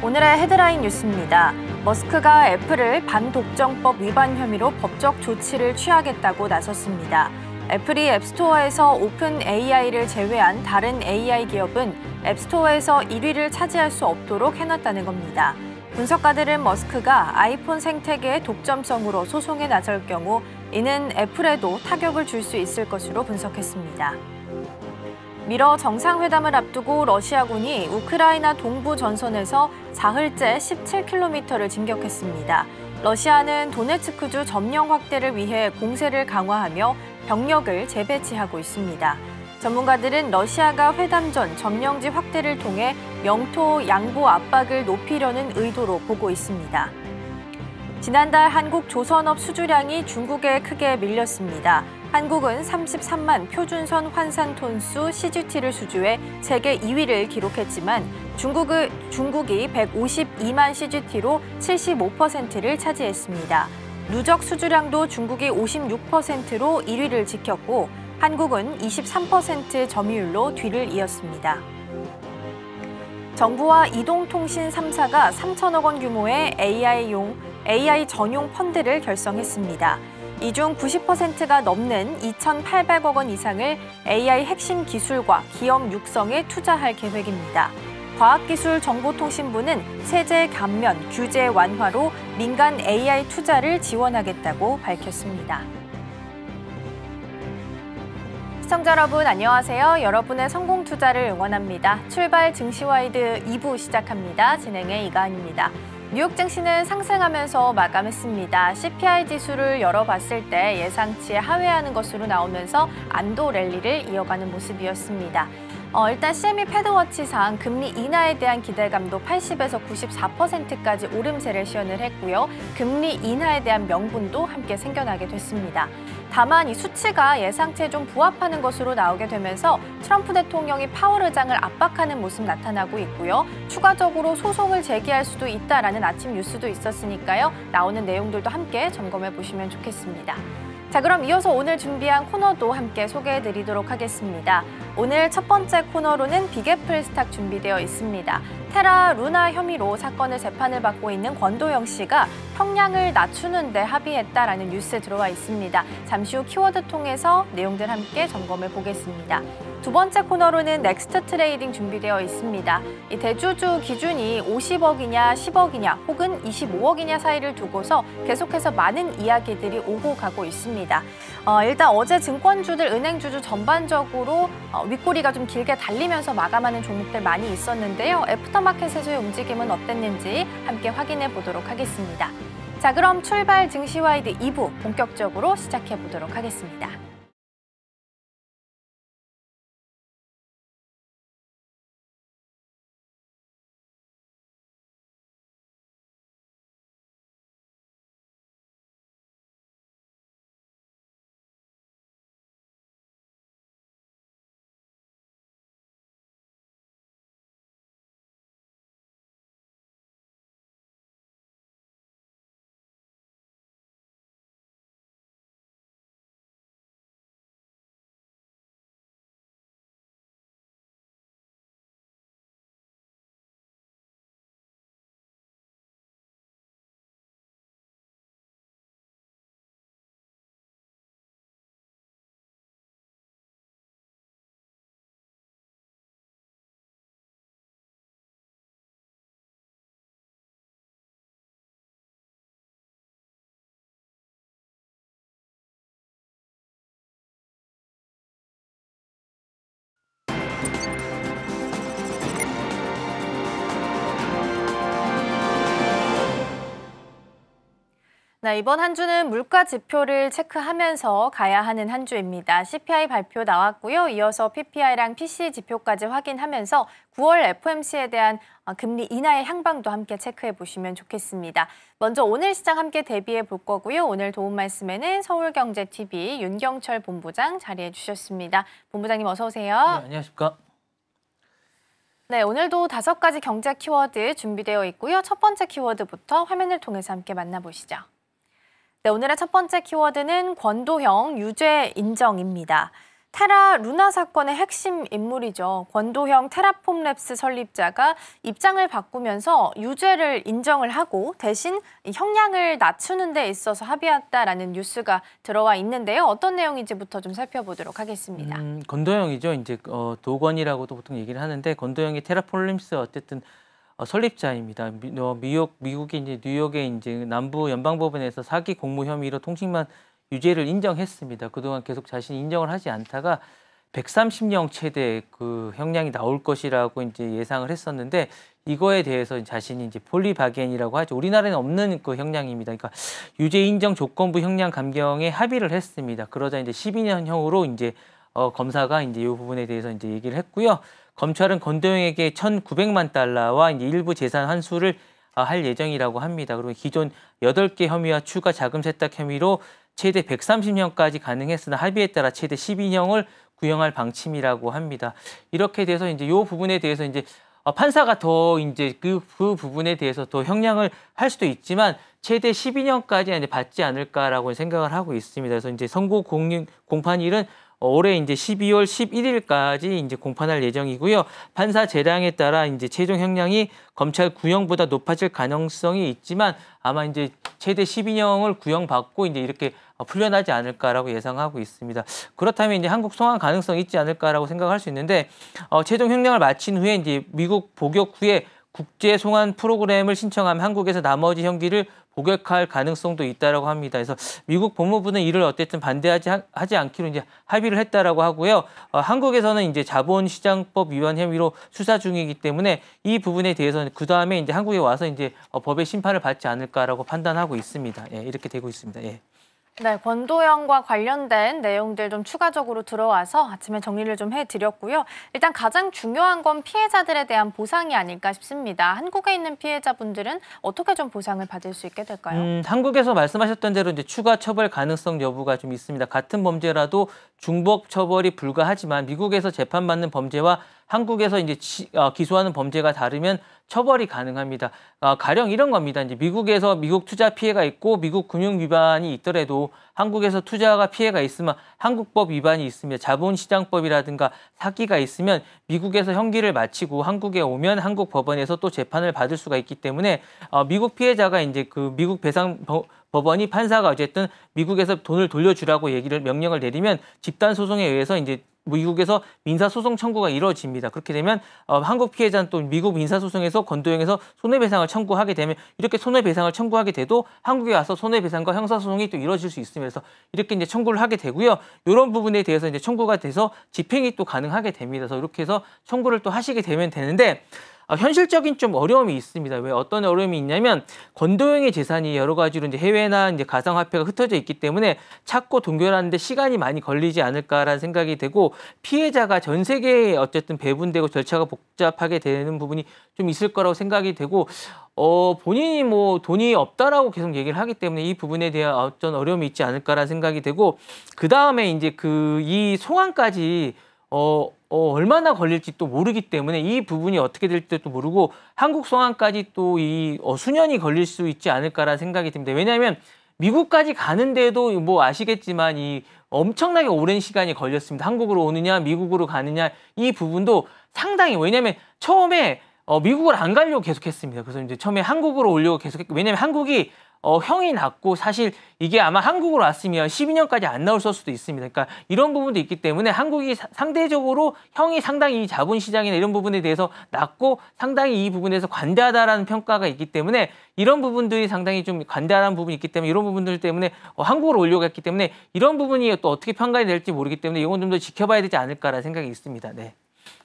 오늘의 헤드라인 뉴스입니다. 머스크가 애플을 반독점법 위반 혐의로 법적 조치를 취하겠다고 나섰습니다. 애플이 앱스토어에서 오픈 AI를 제외한 다른 AI 기업은 앱스토어에서 1위를 차지할 수 없도록 해놨다는 겁니다. 분석가들은 머스크가 아이폰 생태계의 독점성으로 소송에 나설 경우 이는 애플에도 타격을 줄 수 있을 것으로 분석했습니다. 미러 정상회담을 앞두고 러시아군이 우크라이나 동부 전선에서 사흘째 17km를 진격했습니다. 러시아는 도네츠크주 점령 확대를 위해 공세를 강화하며 병력을 재배치하고 있습니다. 전문가들은 러시아가 회담 전 점령지 확대를 통해 영토 양보 압박을 높이려는 의도로 보고 있습니다. 지난달 한국 조선업 수주량이 중국에 크게 밀렸습니다. 한국은 33만 표준선 환산톤수 CGT를 수주해 세계 2위를 기록했지만 중국이 152만 CGT로 75%를 차지했습니다. 누적 수주량도 중국이 56%로 1위를 지켰고 한국은 23% 점유율로 뒤를 이었습니다. 정부와 이동통신 3사가 3천억 원 규모의 AI 전용 펀드를 결성했습니다. 이 중 90%가 넘는 2,800억 원 이상을 AI 핵심 기술과 기업 육성에 투자할 계획입니다. 과학기술정보통신부는 세제 감면, 규제 완화로 민간 AI 투자를 지원하겠다고 밝혔습니다. 시청자 여러분 안녕하세요. 여러분의 성공 투자를 응원합니다. 출발 증시와이드 2부 시작합니다. 진행의 이가은입니다. 뉴욕 증시는 상승하면서 마감했습니다. CPI 지수를 열어봤을 때 예상치에 하회하는 것으로 나오면서 안도 랠리를 이어가는 모습이었습니다. 일단 CME 패드워치상 금리 인하에 대한 기대감도 80에서 94%까지 오름세를 시현을 했고요. 금리 인하에 대한 명분도 함께 생겨나게 됐습니다. 다만 이 수치가 예상치에 좀 부합하는 것으로 나오게 되면서 트럼프 대통령이 파월 의장을 압박하는 모습 나타나고 있고요. 추가적으로 소송을 제기할 수도 있다라는 아침 뉴스도 있었으니까요. 나오는 내용들도 함께 점검해 보시면 좋겠습니다. 자, 그럼 이어서 오늘 준비한 코너도 함께 소개해드리도록 하겠습니다. 오늘 첫 번째 코너로는 빅애플 스탁 준비되어 있습니다. 테라 루나 혐의로 사건을 재판을 받고 있는 권도영 씨가 형량을 낮추는 데 합의했다라는 뉴스 들어와 있습니다. 잠시 후 키워드 통해서 내용들 함께 점검해 보겠습니다. 두 번째 코너로는 넥스트 트레이딩 준비되어 있습니다. 이 대주주 기준이 50억이냐 10억이냐 혹은 25억이냐 사이를 두고서 계속해서 많은 이야기들이 오고 가고 있습니다. 일단 어제 증권주들, 은행주주 전반적으로 윗꼬리가 좀 길게 달리면서 마감하는 종목들 많이 있었는데요. 애프터마켓에서의 움직임은 어땠는지 함께 확인해 보도록 하겠습니다. 자, 그럼 출발 증시와이드 2부 본격적으로 시작해 보도록 하겠습니다. 네, 이번 한 주는 물가 지표를 체크하면서 가야 하는 한 주입니다. CPI 발표 나왔고요. 이어서 PPI랑 PCE 지표까지 확인하면서 9월 FOMC에 대한 금리 인하의 향방도 함께 체크해 보시면 좋겠습니다. 먼저 오늘 시장 함께 대비해 볼 거고요. 오늘 도움 말씀에는 서울경제TV 윤경철 본부장 자리해 주셨습니다. 본부장님 어서 오세요. 네, 안녕하십니까. 네, 오늘도 5가지 경제 키워드 준비되어 있고요. 첫 번째 키워드부터 화면을 통해서 함께 만나보시죠. 네, 오늘의 첫 번째 키워드는 권도형 유죄 인정입니다. 테라 루나 사건의 핵심 인물이죠. 권도형 테라폼랩스 설립자가 입장을 바꾸면서 유죄를 인정을 하고 대신 형량을 낮추는 데 있어서 합의했다라는 뉴스가 들어와 있는데요. 어떤 내용인지부터 좀 살펴보도록 하겠습니다. 권도형이죠. 이제 도건이라고도 보통 얘기를 하는데 권도형이 테라폼랩스 어쨌든 설립자입니다. 미국이 이제 뉴욕의 이제 남부 연방법원에서 사기 공모 혐의로 통신만 유죄를 인정했습니다. 그동안 계속 자신이 인정을 하지 않다가 130년 최대 그 형량이 나올 것이라고 이제 예상을 했었는데 이거에 대해서 자신이 이제 폴리바겐이라고 하죠. 우리나라에는 없는 그 형량입니다. 그러니까 유죄 인정 조건부 형량 감경에 합의를 했습니다. 그러자 이제 12년형으로 이제 검사가 이제 이 부분에 대해서 이제 얘기를 했고요. 검찰은 권도형에게 1,900만 달러와 이제 일부 재산 환수를 할 예정이라고 합니다. 그리고 기존 8개 혐의와 추가 자금 세탁 혐의로 최대 130년까지 가능했으나 합의에 따라 최대 12년을 구형할 방침이라고 합니다. 이렇게 돼서 이제 이 부분에 대해서 이제 판사가 더 이제 그 부분에 대해서 더 형량을 할 수도 있지만 최대 12년까지 이제 받지 않을까라고 생각을 하고 있습니다. 그래서 이제 선고 공판일은 올해 이제 12월 11일까지 이제 공판할 예정이고요. 판사 재량에 따라 이제 최종 형량이 검찰 구형보다 높아질 가능성이 있지만 아마 이제 최대 12년을 구형받고 이제 이렇게 풀려나지 않을까라고 예상하고 있습니다. 그렇다면 이제 한국 송환 가능성이 있지 않을까라고 생각할 수 있는데 최종 형량을 마친 후에 이제 미국 복역 후에 국제 송환 프로그램을 신청하면 한국에서 나머지 형기를 복역할 가능성도 있다라고 합니다. 그래서 미국 법무부는 이를 어쨌든 반대하지 않기로 이제 합의를 했다라고 하고요. 한국에서는 이제 자본시장법 위반 혐의로 수사 중이기 때문에 이 부분에 대해서는 그 다음에 이제 한국에 와서 이제 법의 심판을 받지 않을까라고 판단하고 있습니다. 예, 이렇게 되고 있습니다. 예. 네, 권도형과 관련된 내용들 좀 추가적으로 들어와서 아침에 정리를 좀 해드렸고요. 일단 가장 중요한 건 피해자들에 대한 보상이 아닐까 싶습니다. 한국에 있는 피해자분들은 어떻게 좀 보상을 받을 수 있게 될까요? 한국에서 말씀하셨던 대로 이제 추가 처벌 가능성 여부가 좀 있습니다. 같은 범죄라도 중복 처벌이 불가하지만 미국에서 재판받는 범죄와 한국에서 이제 기소하는 범죄가 다르면 처벌이 가능합니다. 가령 이런 겁니다. 이제 미국에서 미국 투자 피해가 있고 미국 금융 위반이 있더라도 한국에서 투자가 피해가 있으면 한국법 위반이 있으며 자본시장법이라든가 사기가 있으면 미국에서 형기를 마치고 한국에 오면 한국 법원에서 또 재판을 받을 수가 있기 때문에 미국 피해자가 이제 그 미국 배상 법원이 판사가 어쨌든 미국에서 돈을 돌려주라고 명령을 내리면 집단 소송에 의해서 이제 미국에서 민사소송 청구가 이루어집니다. 그렇게 되면 한국 피해자는 또 미국 민사소송에서 권도형에서 손해배상을 청구하게 되면 이렇게 손해배상을 청구하게 돼도 한국에 와서 손해배상과 형사소송이 또 이루어질 수 있습니다. 그래서 이렇게 이제 청구를 하게 되고요. 이런 부분에 대해서 이제 청구가 돼서 집행이 또 가능하게 됩니다. 그래서 이렇게 해서 청구를 또 하시게 되면 되는데 현실적인 좀 어려움이 있습니다. 왜 어떤 어려움이 있냐면 권도형의 재산이 여러 가지로 이제 해외나 이제 가상화폐가 흩어져 있기 때문에 찾고 동결하는데 시간이 많이 걸리지 않을까라는 생각이 되고 피해자가 전 세계에 어쨌든 배분되고 절차가 복잡하게 되는 부분이 좀 있을 거라고 생각이 되고 본인이 뭐 돈이 없다라고 계속 얘기를 하기 때문에 이 부분에 대한 어떤 어려움이 있지 않을까라는 생각이 되고 그 다음에 이제 이 송환까지 얼마나 걸릴지 또 모르기 때문에 이 부분이 어떻게 될지도 모르고 한국 송환까지 또 수년이 걸릴 수 있지 않을까라는 생각이 듭니다. 왜냐하면 미국까지 가는데도 뭐 아시겠지만 이 엄청나게 오랜 시간이 걸렸습니다. 한국으로 오느냐 미국으로 가느냐 이 부분도 상당히 왜냐하면 처음에 미국을 안 가려고 계속했습니다. 그래서 이제 처음에 한국으로 오려고 계속했고 왜냐하면 한국이 형이 낮고 사실 이게 아마 한국으로 왔으면 12년까지 안 나올 수도 있습니다. 그러니까 이런 부분도 있기 때문에 한국이 상대적으로 형이 상당히 자본시장이나 이런 부분에 대해서 낮고 상당히 이 부분에서 관대하다라는 평가가 있기 때문에 이런 부분들이 상당히 좀 관대하다는 부분이 있기 때문에 이런 부분들 때문에 한국으로 오려고 했기 때문에 이런 부분이 또 어떻게 평가가 될지 모르기 때문에 이건 좀 더 지켜봐야 되지 않을까라는 생각이 있습니다. 네.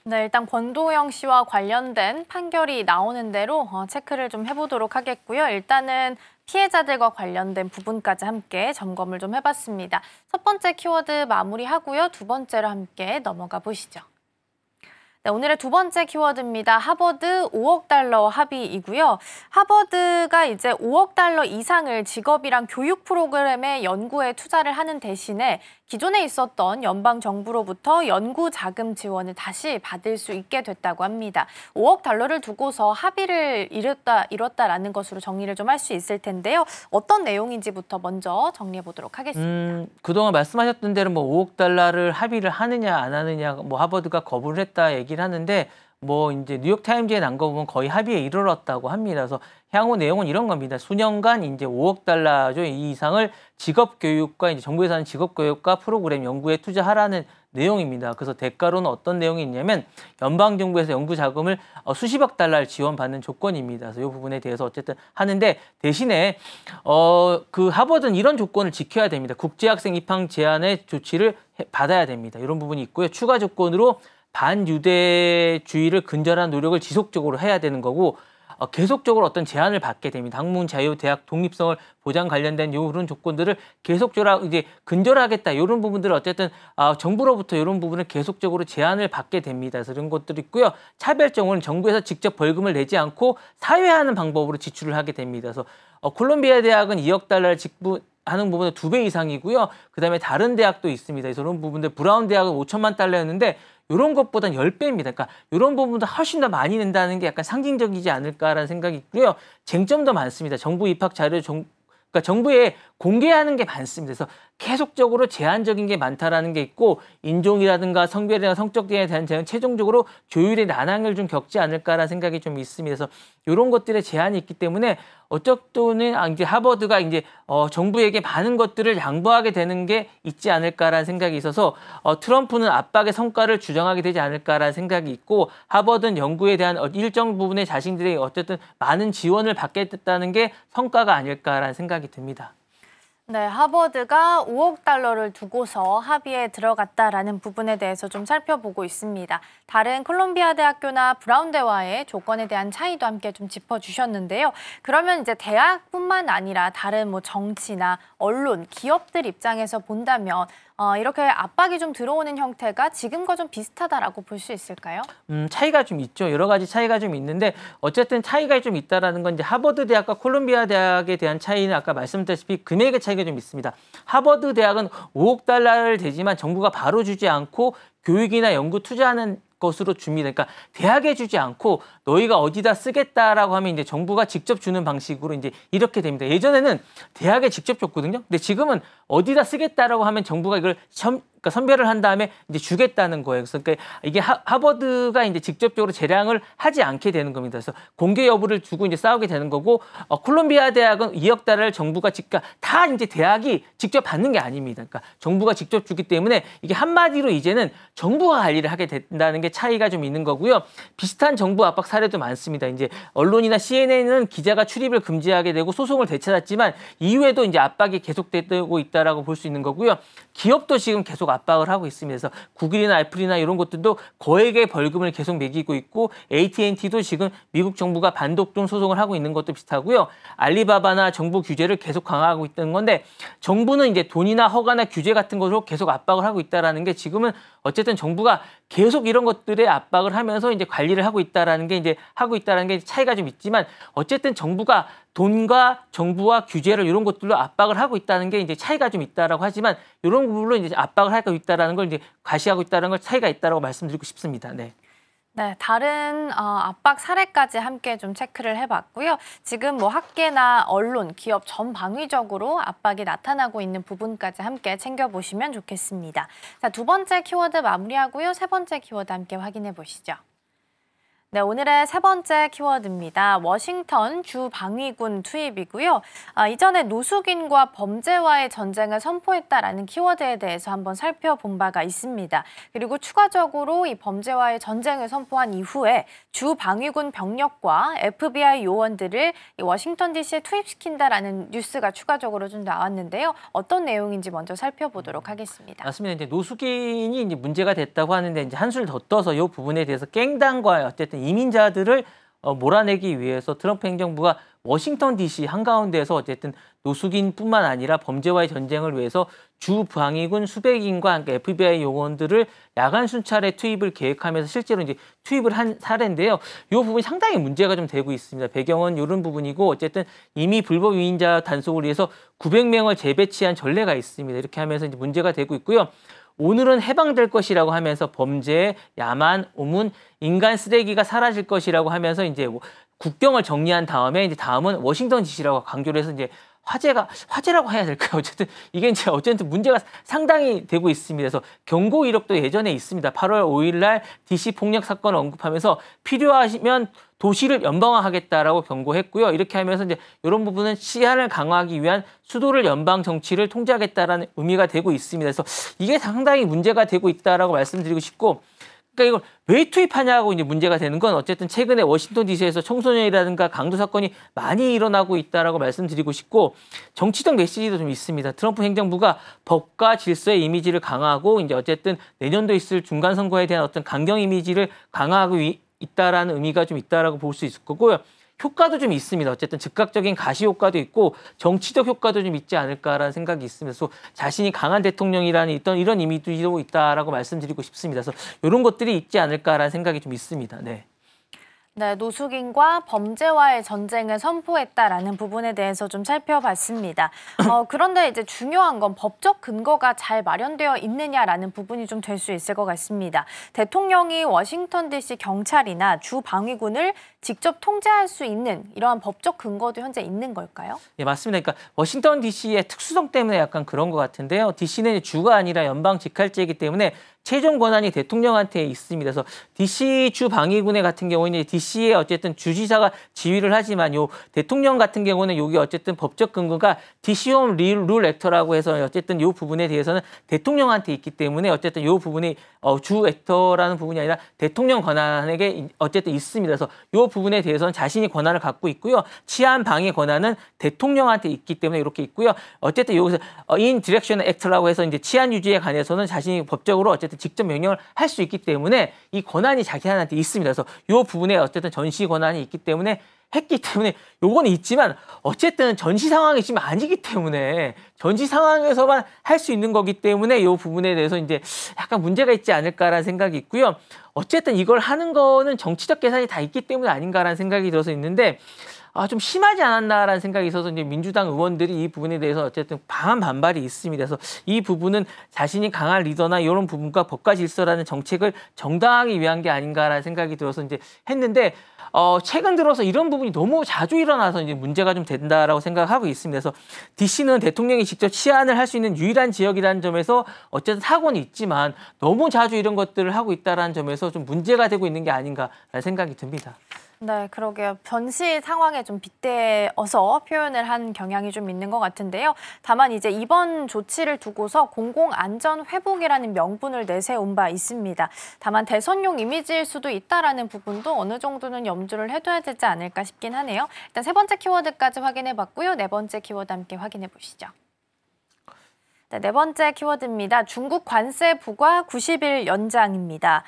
네, 일단 권도형 씨와 관련된 판결이 나오는 대로 체크를 좀 해보도록 하겠고요. 일단은 피해자들과 관련된 부분까지 함께 점검을 좀 해봤습니다. 첫 번째 키워드 마무리하고요. 두 번째로 함께 넘어가 보시죠. 네, 오늘의 두 번째 키워드입니다. 하버드 5억 달러 합의이고요. 하버드가 이제 5억 달러 이상을 직업이랑 교육 프로그램의 연구에 투자를 하는 대신에 기존에 있었던 연방 정부로부터 연구 자금 지원을 다시 받을 수 있게 됐다고 합니다. 5억 달러를 두고서 합의를 이뤘다라는 것으로 정리를 좀 할 수 있을 텐데요. 어떤 내용인지부터 먼저 정리해 보도록 하겠습니다. 그동안 말씀하셨던 대로 뭐 5억 달러를 합의를 하느냐 안 하느냐 뭐 하버드가 거부를 했다 얘기를 하는데 뭐 이제 뉴욕 타임즈에 난 거 보면 거의 합의에 이르렀다고 합니다. 그래서 향후 내용은 이런 겁니다. 수년간 이제 5억 달러죠. 이 이상을 직업 교육과 이제 정부에서 하는 직업 교육과 프로그램 연구에 투자하라는 내용입니다. 그래서 대가로는 어떤 내용이 있냐면 연방 정부에서 연구 자금을 수십억 달러를 지원받는 조건입니다. 그래서 이 부분에 대해서 어쨌든 하는데 대신에 그 하버드는 이런 조건을 지켜야 됩니다. 국제학생 입학 제한의 조치를 받아야 됩니다. 이런 부분이 있고요. 추가 조건으로 반유대주의를 근절한 노력을 지속적으로 해야 되는 거고 계속적으로 어떤 제한을 받게 됩니다. 학문 자유, 대학 독립성을 보장 관련된 이런 조건들을 계속적으로 이제 근절하겠다. 이런 부분들을 어쨌든 정부로부터 이런 부분을 계속적으로 제한을 받게 됩니다. 그래서 이런 것들이 있고요. 차별적으로는 정부에서 직접 벌금을 내지 않고 사회하는 방법으로 지출을 하게 됩니다. 그래서 콜롬비아 대학은 2억 달러를 하는 부분은 2배 이상이고요. 그다음에 다른 대학도 있습니다. 그래서 이런 부분들 브라운 대학은 5천만 달러였는데 이런 것보단 10배입니다. 그러니까 이런 부분도 훨씬 더 많이 낸다는 게 약간 상징적이지 않을까라는 생각이 있고요. 쟁점도 많습니다. 정부 입학 자료 그러니까 정부에 공개하는 게 많습니다. 그래서 계속적으로 제한적인 게 많다라는 게 있고 인종이라든가 성별이나 성적 등에 대한 제한 최종적으로 조율의 난항을 좀 겪지 않을까라는 생각이 좀 있습니다. 그래서 이런 것들에 제한이 있기 때문에 어쩌면 이제 하버드가 이제 정부에게 많은 것들을 양보하게 되는 게 있지 않을까라는 생각이 있어서 트럼프는 압박의 성과를 주장하게 되지 않을까라는 생각이 있고 하버드는 연구에 대한 일정 부분의 자신들이 어쨌든 많은 지원을 받게 됐다는 게 성과가 아닐까라는 생각이 듭니다. 네, 하버드가 5억 달러를 두고서 합의에 들어갔다라는 부분에 대해서 좀 살펴보고 있습니다. 다른 콜롬비아 대학교나 브라운 대와의 조건에 대한 차이도 함께 좀 짚어주셨는데요. 그러면 이제 대학뿐만 아니라 다른 뭐 정치나 언론, 기업들 입장에서 본다면 이렇게 압박이 좀 들어오는 형태가 지금과 좀 비슷하다라고 볼 수 있을까요? 차이가 좀 있죠. 여러 가지 차이가 좀 있는데 어쨌든 차이가 좀 있다라는 건 이제 하버드 대학과 콜롬비아 대학에 대한 차이는 아까 말씀드렸다시피 금액의 차이가 좀 있습니다. 하버드 대학은 5억 달러를 대지만 정부가 바로 주지 않고 교육이나 연구 투자하는 것으로 줍니다. 그러니까 대학에 주지 않고 너희가 어디다 쓰겠다라고 하면 이제 정부가 직접 주는 방식으로 이제 이렇게 됩니다. 예전에는 대학에 직접 줬거든요. 근데 지금은 어디다 쓰겠다라고 하면 정부가 이걸 그러니까 선별을 한 다음에 이제 주겠다는 거예요. 그래서 그러니까 이게 하버드가 이제 직접적으로 재량을 하지 않게 되는 겁니다. 그래서 공개 여부를 두고 이제 싸우게 되는 거고 콜롬비아 대학은 2억 달러를 정부가 다 이제 대학이 직접 받는 게 아닙니다. 그러니까 정부가 직접 주기 때문에 이게 한마디로 이제는 정부가 관리를 하게 된다는 게 차이가 좀 있는 거고요. 비슷한 정부 압박 사례도 많습니다. 이제 언론이나 CNN은 기자가 출입을 금지하게 되고 소송을 되찾았지만 이후에도 이제 압박이 계속되고 있다라고 볼 수 있는 거고요. 기업도 지금 계속 압박을 하고 있습니다. 그래서 구글이나 애플이나 이런 것들도 거액의 벌금을 계속 매기고 있고 AT&T도 지금 미국 정부가 반독점 소송을 하고 있는 것도 비슷하고요. 알리바바나 정부 규제를 계속 강화하고 있다는 건데 정부는 이제 돈이나 허가나 규제 같은 것으로 계속 압박을 하고 있다라는 게 지금은 어쨌든 정부가 계속 이런 것들에 압박을 하면서 이제 관리를 하고 있다라는 게 차이가 좀 있지만 어쨌든 정부가 돈과 정부와 규제를 이런 것들로 압박을 하고 있다는 게 이제 차이가 좀 있다라고 하지만 이런 부분으로 이제 압박을 하고 있다라는 걸 이제 과시하고 있다는 걸 차이가 있다라고 말씀드리고 싶습니다. 네. 네, 다른 압박 사례까지 함께 좀 체크를 해봤고요. 지금 뭐 학계나 언론, 기업 전방위적으로 압박이 나타나고 있는 부분까지 함께 챙겨보시면 좋겠습니다. 자, 두 번째 키워드 마무리하고요. 세 번째 키워드 함께 확인해 보시죠. 네, 오늘의 세 번째 키워드입니다. 워싱턴 주방위군 투입이고요. 이전에 노숙인과 범죄와의 전쟁을 선포했다라는 키워드에 대해서 한번 살펴본 바가 있습니다. 그리고 추가적으로 이 범죄와의 전쟁을 선포한 이후에 주방위군 병력과 FBI 요원들을 이 워싱턴 DC에 투입시킨다라는 뉴스가 추가적으로 좀 나왔는데요. 어떤 내용인지 먼저 살펴보도록 하겠습니다. 맞습니다. 이제 노숙인이 이제 문제가 됐다고 하는데 이제 한술 더 떠서 이 부분에 대해서 깽당과 어쨌든 이민자들을 몰아내기 위해서 트럼프 행정부가 워싱턴 DC 한가운데에서 어쨌든 노숙인뿐만 아니라 범죄와의 전쟁을 위해서 주 방위군 수백인과 함께 FBI 요원들을 야간 순찰에 투입을 계획하면서 실제로 이제 투입을 한 사례인데요. 이 부분이 상당히 문제가 좀 되고 있습니다. 배경은 이런 부분이고 어쨌든 이미 불법 유인자 단속을 위해서 900명을 재배치한 전례가 있습니다. 이렇게 하면서 이제 문제가 되고 있고요. 오늘은 해방될 것이라고 하면서 범죄, 야만, 오문, 인간 쓰레기가 사라질 것이라고 하면서 이제 국경을 정리한 다음에 이제 다음은 워싱턴 DC라고 강조를 해서 이제 화제라고 해야 될까요? 어쨌든 이게 이제 어쨌든 문제가 상당히 되고 있습니다. 그래서 경고 이력도 예전에 있습니다. 8월 5일 날 DC 폭력 사건을 언급하면서 필요하시면 도시를 연방화하겠다라고 경고했고요. 이렇게 하면서 이제 이런 부분은 시한을 강화하기 위한 수도를 연방 정치를 통제하겠다라는 의미가 되고 있습니다. 그래서 이게 상당히 문제가 되고 있다라고 말씀드리고 싶고, 그러니까 이걸 왜 투입하냐고 이제 문제가 되는 건 어쨌든 최근에 워싱턴 DC에서 청소년이라든가 강도 사건이 많이 일어나고 있다라고 말씀드리고 싶고, 정치적 메시지도 좀 있습니다. 트럼프 행정부가 법과 질서의 이미지를 강화하고 이제 어쨌든 내년도 있을 중간 선거에 대한 어떤 강경 이미지를 강화하고 있다라는 의미가 좀 있다라고 볼 수 있을 거고요. 효과도 좀 있습니다. 어쨌든 즉각적인 가시 효과도 있고 정치적 효과도 좀 있지 않을까라는 생각이 있습니다. 그래서 자신이 강한 대통령이라는 이런 의미도 있다라고 말씀드리고 싶습니다. 그래서 이런 것들이 있지 않을까라는 생각이 좀 있습니다. 네. 네, 노숙인과 범죄와의 전쟁을 선포했다라는 부분에 대해서 좀 살펴봤습니다. 그런데 이제 중요한 건 법적 근거가 잘 마련되어 있느냐라는 부분이 좀 될 수 있을 것 같습니다. 대통령이 워싱턴 DC 경찰이나 주 방위군을 직접 통제할 수 있는 이러한 법적 근거도 현재 있는 걸까요? 네, 맞습니다. 그러니까 워싱턴 DC의 특수성 때문에 약간 그런 것 같은데요. DC는 주가 아니라 연방 직할제이기 때문에 최종 권한이 대통령한테 있습니다. 그래서 DC 주 방위군의 같은 경우는 DC의 어쨌든 주지사가 지휘를 하지만 요 대통령 같은 경우는 여기 어쨌든 법적 근거가 DC홈 룰 액터라고 해서 어쨌든 요 부분에 대해서는 대통령한테 있기 때문에 어쨌든 요 부분이 주 액터라는 부분이 아니라 대통령 권한에게 어쨌든 있습니다. 그래서 요 부분에 대해서는 자신이 권한을 갖고 있고요. 치안 방해 권한은 대통령한테 있기 때문에 이렇게 있고요. 어쨌든 여기서 in direction act라고 해서 이제 치안 유지에 관해서는 자신이 법적으로 어쨌든 직접 명령을 할 수 있기 때문에 이 권한이 자기한테 있습니다. 그래서 이 부분에 어쨌든 전시 권한이 있기 때문에 했기 때문에 요거는 있지만 어쨌든 전시 상황이 지금 아니기 때문에 전시 상황에서만 할 수 있는 거기 때문에 이 부분에 대해서 이제 약간 문제가 있지 않을까라는 생각이 있고요. 어쨌든 이걸 하는 거는 정치적 계산이 다 있기 때문에 아닌가라는 생각이 들어서 있는데 좀 심하지 않았나라는 생각이 있어서 이제 민주당 의원들이 이 부분에 대해서 어쨌든 강한 반발이 있습니다. 그래서 이 부분은 자신이 강한 리더나 이런 부분과 법과 질서라는 정책을 정당하기 위한 게 아닌가라는 생각이 들어서 이제 했는데 최근 들어서 이런 부분이 너무 자주 일어나서 이제 문제가 좀 된다라고 생각하고 있습니다. 그래서 DC는 대통령이 직접 치안을 할 수 있는 유일한 지역이라는 점에서 어쨌든 사고는 있지만 너무 자주 이런 것들을 하고 있다라는 점에서 좀 문제가 되고 있는 게 아닌가라는 생각이 듭니다. 네, 그러게요. 전시 상황에 좀 빗대어서 표현을 한 경향이 좀 있는 것 같은데요. 다만 이제 이번 조치를 두고서 공공안전회복이라는 명분을 내세운 바 있습니다. 다만 대선용 이미지일 수도 있다라는 부분도 어느 정도는 염두를 해둬야 되지 않을까 싶긴 하네요. 일단 세 번째 키워드까지 확인해봤고요. 네 번째 키워드 함께 확인해 보시죠. 네 번째 키워드입니다. 중국 관세 부과 90일 연장입니다.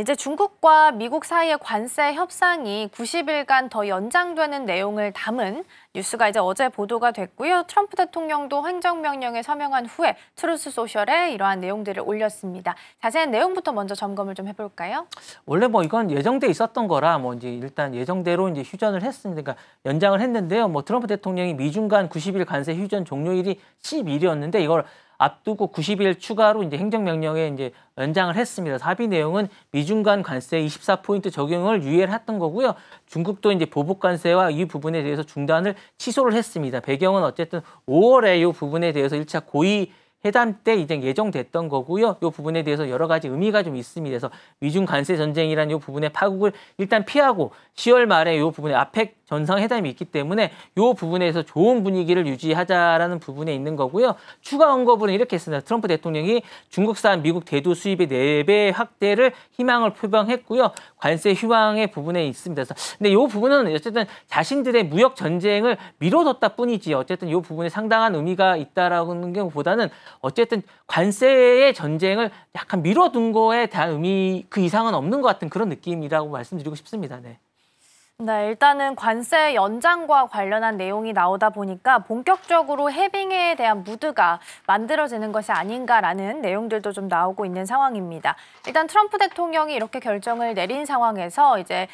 이제 중국과 미국 사이의 관세 협상이 90일간 더 연장되는 내용을 담은 뉴스가 이제 어제 보도가 됐고요. 트럼프 대통령도 행정명령에 서명한 후에 트루스 소셜에 이러한 내용들을 올렸습니다. 자세한 내용부터 먼저 점검을 좀 해볼까요? 원래 이건 예정돼 있었던 거라 이제 일단 예정대로 이제 휴전을 했습니다. 그러니까 연장을 했는데요. 트럼프 대통령이 미중 간 90일 관세 휴전 종료일이 10일이었는데 이걸 앞두고 90일 추가로 이제 행정명령에 이제 연장을 했습니다. 합의 내용은 미중 간 관세 24포인트 적용을 유예했던 거고요. 중국도 이제 보복 관세와 이 부분에 대해서 중단을 취소를 했습니다. 배경은 어쨌든 5월에 이 부분에 대해서 1차 고위 회담 때 이제 예정됐던 거고요. 이 부분에 대해서 여러 가지 의미가 좀 있습니다. 그래서 미중 관세 전쟁이라는 이 부분의 파국을 일단 피하고 10월 말에 이 부분에 아펙 정상회담이 있기 때문에 이 부분에서 좋은 분위기를 유지하자라는 부분에 있는 거고요. 추가 언급은 이렇게 했습니다. 트럼프 대통령이 중국산 미국 대두 수입의 4배 확대를 희망을 표명했고요. 관세 휴방의 부분에 있습니다. 근데 이 부분은 어쨌든 자신들의 무역 전쟁을 미뤄뒀다 뿐이지 어쨌든 이 부분에 상당한 의미가 있다라는 것보다는 어쨌든 관세의 전쟁을 약간 미뤄둔 거에 대한 의미 그 이상은 없는 것 같은 그런 느낌이라고 말씀드리고 싶습니다. 네. 네, 일단은 관세 연장과 관련한 내용이 나오다 보니까 본격적으로 해빙에 대한 무드가 만들어지는 것이 아닌가라는 내용들도 좀 나오고 있는 상황입니다. 일단 트럼프 대통령이 이렇게 결정을 내린 상황에서 이제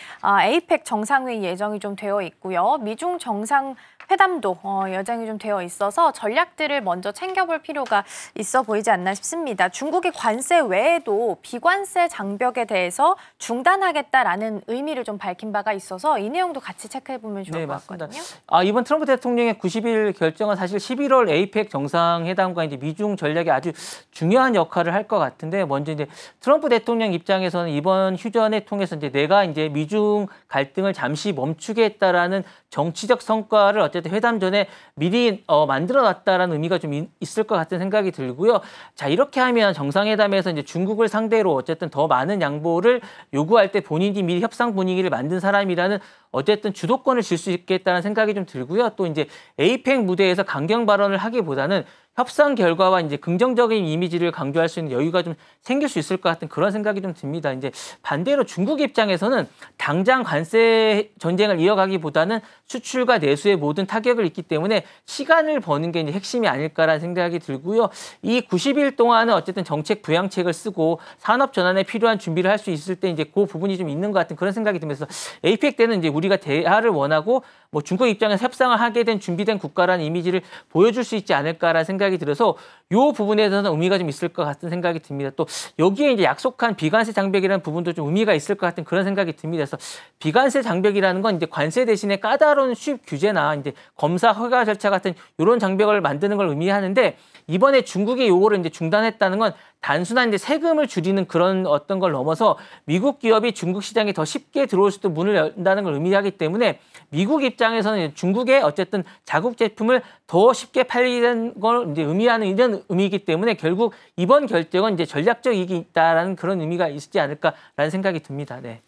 에이펙 정상회의 예정이 좀 되어 있고요. 미중 정상회담도 예정이 좀 되어 있어서 전략들을 먼저 챙겨볼 필요가 있어 보이지 않나 싶습니다. 중국이 관세 외에도 비관세 장벽에 대해서 중단하겠다라는 의미를 좀 밝힌 바가 있어서 이 내용도 같이 체크해보면 좋을 것 같거든요. 이번 트럼프 대통령의 90일 결정은 사실 11월 에이펙 정상회담과 이제 미중 전략에 아주 중요한 역할을 할 것 같은데, 먼저 이제 트럼프 대통령 입장에서는 이번 휴전을 통해서 이제 내가 이제 미중 갈등을 잠시 멈추겠다라는 정치적 성과를 어쨌든 회담 전에 미리 만들어놨다라는 의미가 좀 있을 것 같은 생각이 들고요. 자, 이렇게 하면 정상회담에서 이제 중국을 상대로 어쨌든 더 많은 양보를 요구할 때 본인이 미리 협상 분위기를 만든 사람이라는 어쨌든 주도권을 줄 수 있겠다는 생각이 좀 들고요. 또 이제 에이펙 무대에서 강경 발언을 하기보다는 협상 결과와 이제 긍정적인 이미지를 강조할 수 있는 여유가 좀 생길 수 있을 것 같은 그런 생각이 좀 듭니다. 이제 반대로 중국 입장에서는 당장 관세 전쟁을 이어가기보다는 수출과 내수의 모든 타격을 입기 때문에 시간을 버는 게 이제 핵심이 아닐까라는 생각이 들고요. 이 90일 동안은 어쨌든 정책 부양책을 쓰고 산업 전환에 필요한 준비를 할 수 있을 때 이제 그 부분이 좀 있는 것 같은 그런 생각이 들면서 에이펙 때는 이제 우리가 대화를 원하고 뭐 중국 입장에서 협상을 하게 된 준비된 국가라는 이미지를 보여줄 수 있지 않을까라는 생각이 들어서 이 부분에서는 의미가 좀 있을 것 같은 생각이 듭니다. 또 여기에 이제 약속한 비관세 장벽이라는 부분도 좀 의미가 있을 것 같은 그런 생각이 듭니다. 그래서 비관세 장벽이라는 건 이제 관세 대신에 까다로운 수입 규제나 이제 검사 허가 절차 같은 이런 장벽을 만드는 걸 의미하는데, 이번에 중국이 요거를 이제 중단했다는 건 단순한 이제 세금을 줄이는 그런 어떤 걸 넘어서 미국 기업이 중국 시장에 더 쉽게 들어올 수도 문을 연다는 걸 의미하기 때문에 미국 입장에서는 중국의 어쨌든 자국 제품을 더 쉽게 팔리는 걸 이제 의미하는 이런 의미이기 때문에 결국 이번 결정은 이제 전략적 이익이 있다라는 그런 의미가 있지 않을까라는 생각이 듭니다. 네.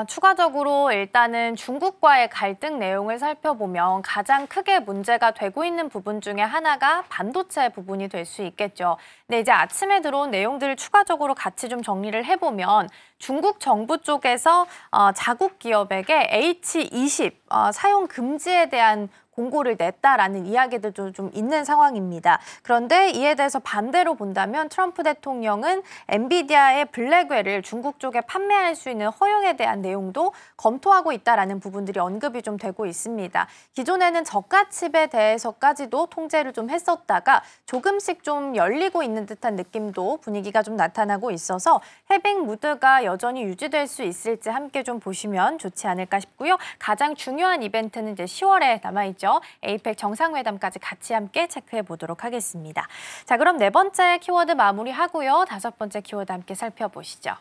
추가적으로 일단은 중국과의 갈등 내용을 살펴보면 가장 크게 문제가 되고 있는 부분 중에 하나가 반도체 부분이 될 수 있겠죠. 근데 이제 아침에 들어온 내용들을 추가적으로 같이 좀 정리를 해보면 중국 정부 쪽에서 자국 기업에게 H20 사용 금지에 대한 공고를 냈다라는 이야기들도 좀 있는 상황입니다. 그런데 이에 대해서 반대로 본다면 트럼프 대통령은 엔비디아의 블랙웰을 중국 쪽에 판매할 수 있는 허용에 대한 내용도 검토하고 있다라는 부분들이 언급이 좀 되고 있습니다. 기존에는 저가 칩에 대해서까지도 통제를 좀 했었다가 조금씩 좀 열리고 있는 듯한 느낌도 분위기가 좀 나타나고 있어서 해빙 무드가 여전히 유지될 수 있을지 함께 좀 보시면 좋지 않을까 싶고요. 가장 중요한 이벤트는 이제 10월에 남아있죠. 에이펙 정상회담까지 같이 함께 체크해 보도록 하겠습니다. 자, 그럼 네 번째 키워드 마무리하고요. 다섯 번째 키워드 함께 살펴보시죠.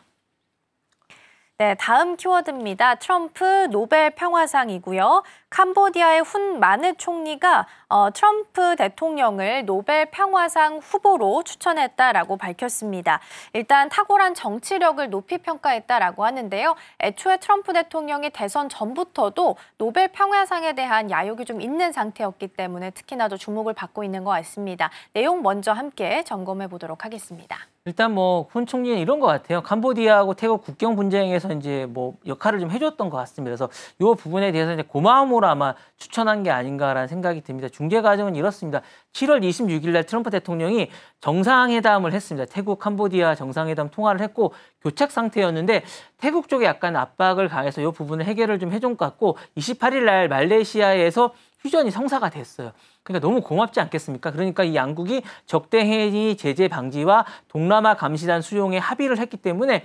네, 다음 키워드입니다. 트럼프 노벨 평화상이고요. 캄보디아의 훈 마넷 총리가 트럼프 대통령을 노벨 평화상 후보로 추천했다라고 밝혔습니다. 일단 탁월한 정치력을 높이 평가했다라고 하는데요. 애초에 트럼프 대통령이 대선 전부터도 노벨 평화상에 대한 야욕이 좀 있는 상태였기 때문에 특히나 더 주목을 받고 있는 것 같습니다. 내용 먼저 함께 점검해 보도록 하겠습니다. 일단 뭐 훈 총리는 이런 것 같아요. 캄보디아하고 태국 국경 분쟁에서 이제 뭐 역할을 좀 해줬던 것 같습니다. 그래서 이 부분에 대해서 이제 고마움으로 아마 추천한 게 아닌가라는 생각이 듭니다. 중재 과정은 이렇습니다. 7월 26일 날 트럼프 대통령이 정상회담을 했습니다. 태국 캄보디아 정상회담 통화를 했고 교착 상태였는데 태국 쪽에 약간 압박을 가해서 이 부분을 해결을 좀 해준 것 같고 28일 날 말레이시아에서 휴전이 성사가 됐어요. 그러니까 너무 고맙지 않겠습니까? 그러니까 이 양국이 적대행위 제재 방지와 동남아 감시단 수용에 합의를 했기 때문에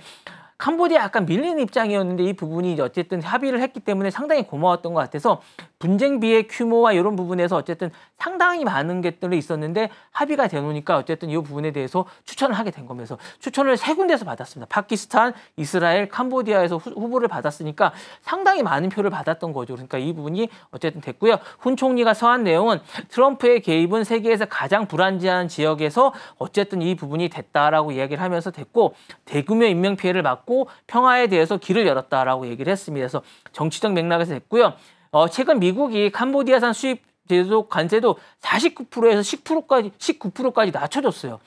캄보디아 약간 밀리는 입장이었는데 이 부분이 어쨌든 합의를 했기 때문에 상당히 고마웠던 것 같아서 분쟁비의 규모와 이런 부분에서 어쨌든 상당히 많은 것들이 있었는데 합의가 되놓으니까 어쨌든 이 부분에 대해서 추천을 하게 된 거면서 추천을 세 군데서 받았습니다. 파키스탄, 이스라엘, 캄보디아에서 후보를 받았으니까 상당히 많은 표를 받았던 거죠. 그러니까 이 부분이 어쨌든 됐고요. 훈 총리가 서한 내용은 트럼프의 개입은 세계에서 가장 불안정한 지역에서 어쨌든 이 부분이 됐다라고 이야기를 하면서 됐고 대규모 인명피해를 막고 평화에 대해서 길을 열었다라고 얘기를 했습니다. 그래서 정치적 맥락에서 됐고요. 최근 미국이 캄보디아산 수입 제조 관세도 49%에서 19%까지 낮춰줬어요.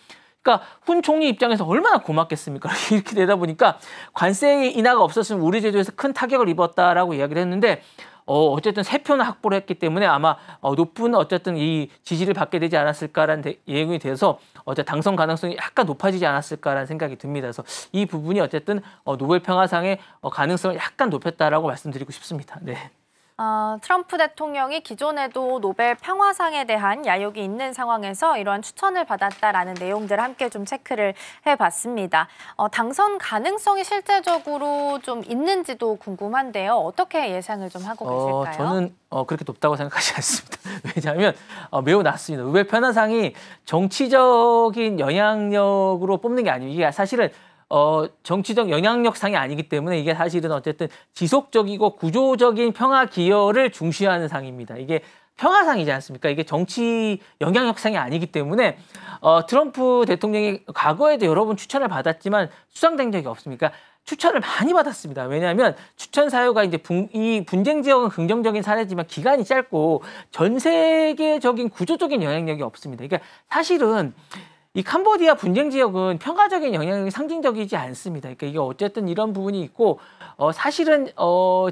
그러니까 훈 총리 입장에서 얼마나 고맙겠습니까? 이렇게 되다 보니까 관세 인하가 없었으면 우리 제조에서 큰 타격을 입었다라고 이야기를 했는데 어쨌든 3표나 확보를 했기 때문에 아마 높은 어쨌든 이 지지를 받게 되지 않았을까라는 예상이 돼서 당선 가능성이 약간 높아지지 않았을까라는 생각이 듭니다. 그래서 이 부분이 어쨌든 노벨 평화상의 가능성을 약간 높였다라고 말씀드리고 싶습니다. 네. 트럼프 대통령이 기존에도 노벨 평화상에 대한 야욕이 있는 상황에서 이러한 추천을 받았다라는 내용들을 함께 좀 체크를 해봤습니다. 당선 가능성이 실제적으로 좀 있는지도 궁금한데요. 어떻게 예상을 좀 하고 계실까요? 저는 그렇게 높다고 생각하지 않습니다. 왜냐하면 매우 낮습니다. 노벨 평화상이 정치적인 영향력으로 뽑는 게 아니에요. 이게 사실은 정치적 영향력상이 아니기 때문에 이게 사실은 어쨌든 지속적이고 구조적인 평화 기여를 중시하는 상입니다. 이게 평화상이지 않습니까? 이게 정치 영향력상이 아니기 때문에 트럼프 대통령이 과거에도 여러 번 추천을 받았지만 수상된 적이 없습니까? 추천을 많이 받았습니다. 왜냐하면 추천 사유가 이제 이 분쟁 지역은 긍정적인 사례지만 기간이 짧고 전 세계적인 구조적인 영향력이 없습니다. 그러니까 사실은 이 캄보디아 분쟁 지역은 평화적인 영향력이 상징적이지 않습니다. 그러니까 이게 어쨌든 이런 부분이 있고 사실은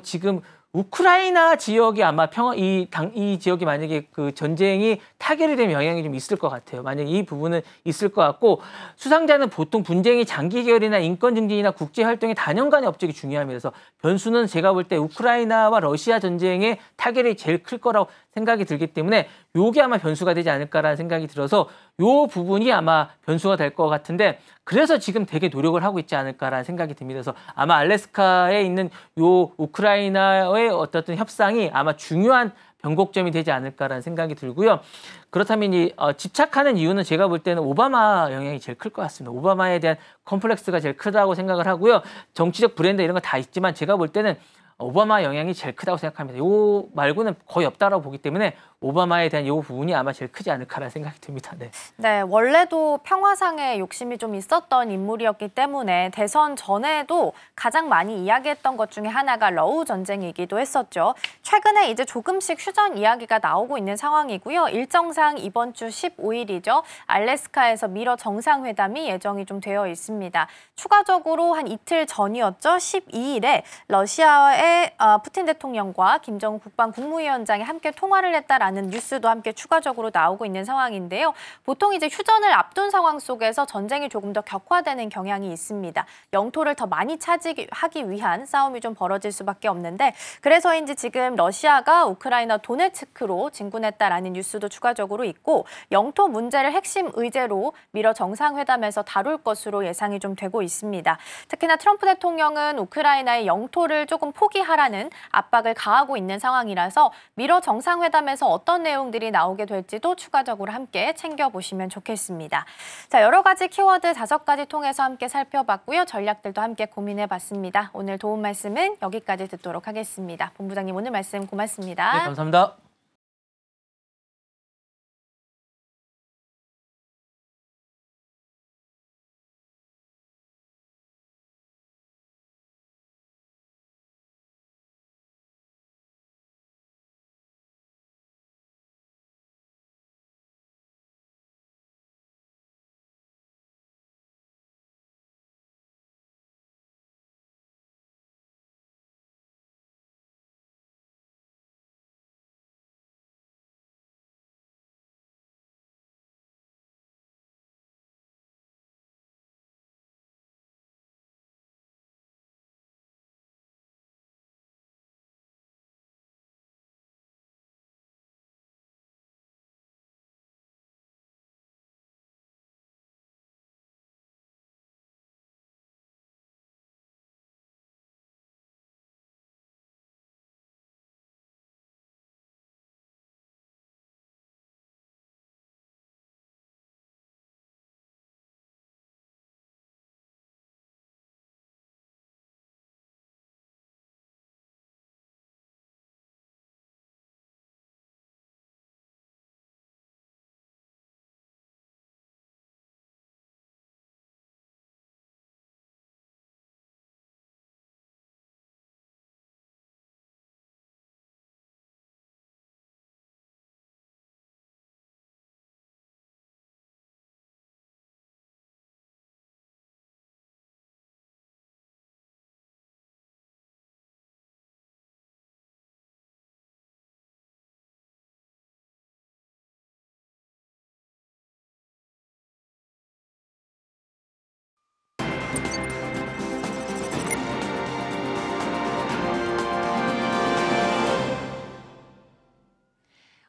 지금 우크라이나 지역이 아마 이 지역이 만약에 그 전쟁이 타결이 되면 영향이 좀 있을 것 같아요. 만약에 이 부분은 있을 것 같고 수상자는 보통 분쟁이 장기 결이나 인권 증진이나 국제 활동의 단연간의 업적이 중요합니다. 그래서 변수는 제가 볼 때 우크라이나와 러시아 전쟁의 타결이 제일 클 거라고 생각이 들기 때문에 요게 아마 변수가 되지 않을까라는 생각이 들어서 요 부분이 아마 변수가 될 것 같은데 그래서 지금 되게 노력을 하고 있지 않을까라는 생각이 듭니다. 그래서 아마 알래스카에 있는 요 우크라이나의 어떤 협상이 아마 중요한 변곡점이 되지 않을까라는 생각이 들고요. 그렇다면 집착하는 이유는 제가 볼 때는 오바마 영향이 제일 클 것 같습니다. 오바마에 대한 컴플렉스가 제일 크다고 생각을 하고요. 정치적 브랜드 이런 거 다 있지만 제가 볼 때는 오바마 영향이 제일 크다고 생각합니다. 요 말고는 거의 없다라고 보기 때문에 오바마에 대한 이 부분이 아마 제일 크지 않을까라는 생각이 듭니다. 네. 네, 원래도 평화상에 욕심이 좀 있었던 인물이었기 때문에 대선 전에도 가장 많이 이야기했던 것 중에 하나가 러우 전쟁이기도 했었죠. 최근에 이제 조금씩 휴전 이야기가 나오고 있는 상황이고요. 일정상 이번 주 15일이죠. 알래스카에서 미러 정상회담이 예정이 좀 되어 있습니다. 추가적으로 한 이틀 전이었죠. 12일에 러시아의 푸틴 대통령과 김정은 국방국무위원장이 함께 통화를 했다라는 뉴스도 함께 추가적으로 나오고 있는 상황인데요. 보통 이제 휴전을 앞둔 상황 속에서 전쟁이 조금 더 격화되는 경향이 있습니다. 영토를 더 많이 차지하기 위한 싸움이 좀 벌어질 수밖에 없는데 그래서인지 지금 러시아가 우크라이나 도네츠크로 진군했다라는 뉴스도 추가적으로 있고 영토 문제를 핵심 의제로 미러 정상회담에서 다룰 것으로 예상이 좀 되고 있습니다. 특히나 트럼프 대통령은 우크라이나의 영토를 조금 포기하라는 압박을 가하고 있는 상황이라서 미러 정상회담에서 어떤 내용들이 나오게 될지도 추가적으로 함께 챙겨보시면 좋겠습니다. 자, 여러 가지 키워드 5가지 통해서 함께 살펴봤고요. 전략들도 함께 고민해봤습니다. 오늘 도움 말씀은 여기까지 듣도록 하겠습니다. 본부장님 오늘 말씀 고맙습니다. 네, 감사합니다.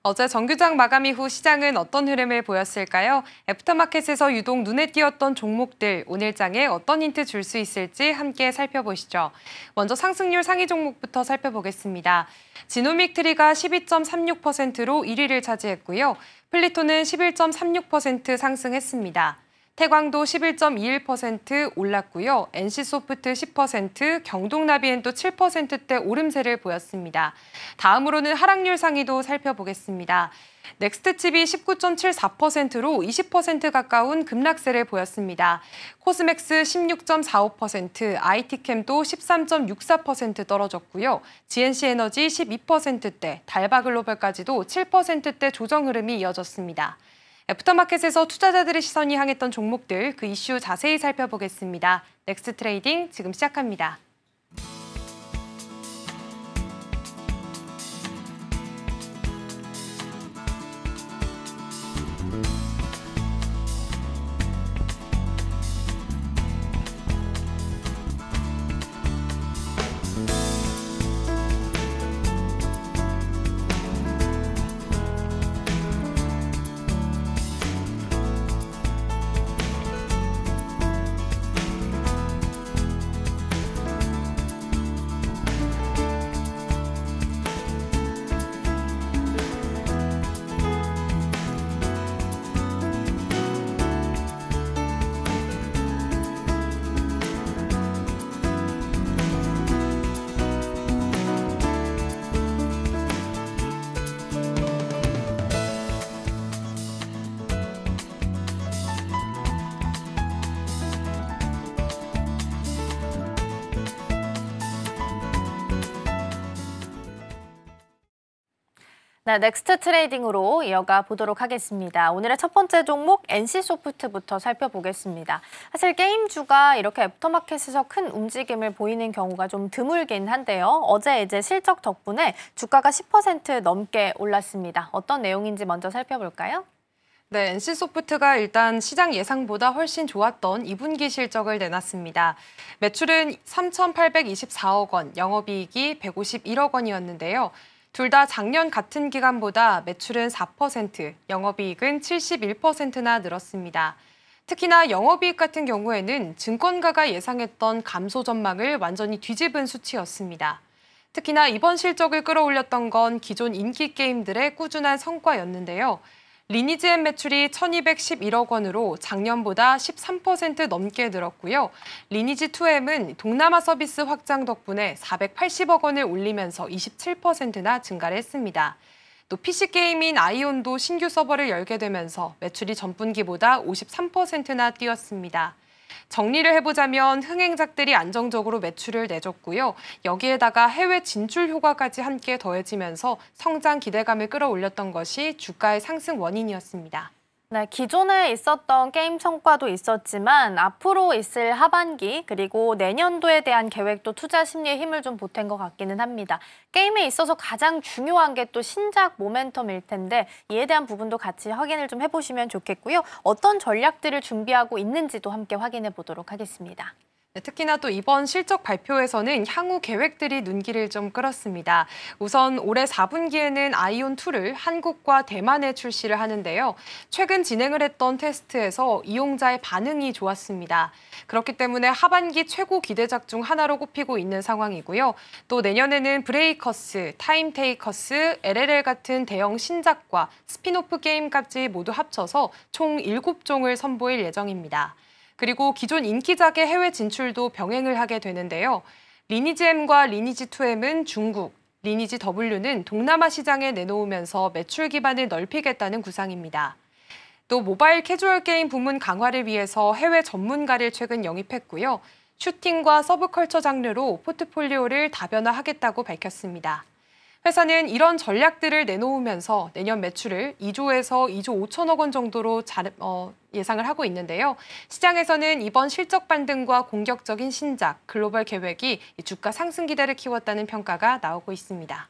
어제 정규장 마감 이후 시장은 어떤 흐름을 보였을까요? 애프터마켓에서 유독 눈에 띄었던 종목들, 오늘 장에 어떤 힌트 줄 수 있을지 함께 살펴보시죠. 먼저 상승률 상위 종목부터 살펴보겠습니다. 지노믹트리가 12.36%로 1위를 차지했고요. 플리토는 11.36% 상승했습니다. 태광도 11.21% 올랐고요. NC소프트 10%, 경동나비엔도 7%대 오름세를 보였습니다. 다음으로는 하락률 상위도 살펴보겠습니다. 넥스트칩이 19.74%로 20% 가까운 급락세를 보였습니다. 코스맥스 16.45%, IT캠도 13.64% 떨어졌고요. GNC에너지 12%대, 달바글로벌까지도 7%대 조정 흐름이 이어졌습니다. 애프터마켓에서 투자자들의 시선이 향했던 종목들, 그 이슈 자세히 살펴보겠습니다. 넥스트 트레이딩 지금 시작합니다. 네, 넥스트 트레이딩으로 이어가 보도록 하겠습니다. 오늘의 첫 번째 종목 NC소프트부터 살펴보겠습니다. 사실 게임주가 이렇게 애프터마켓에서 큰 움직임을 보이는 경우가 좀 드물긴 한데요. 어제 이제 실적 덕분에 주가가 10% 넘게 올랐습니다. 어떤 내용인지 먼저 살펴볼까요? 네, NC소프트가 일단 시장 예상보다 훨씬 좋았던 2분기 실적을 내놨습니다. 매출은 3,824억 원, 영업이익이 151억 원이었는데요. 둘 다 작년 같은 기간보다 매출은 4%, 영업이익은 71%나 늘었습니다. 특히나 영업이익 같은 경우에는 증권가가 예상했던 감소 전망을 완전히 뒤집은 수치였습니다. 특히나 이번 실적을 끌어올렸던 건 기존 인기 게임들의 꾸준한 성과였는데요. 리니지엠 매출이 1,211억 원으로 작년보다 13% 넘게 늘었고요. 리니지2M은 동남아 서비스 확장 덕분에 480억 원을 올리면서 27%나 증가를 했습니다. 또 PC게임인 아이온도 신규 서버를 열게 되면서 매출이 전분기보다 53%나 뛰었습니다. 정리를 해보자면 흥행작들이 안정적으로 매출을 내줬고요. 여기에다가 해외 진출 효과까지 함께 더해지면서 성장 기대감을 끌어올렸던 것이 주가의 상승 원인이었습니다. 네, 기존에 있었던 게임 성과도 있었지만 앞으로 있을 하반기 그리고 내년도에 대한 계획도 투자 심리에 힘을 좀 보탠 것 같기는 합니다. 게임에 있어서 가장 중요한 게 또 신작 모멘텀일 텐데 이에 대한 부분도 같이 확인을 좀 해보시면 좋겠고요. 어떤 전략들을 준비하고 있는지도 함께 확인해 보도록 하겠습니다. 네, 특히나 또 이번 실적 발표에서는 향후 계획들이 눈길을 좀 끌었습니다. 우선 올해 4분기에는 아이온2를 한국과 대만에 출시를 하는데요. 최근 진행을 했던 테스트에서 이용자의 반응이 좋았습니다. 그렇기 때문에 하반기 최고 기대작 중 하나로 꼽히고 있는 상황이고요. 또 내년에는 브레이커스, 타임테이커스, LLL 같은 대형 신작과 스핀오프 게임까지 모두 합쳐서 총 7종을 선보일 예정입니다. 그리고 기존 인기작의 해외 진출도 병행을 하게 되는데요. 리니지-M과 리니지2M은 중국, 리니지-W는 동남아 시장에 내놓으면서 매출 기반을 넓히겠다는 구상입니다. 또 모바일 캐주얼 게임 부문 강화를 위해서 해외 전문가를 최근 영입했고요. 슈팅과 서브컬처 장르로 포트폴리오를 다변화하겠다고 밝혔습니다. 회사는 이런 전략들을 내놓으면서 내년 매출을 2조에서 2조 5천억 원 정도로 예상을 하고 있는데요. 시장에서는 이번 실적 반등과 공격적인 신작, 글로벌 계획이 주가 상승 기대를 키웠다는 평가가 나오고 있습니다.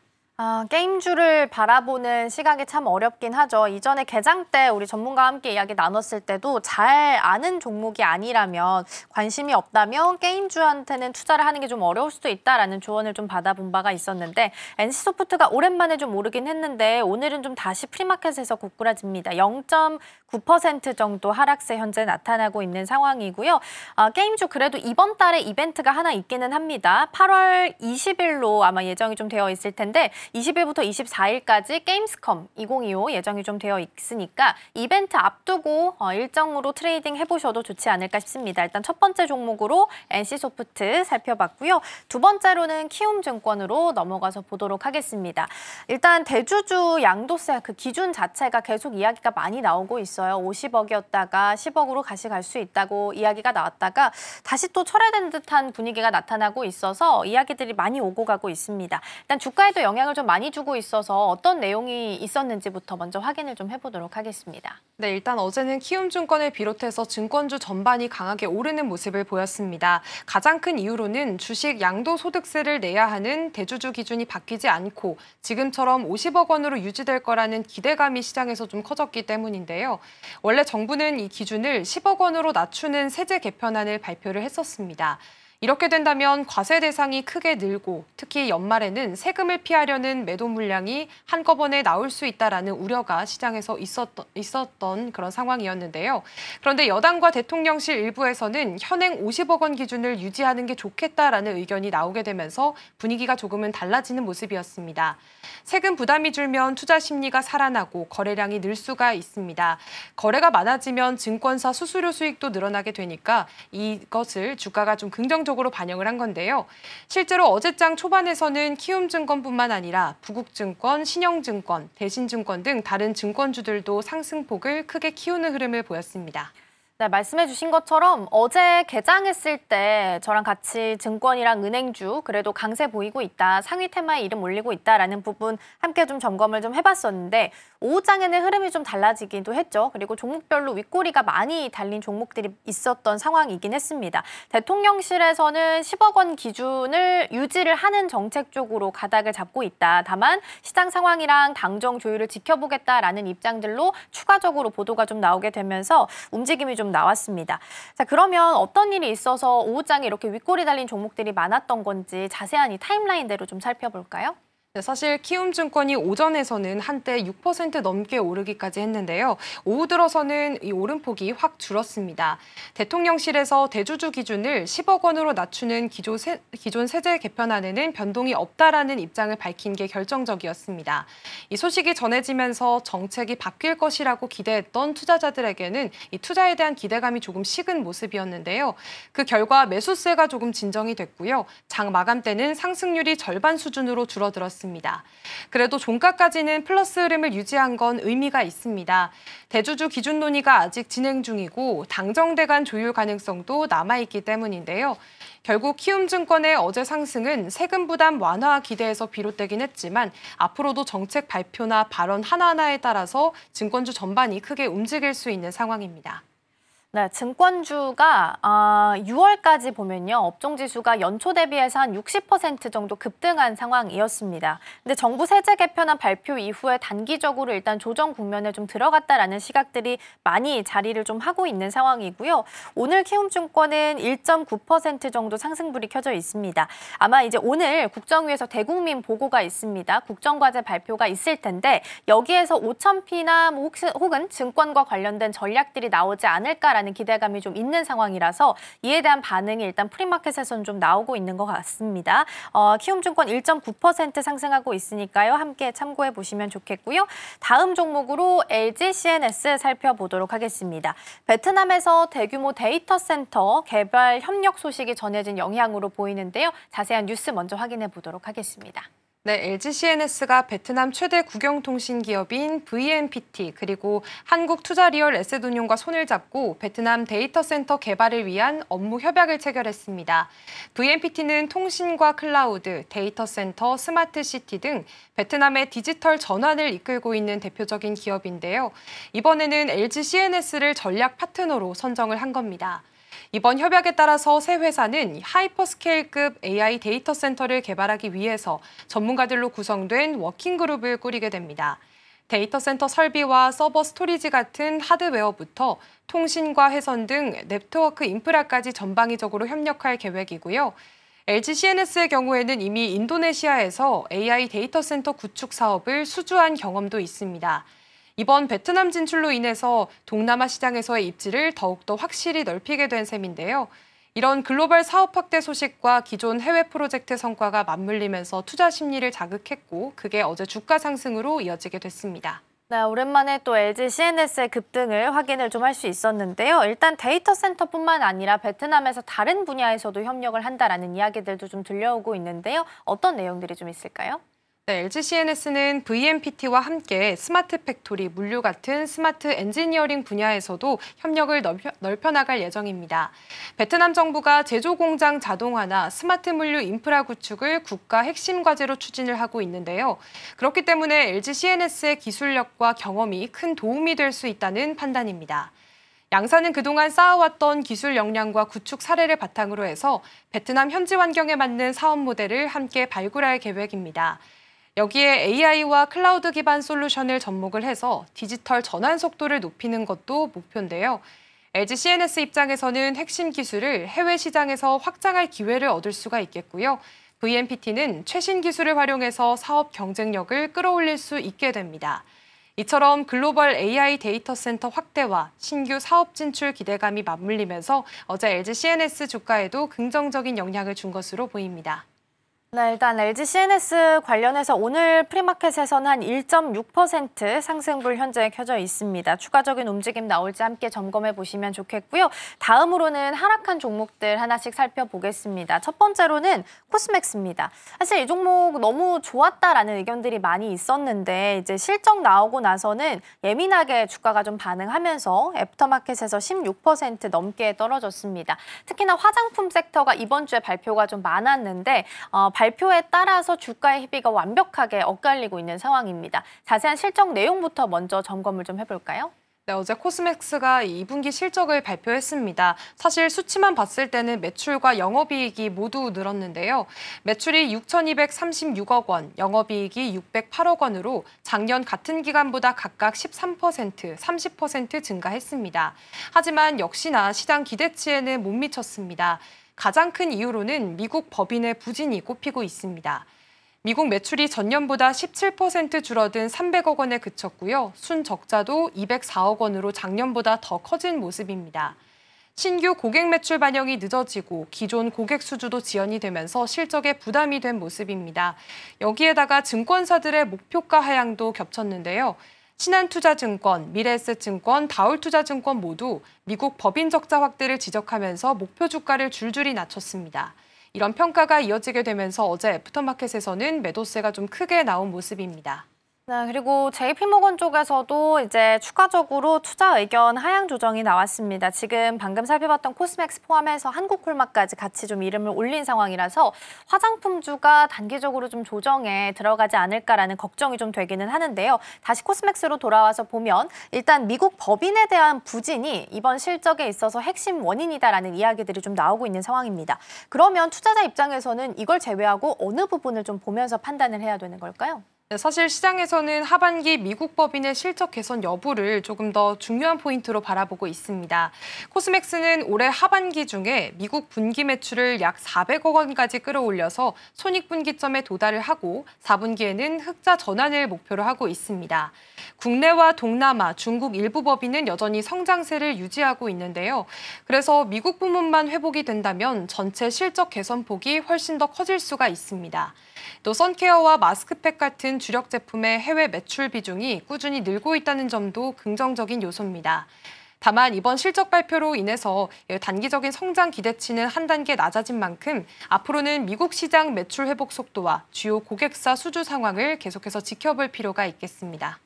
게임주를 바라보는 시각이 참 어렵긴 하죠. 이전에 개장 때 우리 전문가와 함께 이야기 나눴을 때도 잘 아는 종목이 아니라면 관심이 없다면 게임주한테는 투자를 하는 게 좀 어려울 수도 있다라는 조언을 좀 받아본 바가 있었는데 NC소프트가 오랜만에 좀 오르긴 했는데 오늘은 좀 다시 프리마켓에서 고꾸라집니다. 0.9% 정도 하락세 현재 나타나고 있는 상황이고요. 게임주 그래도 이번 달에 이벤트가 하나 있기는 합니다. 8월 20일로 아마 예정이 좀 되어 있을 텐데 20일부터 24일까지 게임스컴 2025 예정이 좀 되어 있으니까 이벤트 앞두고 일정으로 트레이딩 해보셔도 좋지 않을까 싶습니다. 일단 첫 번째 종목으로 NC소프트 살펴봤고요. 두 번째로는 키움증권으로 넘어가서 보도록 하겠습니다. 일단 대주주 양도세 그 기준 자체가 계속 이야기가 많이 나오고 있어요. 50억이었다가 10억으로 다시 갈 수 있다고 이야기가 나왔다가 다시 또 철회된 듯한 분위기가 나타나고 있어서 이야기들이 많이 오고 가고 있습니다. 일단 주가에도 영향을 좀 많이 주고 있어서 어떤 내용이 있었는지부터 먼저 확인을 좀 해보도록 하겠습니다. 네, 일단 어제는 키움증권을 비롯해서 증권주 전반이 강하게 오르는 모습을 보였습니다. 가장 큰 이유로는 주식 양도소득세를 내야 하는 대주주 기준이 바뀌지 않고 지금처럼 50억 원으로 유지될 거라는 기대감이 시장에서 좀 커졌기 때문인데요. 원래 정부는 이 기준을 10억 원으로 낮추는 세제 개편안을 발표를 했었습니다. 이렇게 된다면 과세 대상이 크게 늘고 특히 연말에는 세금을 피하려는 매도 물량이 한꺼번에 나올 수 있다라는 우려가 시장에서 있었던 그런 상황이었는데요. 그런데 여당과 대통령실 일부에서는 현행 50억 원 기준을 유지하는 게 좋겠다라는 의견이 나오게 되면서 분위기가 조금은 달라지는 모습이었습니다. 세금 부담이 줄면 투자 심리가 살아나고 거래량이 늘 수가 있습니다. 거래가 많아지면 증권사 수수료 수익도 늘어나게 되니까 이것을 주가가 좀 긍정적으로 반영을 한 건데요. 실제로 어제장 초반에서는 키움증권뿐만 아니라 부국증권, 신영증권, 대신증권 등 다른 증권주들도 상승폭을 크게 키우는 흐름을 보였습니다. 네, 말씀해 주신 것처럼 어제 개장했을 때 저랑 같이 증권이랑 은행주 그래도 강세 보이고 있다, 상위 테마에 이름 올리고 있다라는 부분 함께 좀 점검을 좀 해봤었는데 오후장에는 흐름이 좀 달라지기도 했죠. 그리고 종목별로 윗꼬리가 많이 달린 종목들이 있었던 상황이긴 했습니다. 대통령실에서는 10억 원 기준을 유지를 하는 정책 쪽으로 가닥을 잡고 있다. 다만 시장 상황이랑 당정 조율을 지켜보겠다라는 입장들로 추가적으로 보도가 좀 나오게 되면서 움직임이 좀 나왔습니다. 자, 그러면 어떤 일이 있어서 오후장에 이렇게 윗꼬리 달린 종목들이 많았던 건지 자세한 이 타임라인대로 좀 살펴볼까요? 네, 사실 키움증권이 오전에서는 한때 6% 넘게 오르기까지 했는데요. 오후 들어서는 이 오름폭이 확 줄었습니다. 대통령실에서 대주주 기준을 10억 원으로 낮추는 기존 세제 개편안에는 변동이 없다라는 입장을 밝힌 게 결정적이었습니다. 이 소식이 전해지면서 정책이 바뀔 것이라고 기대했던 투자자들에게는 이 투자에 대한 기대감이 조금 식은 모습이었는데요. 그 결과 매수세가 조금 진정이 됐고요. 장 마감 때는 상승률이 절반 수준으로 줄어들었습니다. 그래도 종가까지는 플러스 흐름을 유지한 건 의미가 있습니다. 대주주 기준 논의가 아직 진행 중이고 당정대 간 조율 가능성도 남아있기 때문인데요. 결국 키움증권의 어제 상승은 세금 부담 완화 기대에서 비롯되긴 했지만 앞으로도 정책 발표나 발언 하나하나에 따라서 증권주 전반이 크게 움직일 수 있는 상황입니다. 네, 증권주가 6월까지 보면요. 업종지수가 연초 대비해서 한 60% 정도 급등한 상황이었습니다. 근데 정부 세제 개편안 발표 이후에 단기적으로 일단 조정 국면에 좀 들어갔다라는 시각들이 많이 자리를 좀 하고 있는 상황이고요. 오늘 키움증권은 1.9% 정도 상승불이 켜져 있습니다. 아마 이제 오늘 국정위에서 대국민 보고가 있습니다. 국정과제 발표가 있을 텐데 여기에서 5,000피나 혹은 증권과 관련된 전략들이 나오지 않을까라는 기대감이 좀 있는 상황이라서 이에 대한 반응이 일단 프리마켓에서는 좀 나오고 있는 것 같습니다. 키움증권 1.9% 상승하고 있으니까요. 함께 참고해 보시면 좋겠고요. 다음 종목으로 LG CNS 살펴보도록 하겠습니다. 베트남에서 대규모 데이터 센터 개발 협력 소식이 전해진 영향으로 보이는데요. 자세한 뉴스 먼저 확인해 보도록 하겠습니다. 네, LG CNS가 베트남 최대 국영통신 기업인 VNPT 그리고 한국투자리얼 에셋운용과 손을 잡고 베트남 데이터 센터 개발을 위한 업무 협약을 체결했습니다. VNPT는 통신과 클라우드, 데이터 센터, 스마트 시티 등 베트남의 디지털 전환을 이끌고 있는 대표적인 기업인데요. 이번에는 LG CNS를 전략 파트너로 선정을 한 겁니다. 이번 협약에 따라서 새 회사는 하이퍼스케일급 AI 데이터 센터를 개발하기 위해서 전문가들로 구성된 워킹그룹을 꾸리게 됩니다. 데이터 센터 설비와 서버 스토리지 같은 하드웨어부터 통신과 회선 등 네트워크 인프라까지 전방위적으로 협력할 계획이고요. LG CNS의 경우에는 이미 인도네시아에서 AI 데이터 센터 구축 사업을 수주한 경험도 있습니다. 이번 베트남 진출로 인해서 동남아 시장에서의 입지를 더욱더 확실히 넓히게 된 셈인데요. 이런 글로벌 사업 확대 소식과 기존 해외 프로젝트 성과가 맞물리면서 투자 심리를 자극했고 그게 어제 주가 상승으로 이어지게 됐습니다. 네, 오랜만에 또 LG CNS의 급등을 확인을 좀 할 수 있었는데요. 일단 데이터 센터뿐만 아니라 베트남에서 다른 분야에서도 협력을 한다라는 이야기들도 좀 들려오고 있는데요. 어떤 내용들이 좀 있을까요? 네, LG CNS는 VNPT와 함께 스마트 팩토리, 물류 같은 스마트 엔지니어링 분야에서도 협력을 넓혀 나갈 예정입니다. 베트남 정부가 제조 공장 자동화나 스마트 물류 인프라 구축을 국가 핵심 과제로 추진을 하고 있는데요. 그렇기 때문에 LG CNS의 기술력과 경험이 큰 도움이 될 수 있다는 판단입니다. 양사는 그동안 쌓아왔던 기술 역량과 구축 사례를 바탕으로 해서 베트남 현지 환경에 맞는 사업 모델을 함께 발굴할 계획입니다. 여기에 AI와 클라우드 기반 솔루션을 접목을 해서 디지털 전환 속도를 높이는 것도 목표인데요. LG CNS 입장에서는 핵심 기술을 해외 시장에서 확장할 기회를 얻을 수가 있겠고요. VNPT는 최신 기술을 활용해서 사업 경쟁력을 끌어올릴 수 있게 됩니다. 이처럼 글로벌 AI 데이터 센터 확대와 신규 사업 진출 기대감이 맞물리면서 어제 LG CNS 주가에도 긍정적인 영향을 준 것으로 보입니다. 네, 일단 LG CNS 관련해서 오늘 프리마켓에서는 한 1.6% 상승불 현재 켜져 있습니다. 추가적인 움직임 나올지 함께 점검해 보시면 좋겠고요. 다음으로는 하락한 종목들 하나씩 살펴보겠습니다. 첫 번째로는 코스맥스입니다. 사실 이 종목 너무 좋았다라는 의견들이 많이 있었는데 이제 실적 나오고 나서는 예민하게 주가가 좀 반응하면서 애프터마켓에서 16% 넘게 떨어졌습니다. 특히나 화장품 섹터가 이번 주에 발표가 좀 많았는데 발표에 따라서 주가의 희비가 완벽하게 엇갈리고 있는 상황입니다. 자세한 실적 내용부터 먼저 점검을 좀 해볼까요? 네, 어제 코스맥스가 2분기 실적을 발표했습니다. 사실 수치만 봤을 때는 매출과 영업이익이 모두 늘었는데요. 매출이 6,236억 원, 영업이익이 608억 원으로 작년 같은 기간보다 각각 13%, 30% 증가했습니다. 하지만 역시나 시장 기대치에는 못 미쳤습니다. 가장 큰 이유로는 미국 법인의 부진이 꼽히고 있습니다. 미국 매출이 전년보다 17% 줄어든 300억 원에 그쳤고요. 순적자도 204억 원으로 작년보다 더 커진 모습입니다. 신규 고객 매출 반영이 늦어지고 기존 고객 수주도 지연이 되면서 실적에 부담이 된 모습입니다. 여기에다가 증권사들의 목표가 하향도 겹쳤는데요. 신한투자증권, 미래에셋증권, 다올투자증권 모두 미국 법인 적자 확대를 지적하면서 목표 주가를 줄줄이 낮췄습니다. 이런 평가가 이어지게 되면서 어제 애프터마켓에서는 매도세가 좀 크게 나온 모습입니다. 네, 그리고 JP모건 쪽에서도 이제 추가적으로 투자 의견 하향 조정이 나왔습니다. 지금 방금 살펴봤던 코스맥스 포함해서 한국콜마까지 같이 좀 이름을 올린 상황이라서 화장품주가 단기적으로 좀 조정에 들어가지 않을까라는 걱정이 좀 되기는 하는데요. 다시 코스맥스로 돌아와서 보면 일단 미국 법인에 대한 부진이 이번 실적에 있어서 핵심 원인이다라는 이야기들이 좀 나오고 있는 상황입니다. 그러면 투자자 입장에서는 이걸 제외하고 어느 부분을 좀 보면서 판단을 해야 되는 걸까요? 네, 사실 시장에서는 하반기 미국 법인의 실적 개선 여부를 조금 더 중요한 포인트로 바라보고 있습니다. 코스맥스는 올해 하반기 중에 미국 분기 매출을 약 400억 원까지 끌어올려서 손익분기점에 도달을 하고 4분기에는 흑자 전환을 목표로 하고 있습니다. 국내와 동남아, 중국 일부 법인은 여전히 성장세를 유지하고 있는데요. 그래서 미국 부문만 회복이 된다면 전체 실적 개선폭이 훨씬 더 커질 수가 있습니다. 또 선케어와 마스크팩 같은 주력 제품의 해외 매출 비중이 꾸준히 늘고 있다는 점도 긍정적인 요소입니다. 다만 이번 실적 발표로 인해서 단기적인 성장 기대치는 한 단계 낮아진 만큼 앞으로는 미국 시장 매출 회복 속도와 주요 고객사 수주 상황을 계속해서 지켜볼 필요가 있겠습니다.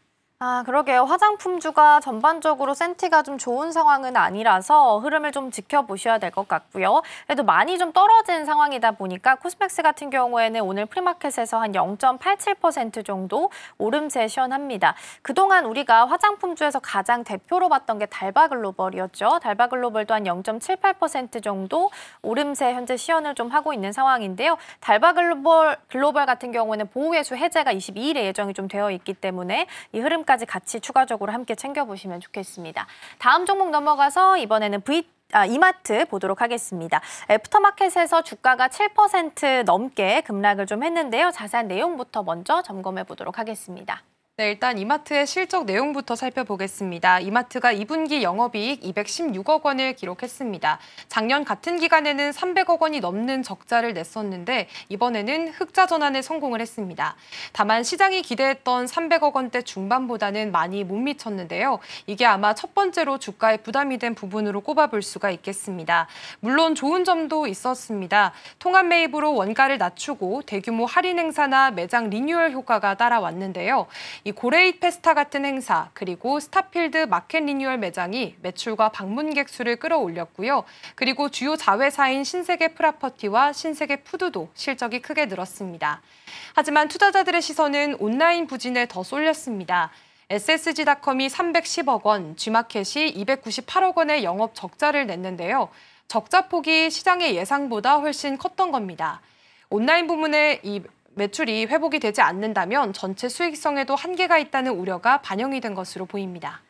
그러게요. 화장품주가 전반적으로 센티가 좀 좋은 상황은 아니라서 흐름을 좀 지켜보셔야 될 것 같고요. 그래도 많이 좀 떨어진 상황이다 보니까 코스맥스 같은 경우에는 오늘 프리마켓에서 한 0.87% 정도 오름세 시현합니다. 그동안 우리가 화장품주에서 가장 대표로 봤던 게 달바글로벌이었죠. 달바글로벌도 한 0.78% 정도 오름세 현재 시현을 좀 하고 있는 상황인데요. 달바글로벌 같은 경우에는 보호회수 해제가 22일에 예정이 좀 되어 있기 때문에 이 흐름까지 같이 추가적으로 함께 챙겨보시면 좋겠습니다. 다음 종목 넘어가서 이번에는 이마트 보도록 하겠습니다. 애프터마켓에서 주가가 7% 넘게 급락을 좀 했는데요. 자세한 내용부터 먼저 점검해 보도록 하겠습니다. 네, 일단 이마트의 실적 내용부터 살펴보겠습니다. 이마트가 2분기 영업이익 216억 원을 기록했습니다. 작년 같은 기간에는 300억 원이 넘는 적자를 냈었는데 이번에는 흑자 전환에 성공을 했습니다. 다만 시장이 기대했던 300억 원대 중반보다는 많이 못 미쳤는데요. 이게 아마 첫 번째로 주가에 부담이 된 부분으로 꼽아볼 수가 있겠습니다. 물론 좋은 점도 있었습니다. 통합 매입으로 원가를 낮추고 대규모 할인 행사나 매장 리뉴얼 효과가 따라왔는데요. 이 고레잇 페스타 같은 행사 그리고 스타필드 마켓 리뉴얼 매장이 매출과 방문객 수를 끌어올렸고요. 그리고 주요 자회사인 신세계 프라퍼티와 신세계 푸드도 실적이 크게 늘었습니다. 하지만 투자자들의 시선은 온라인 부진에 더 쏠렸습니다. SSG닷컴이 310억 원, G마켓이 298억 원의 영업 적자를 냈는데요. 적자 폭이 시장의 예상보다 훨씬 컸던 겁니다. 온라인 부문의 이 매출이 회복이 되지 않는다면 전체 수익성에도 한계가 있다는 우려가 반영이 된 것으로 보입니다.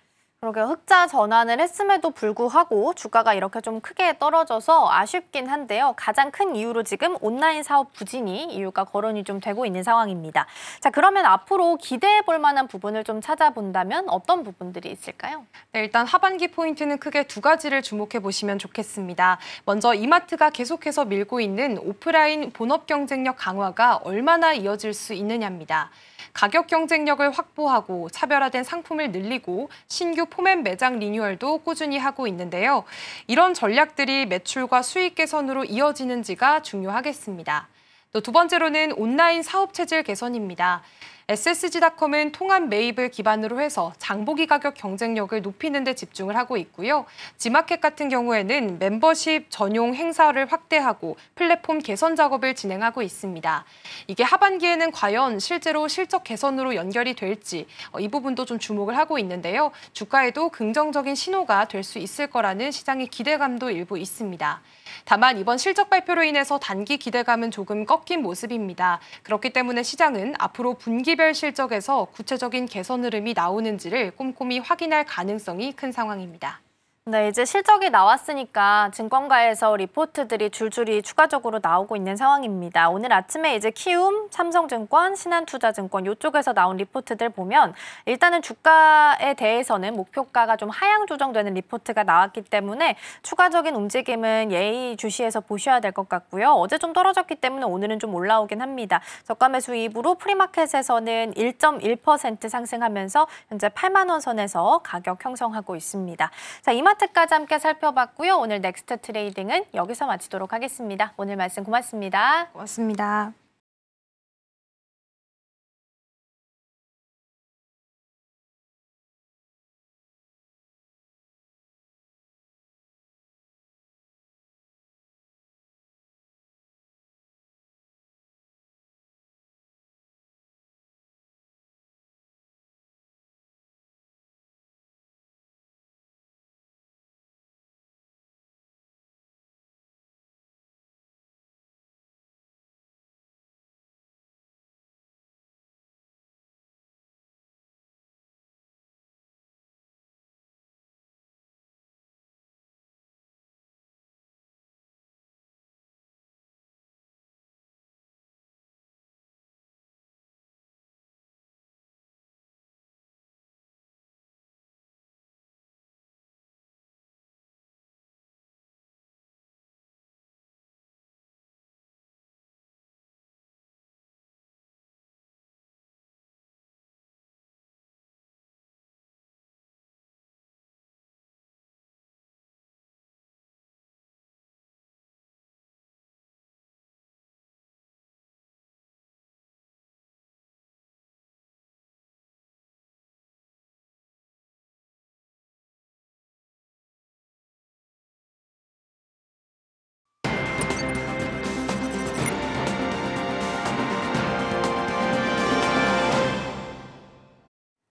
그러게요. 흑자 전환을 했음에도 불구하고 주가가 이렇게 좀 크게 떨어져서 아쉽긴 한데요. 가장 큰 이유로 지금 온라인 사업 부진이 이유가 거론이 좀 되고 있는 상황입니다. 자, 그러면 앞으로 기대해 볼 만한 부분을 좀 찾아본다면 어떤 부분들이 있을까요? 네, 일단 하반기 포인트는 크게 두 가지를 주목해 보시면 좋겠습니다. 먼저 이마트가 계속해서 밀고 있는 오프라인 본업 경쟁력 강화가 얼마나 이어질 수 있느냐입니다. 가격 경쟁력을 확보하고 차별화된 상품을 늘리고 신규 포맨 매장 리뉴얼도 꾸준히 하고 있는데요. 이런 전략들이 매출과 수익 개선으로 이어지는지가 중요하겠습니다. 또 두 번째로는 온라인 사업 체질 개선입니다. SSG닷컴은 통합 매입을 기반으로 해서 장보기 가격 경쟁력을 높이는 데 집중을 하고 있고요. G마켓 같은 경우에는 멤버십 전용 행사를 확대하고 플랫폼 개선 작업을 진행하고 있습니다. 이게 하반기에는 과연 실제로 실적 개선으로 연결이 될지 이 부분도 좀 주목을 하고 있는데요. 주가에도 긍정적인 신호가 될 수 있을 거라는 시장의 기대감도 일부 있습니다. 다만 이번 실적 발표로 인해서 단기 기대감은 조금 꺾인 모습입니다. 그렇기 때문에 시장은 앞으로 분기별 실적에서 구체적인 개선 흐름이 나오는지를 꼼꼼히 확인할 가능성이 큰 상황입니다. 네, 이제 실적이 나왔으니까 증권가에서 리포트들이 줄줄이 추가적으로 나오고 있는 상황입니다. 오늘 아침에 이제 키움, 삼성증권, 신한투자증권 이쪽에서 나온 리포트들 보면 일단은 주가에 대해서는 목표가가 좀 하향 조정되는 리포트가 나왔기 때문에 추가적인 움직임은 예의주시해서 보셔야 될 것 같고요. 어제 좀 떨어졌기 때문에 오늘은 좀 올라오긴 합니다. 저가 매수 이후로 프리마켓에서는 1.1% 상승하면서 현재 8만 원 선에서 가격 형성하고 있습니다. 자, 이마트까지 함께 살펴봤고요. 오늘 넥스트 트레이딩은 여기서 마치도록 하겠습니다. 오늘 말씀 고맙습니다. 고맙습니다.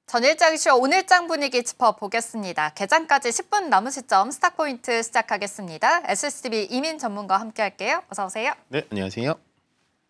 전일장 이슈 오늘장 분위기 짚어보겠습니다. 개장까지 10분 남은 시점 스타포인트 시작하겠습니다. SCB 이민 전문가와 함께할게요. 어서 오세요. 네, 안녕하세요.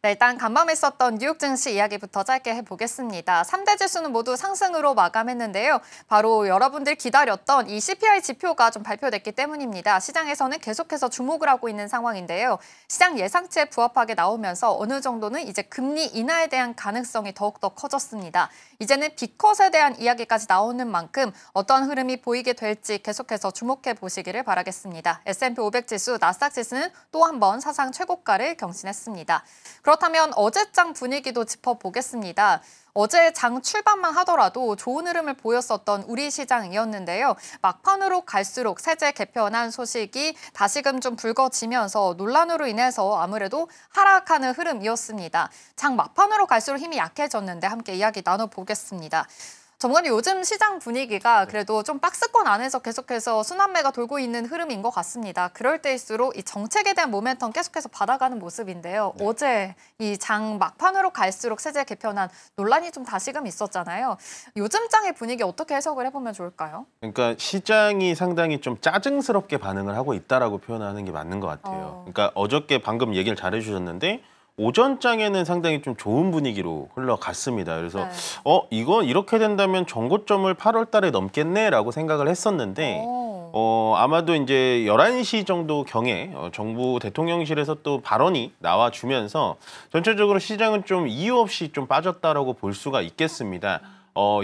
네, 일단 간밤에 있었던 뉴욕 증시 이야기부터 짧게 해보겠습니다. 3대 지수는 모두 상승으로 마감했는데요. 바로 여러분들 기다렸던 이 CPI 지표가 좀 발표됐기 때문입니다. 시장에서는 계속해서 주목을 하고 있는 상황인데요. 시장 예상치에 부합하게 나오면서 어느 정도는 이제 금리 인하에 대한 가능성이 더욱더 커졌습니다. 이제는 B컷에 대한 이야기까지 나오는 만큼 어떤 흐름이 보이게 될지 계속해서 주목해 보시기를 바라겠습니다. S&P 500 지수, 나스닥 지수는 또 한 번 사상 최고가를 경신했습니다. 그렇다면 어제장 분위기도 짚어보겠습니다. 어제 장 출발만 하더라도 좋은 흐름을 보였었던 우리 시장이었는데요. 막판으로 갈수록 세제 개편안 소식이 다시금 좀 불거지면서 논란으로 인해서 아무래도 하락하는 흐름이었습니다. 장 막판으로 갈수록 힘이 약해졌는데 함께 이야기 나눠보겠습니다. 전문가님, 요즘 시장 분위기가 그래도 좀 박스권 안에서 계속해서 순환매가 돌고 있는 흐름인 것 같습니다. 그럴 때일수록 이 정책에 대한 모멘텀 계속해서 받아가는 모습인데요. 네. 어제 이 장 막판으로 갈수록 세제 개편안 논란이 좀 다시금 있었잖아요. 요즘 장의 분위기 어떻게 해석을 해보면 좋을까요? 그러니까 시장이 상당히 좀 짜증스럽게 반응을 하고 있다라고 표현하는 게 맞는 것 같아요. 그러니까 어저께 방금 얘기를 잘 해주셨는데 오전장에는 상당히 좀 좋은 분위기로 흘러갔습니다. 그래서 네. 이거 이렇게 된다면 정고점을 8월 달에 넘겠네라고 생각을 했었는데 아마도 이제 11시 정도 경에 정부 대통령실에서 또 발언이 나와주면서 전체적으로 시장은 좀 이유 없이 좀 빠졌다라고 볼 수가 있겠습니다.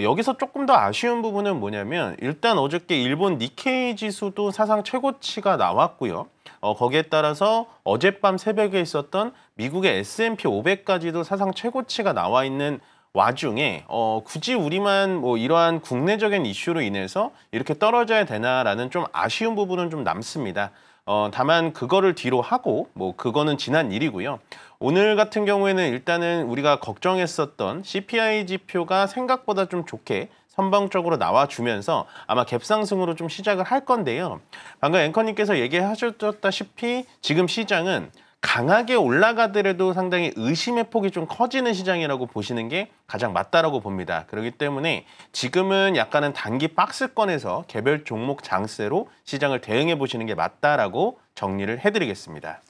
여기서 조금 더 아쉬운 부분은 뭐냐면 일단 어저께 일본 니케이 지수도 사상 최고치가 나왔고요. 거기에 따라서 어젯밤 새벽에 있었던 미국의 S&P 500까지도 사상 최고치가 나와 있는 와중에 굳이 우리만 뭐 이러한 국내적인 이슈로 인해서 이렇게 떨어져야 되나라는 좀 아쉬운 부분은 좀 남습니다. 다만 그거를 뒤로 하고 뭐 그거는 지난 일이고요. 오늘 같은 경우에는 일단은 우리가 걱정했었던 CPI 지표가 생각보다 좀 좋게 선방적으로 나와주면서 아마 갭상승으로 좀 시작을 할 건데요. 방금 앵커님께서 얘기하셨다시피 지금 시장은 강하게 올라가더라도 상당히 의심의 폭이 좀 커지는 시장이라고 보시는 게 가장 맞다라고 봅니다. 그렇기 때문에 지금은 약간은 단기 박스권에서 개별 종목 장세로 시장을 대응해 보시는 게 맞다라고 정리를 해드리겠습니다.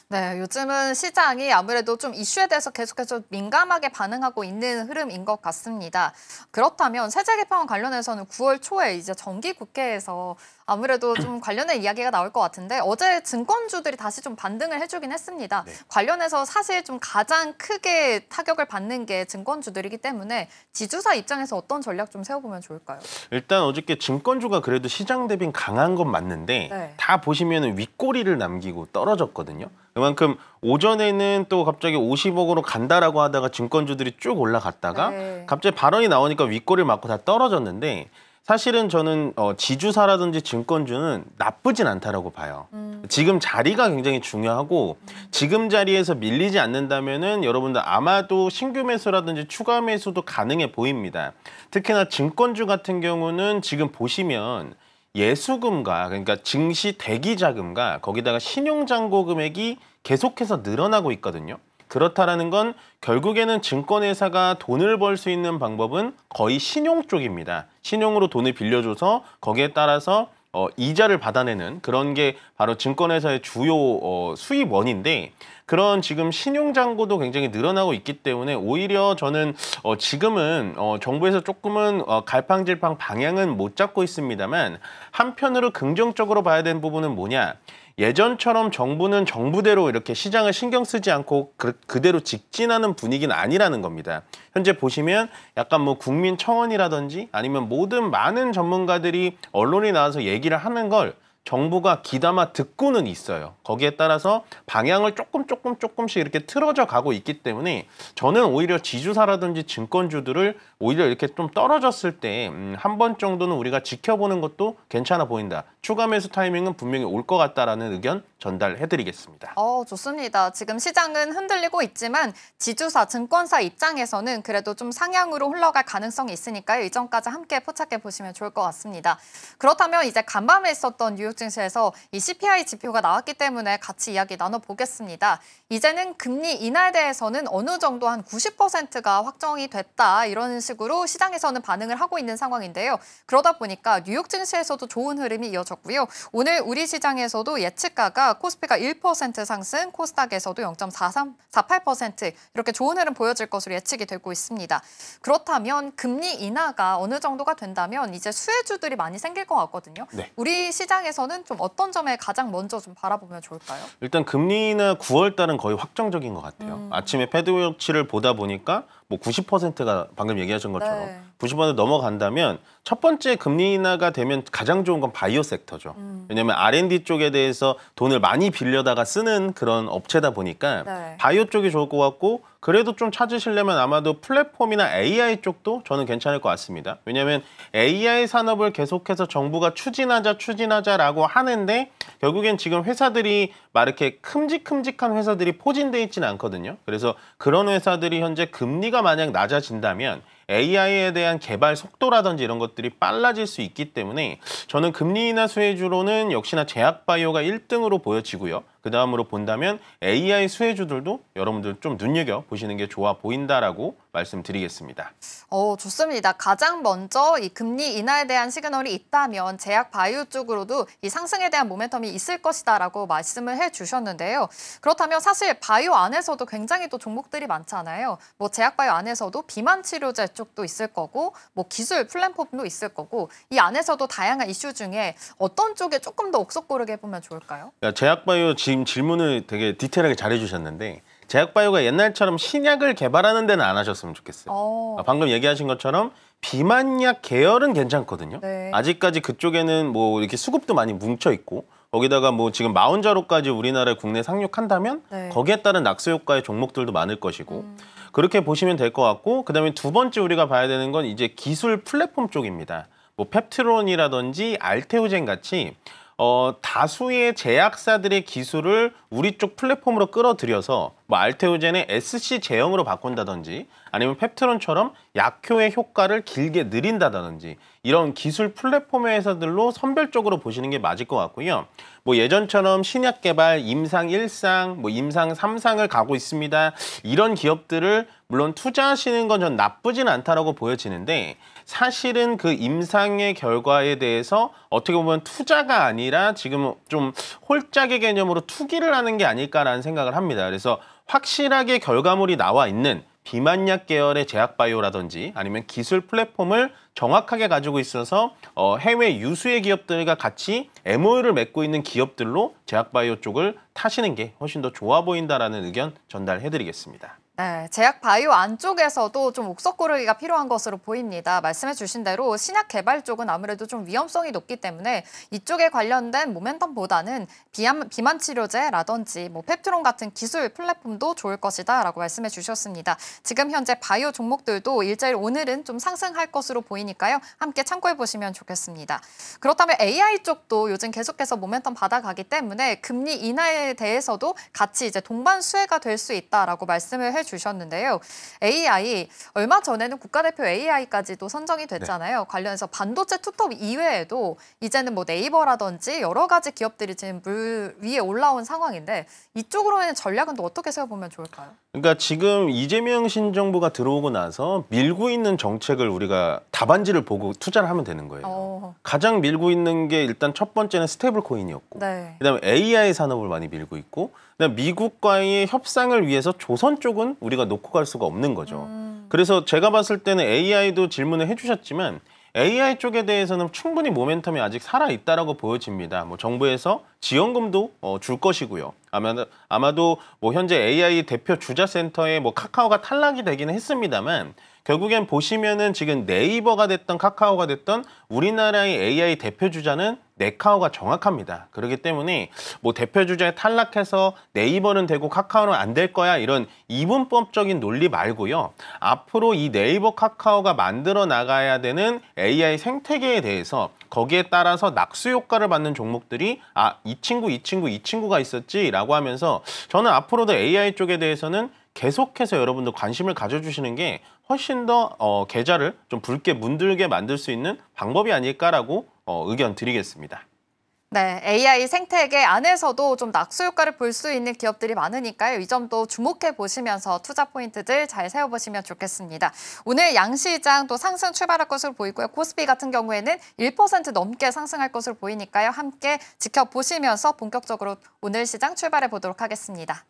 네, 요즘은 시장이 아무래도 좀 이슈에 대해서 계속해서 민감하게 반응하고 있는 흐름인 것 같습니다. 그렇다면 세제 개편 관련해서는 9월 초에 이제 정기국회에서 아무래도 좀 관련된 이야기가 나올 것 같은데 어제 증권주들이 다시 좀 반등을 해주긴 했습니다. 네. 관련해서 사실 좀 가장 크게 타격을 받는 게 증권주들이기 때문에 지주사 입장에서 어떤 전략 좀 세워보면 좋을까요? 일단 어저께 증권주가 그래도 시장 대비 강한 건 맞는데 네. 다 보시면 윗꼬리를 남기고 떨어졌거든요. 그만큼 오전에는 또 갑자기 50억으로 간다라고 하다가 증권주들이 쭉 올라갔다가 네. 갑자기 발언이 나오니까 윗꼬리를 맞고 다 떨어졌는데 사실은 저는 지주사라든지 증권주는 나쁘진 않다라고 봐요. 지금 자리가 굉장히 중요하고 지금 자리에서 밀리지 않는다면은 여러분들 아마도 신규 매수라든지 추가 매수도 가능해 보입니다. 특히나 증권주 같은 경우는 지금 보시면 예수금과 그러니까 증시 대기 자금과 거기다가 신용잔고 금액이 계속해서 늘어나고 있거든요. 그렇다라는 건 결국에는 증권회사가 돈을 벌 수 있는 방법은 거의 신용 쪽입니다. 신용으로 돈을 빌려줘서 거기에 따라서 이자를 받아내는 그런 게 바로 증권회사의 주요 수입원인데 그런 지금 신용잔고도 굉장히 늘어나고 있기 때문에 오히려 저는 지금은 정부에서 조금은 갈팡질팡 방향은 못 잡고 있습니다만 한편으로 긍정적으로 봐야 되는 부분은 뭐냐. 예전처럼 정부는 정부대로 이렇게 시장을 신경 쓰지 않고 그대로 직진하는 분위기는 아니라는 겁니다. 현재 보시면 약간 뭐 국민청원이라든지 아니면 모든 많은 전문가들이 언론에 나와서 얘기를 하는 걸 정부가 귀담아 듣고는 있어요. 거기에 따라서 방향을 조금씩 이렇게 틀어져 가고 있기 때문에 저는 오히려 지주사라든지 증권주들을 오히려 이렇게 좀 떨어졌을 때 한 번 정도는 우리가 지켜보는 것도 괜찮아 보인다. 추가 매수 타이밍은 분명히 올 것 같다라는 의견 전달해드리겠습니다. 좋습니다. 지금 시장은 흔들리고 있지만 지주사, 증권사 입장에서는 그래도 좀 상향으로 흘러갈 가능성이 있으니까요. 이 점까지 함께 포착해 보시면 좋을 것 같습니다. 그렇다면 이제 간밤에 있었던 뉴욕 증시에서 이 CPI 지표가 나왔기 때문에 같이 이야기 나눠보겠습니다. 이제는 금리 인하에 대해서는 어느 정도 한 90%가 확정이 됐다. 이런 식으로 시장에서는 반응을 하고 있는 상황인데요. 그러다 보니까 뉴욕 증시에서도 좋은 흐름이 이어졌고요. 오늘 우리 시장에서도 예측가가 코스피가 1% 상승, 코스닥에서도 0.48% 이렇게 좋은 흐름 보여질 것으로 예측이 되고 있습니다. 그렇다면 금리 인하가 어느 정도가 된다면 이제 수혜주들이 많이 생길 것 같거든요. 네. 우리 시장에서는 좀 어떤 점에 가장 먼저 좀 바라보면 좋을까요? 일단 금리 인하 9월 달은 거의 확정적인 것 같아요. 아침에 패드워치를 보다 보니까 뭐 90%가 방금 얘기하신 것처럼 네. 90% 넘어간다면 첫 번째 금리 인하가 되면 가장 좋은 건 바이오 섹터죠. 왜냐하면 R&D 쪽에 대해서 돈을 많이 빌려다가 쓰는 그런 업체다 보니까 네. 바이오 쪽이 좋을 것 같고 그래도 좀 찾으시려면 아마도 플랫폼이나 AI 쪽도 저는 괜찮을 것 같습니다. 왜냐하면 AI 산업을 계속해서 정부가 추진하자라고 하는데 결국엔 지금 회사들이 막 이렇게 큼직큼직한 회사들이 포진돼 있지는 않거든요. 그래서 그런 회사들이 현재 금리가 만약 낮아진다면 AI에 대한 개발 속도라든지 이런 것들이 빨라질 수 있기 때문에 저는 금리 인하 수혜주로는 역시나 제약바이오가 1등으로 보여지고요. 그 다음으로 본다면 AI 수혜주들도 여러분들 좀 눈여겨보시는 게 좋아 보인다라고 말씀드리겠습니다. 좋습니다. 가장 먼저 이 금리 인하에 대한 시그널이 있다면 제약 바이오 쪽으로도 이 상승에 대한 모멘텀이 있을 것이다라고 말씀을 해주셨는데요. 그렇다면 사실 바이오 안에서도 굉장히 또 종목들이 많잖아요. 뭐 제약 바이오 안에서도 비만 치료제 쪽도 있을 거고 뭐 기술 플랫폼도 있을 거고 이 안에서도 다양한 이슈 중에 어떤 쪽에 조금 더 옥석 고르게 보면 좋을까요? 제약바이오 지금 질문을 되게 디테일하게 잘해주셨는데 제약바이오가 옛날처럼 신약을 개발하는 데는 안 하셨으면 좋겠어요. 방금 얘기하신 것처럼 비만약 계열은 괜찮거든요. 네. 아직까지 그쪽에는 뭐 이렇게 수급도 많이 뭉쳐 있고 거기다가 뭐 지금 40자로까지 우리나라에 국내 상륙한다면 네. 거기에 따른 낙수 효과의 종목들도 많을 것이고 그렇게 보시면 될 것 같고 그다음에 두 번째 우리가 봐야 되는 건 이제 기술 플랫폼 쪽입니다. 뭐 펩트론이라든지 알테오젠 같이 다수의 제약사들의 기술을 우리 쪽 플랫폼으로 끌어들여서 뭐 알테오젠의 SC 제형으로 바꾼다든지 아니면 펩트론처럼 약효의 효과를 길게 늘린다든지 이런 기술 플랫폼의 회사들로 선별적으로 보시는 게 맞을 것 같고요. 뭐 예전처럼 신약 개발, 임상 1상, 뭐 임상 3상을 가고 있습니다. 이런 기업들을 물론 투자하시는 건 전 나쁘진 않다라고 보여지는데 사실은 그 임상의 결과에 대해서 어떻게 보면 투자가 아니라 지금 좀 홀짝의 개념으로 투기를 하는 게 아닐까라는 생각을 합니다. 그래서 확실하게 결과물이 나와 있는 비만약 계열의 제약바이오라든지 아니면 기술 플랫폼을 정확하게 가지고 있어서 해외 유수의 기업들과 같이 MOU를 맺고 있는 기업들로 제약바이오 쪽을 타시는 게 훨씬 더 좋아 보인다라는 의견 전달해드리겠습니다. 네, 제약 바이오 안쪽에서도 좀 옥석 고르기가 필요한 것으로 보입니다. 말씀해 주신 대로 신약 개발 쪽은 아무래도 좀 위험성이 높기 때문에 이쪽에 관련된 모멘텀보다는 비만 치료제라든지 뭐 펩트론 같은 기술 플랫폼도 좋을 것이다라고 말씀해 주셨습니다. 지금 현재 바이오 종목들도 일제일 오늘은 좀 상승할 것으로 보이니까요. 함께 참고해 보시면 좋겠습니다. 그렇다면 AI 쪽도 요즘 계속해서 모멘텀 받아가기 때문에 금리 인하에 대해서도 같이 이제 동반 수혜가 될 수 있다라고 말씀을 해 주셨는데요. AI 얼마 전에는 국가대표 AI까지도 선정이 됐잖아요. 네. 관련해서 반도체 투톱 이외에도 이제는 뭐 네이버라든지 여러 가지 기업들이 지금 물 위에 올라온 상황인데 이쪽으로는 전략은 또 어떻게 세워보면 좋을까요? 그러니까 지금 이재명 신정부가 들어오고 나서 밀고 있는 정책을 우리가 답안지를 보고 투자를 하면 되는 거예요. 가장 밀고 있는 게 일단 첫 번째는 스테이블 코인이었고 네. 그다음에 AI 산업을 많이 밀고 있고 그다음에 미국과의 협상을 위해서 조선 쪽은 우리가 놓고 갈 수가 없는 거죠. 그래서 제가 봤을 때는 AI도 질문을 해주셨지만 AI 쪽에 대해서는 충분히 모멘텀이 아직 살아있다라고 보여집니다. 뭐 정부에서 지원금도 줄 것이고요. 아마도 뭐 현재 AI 대표 주자센터에 뭐 카카오가 탈락이 되기는 했습니다만 결국엔 보시면은 지금 네이버가 됐던 카카오가 됐던 우리나라의 AI 대표 주자는 네카오가 정확합니다. 그렇기 때문에 뭐 대표 주자에 탈락해서 네이버는 되고 카카오는 안 될 거야 이런 이분법적인 논리 말고요. 앞으로 이 네이버 카카오가 만들어 나가야 되는 AI 생태계에 대해서 거기에 따라서 낙수 효과를 받는 종목들이 이 친구가 있었지라고 하면서 저는 앞으로도 AI 쪽에 대해서는 계속해서 여러분들 관심을 가져주시는 게 훨씬 더 계좌를 좀 붉게 문들게 만들 수 있는 방법이 아닐까라고 의견 드리겠습니다. 네, AI 생태계 안에서도 좀 낙수 효과를 볼 수 있는 기업들이 많으니까요. 이 점도 주목해 보시면서 투자 포인트들 잘 세워보시면 좋겠습니다. 오늘 양시장 또 상승 출발할 것으로 보이고요. 코스피 같은 경우에는 1% 넘게 상승할 것으로 보이니까요. 함께 지켜보시면서 본격적으로 오늘 시장 출발해 보도록 하겠습니다.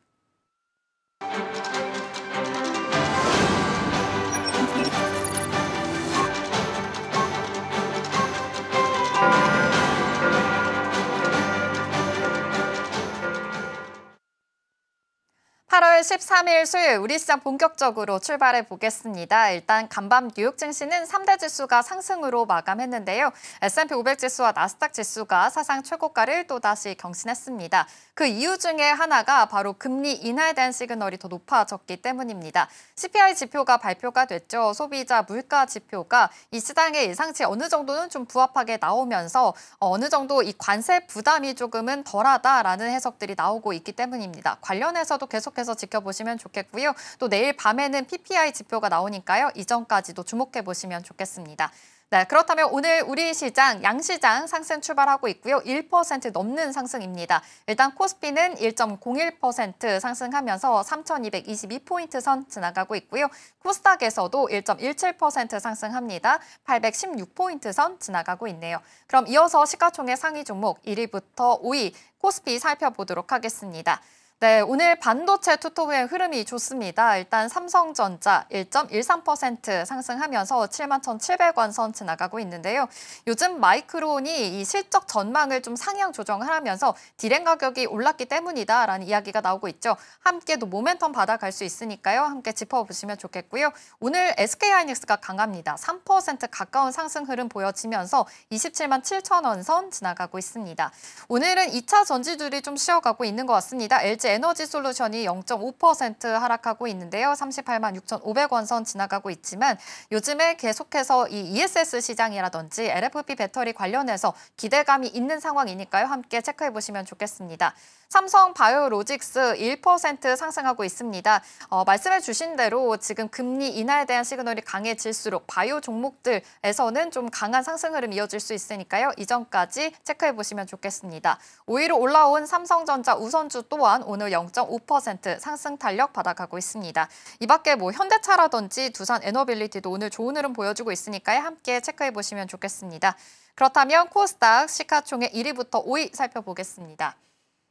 (8월 13일) 수요일 우리 시장 본격적으로 출발해 보겠습니다. 일단 간밤 뉴욕 증시는 3대 지수가 상승으로 마감했는데요. S&P 500 지수와 나스닥 지수가 사상 최고가를 또다시 경신했습니다. 그 이유 중에 하나가 바로 금리 인하에 대한 시그널이 더 높아졌기 때문입니다. CPI 지표가 발표가 됐죠. 소비자 물가 지표가 이 시장의 예상치 어느 정도는 좀 부합하게 나오면서 어느 정도 이 관세 부담이 조금은 덜하다라는 해석들이 나오고 있기 때문입니다. 관련해서도 계속해서 지켜보시면 좋겠고요. 또 내일 밤에는 PPI 지표가 나오니까요. 이전까지도 주목해 보시면 좋겠습니다. 네, 그렇다면 오늘 우리 시장, 양시장 상승 출발하고 있고요. 1% 넘는 상승입니다. 일단 코스피는 1.01% 상승하면서 3,222포인트 선 지나가고 있고요. 코스닥에서도 1.17% 상승합니다. 816포인트 선 지나가고 있네요. 그럼 이어서 시가총액 상위 종목 1위부터 5위 코스피 살펴보도록 하겠습니다. 네, 오늘 반도체 투톱의 흐름이 좋습니다. 일단 삼성전자 1.13% 상승하면서 71,700원 선 지나가고 있는데요. 요즘 마이크론이 이 실적 전망을 좀 상향 조정을 하면서 디램 가격이 올랐기 때문이다라는 이야기가 나오고 있죠. 함께 또 모멘텀 받아갈 수 있으니까요. 함께 짚어보시면 좋겠고요. 오늘 SK하이닉스가 강합니다. 3% 가까운 상승 흐름 보여지면서 27만 7천 원 선 지나가고 있습니다. 오늘은 2차 전지들이 좀 쉬어가고 있는 것 같습니다. LG 에너지 솔루션이 0.5% 하락하고 있는데요. 38만 6,500원 선 지나가고 있지만 요즘에 계속해서 이 ESS 시장이라든지 LFP 배터리 관련해서 기대감이 있는 상황이니까요. 함께 체크해 보시면 좋겠습니다. 삼성 바이오로직스 1% 상승하고 있습니다. 말씀해 주신 대로 지금 금리 인하에 대한 시그널이 강해질수록 바이오 종목들에서는 좀 강한 상승 흐름 이어질 수 있으니까요. 이전까지 체크해 보시면 좋겠습니다. 5위로 올라온 삼성전자 우선주 또한 오늘 0.5% 상승 탄력 받아가고 있습니다. 이 밖에 뭐 현대차라든지 두산 에너빌리티도 오늘 좋은 흐름 보여주고 있으니까요. 함께 체크해 보시면 좋겠습니다. 그렇다면 코스닥 시가총액 1위부터 5위 살펴보겠습니다.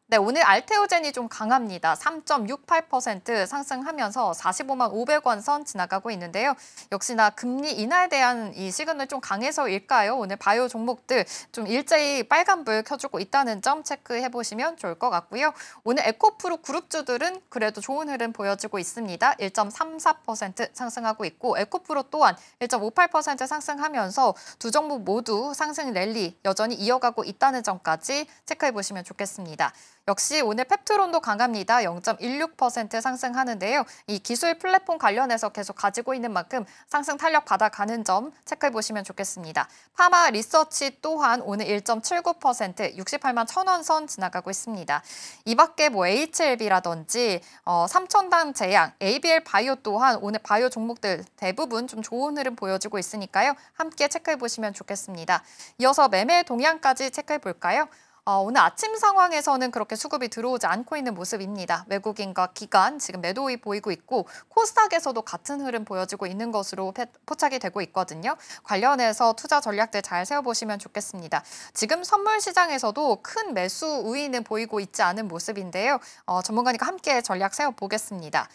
네, 오늘 알테오젠이 좀 강합니다. 3.68% 상승하면서 45만 500원 선 지나가고 있는데요. 역시나 금리 인하에 대한 이 시그널 좀 강해서일까요? 오늘 바이오 종목들 좀 일제히 빨간불 켜주고 있다는 점 체크해 보시면 좋을 것 같고요. 오늘 에코프로 그룹주들은 그래도 좋은 흐름 보여주고 있습니다. 1.34% 상승하고 있고 에코프로 또한 1.58% 상승하면서 두 종목 모두 상승 랠리 여전히 이어가고 있다는 점까지 체크해 보시면 좋겠습니다. 역시 오늘 펩트론도 강합니다. 0.16% 상승하는데요. 이 기술 플랫폼 관련해서 계속 가지고 있는 만큼 상승 탄력 받아가는 점 체크해 보시면 좋겠습니다. 파마 리서치 또한 오늘 1.79% 68만 1,000원 선 지나가고 있습니다. 이 밖에 뭐 HLB라든지 삼천당 제약, ABL 바이오 또한 오늘 바이오 종목들 대부분 좀 좋은 흐름 보여주고 있으니까요. 함께 체크해 보시면 좋겠습니다. 이어서 매매 동향까지 체크해 볼까요? 오늘 아침 상황에서는 그렇게 수급이 들어오지 않고 있는 모습입니다. 외국인과 기관 지금 매도이 보이고 있고 코스닥에서도 같은 흐름 보여지고 있는 것으로 포착이 되고 있거든요. 관련해서 투자 전략들 잘 세워보시면 좋겠습니다. 지금 선물 시장에서도 큰 매수 우위는 보이고 있지 않은 모습인데요. 전문가님과 함께 전략 세워보겠습니다.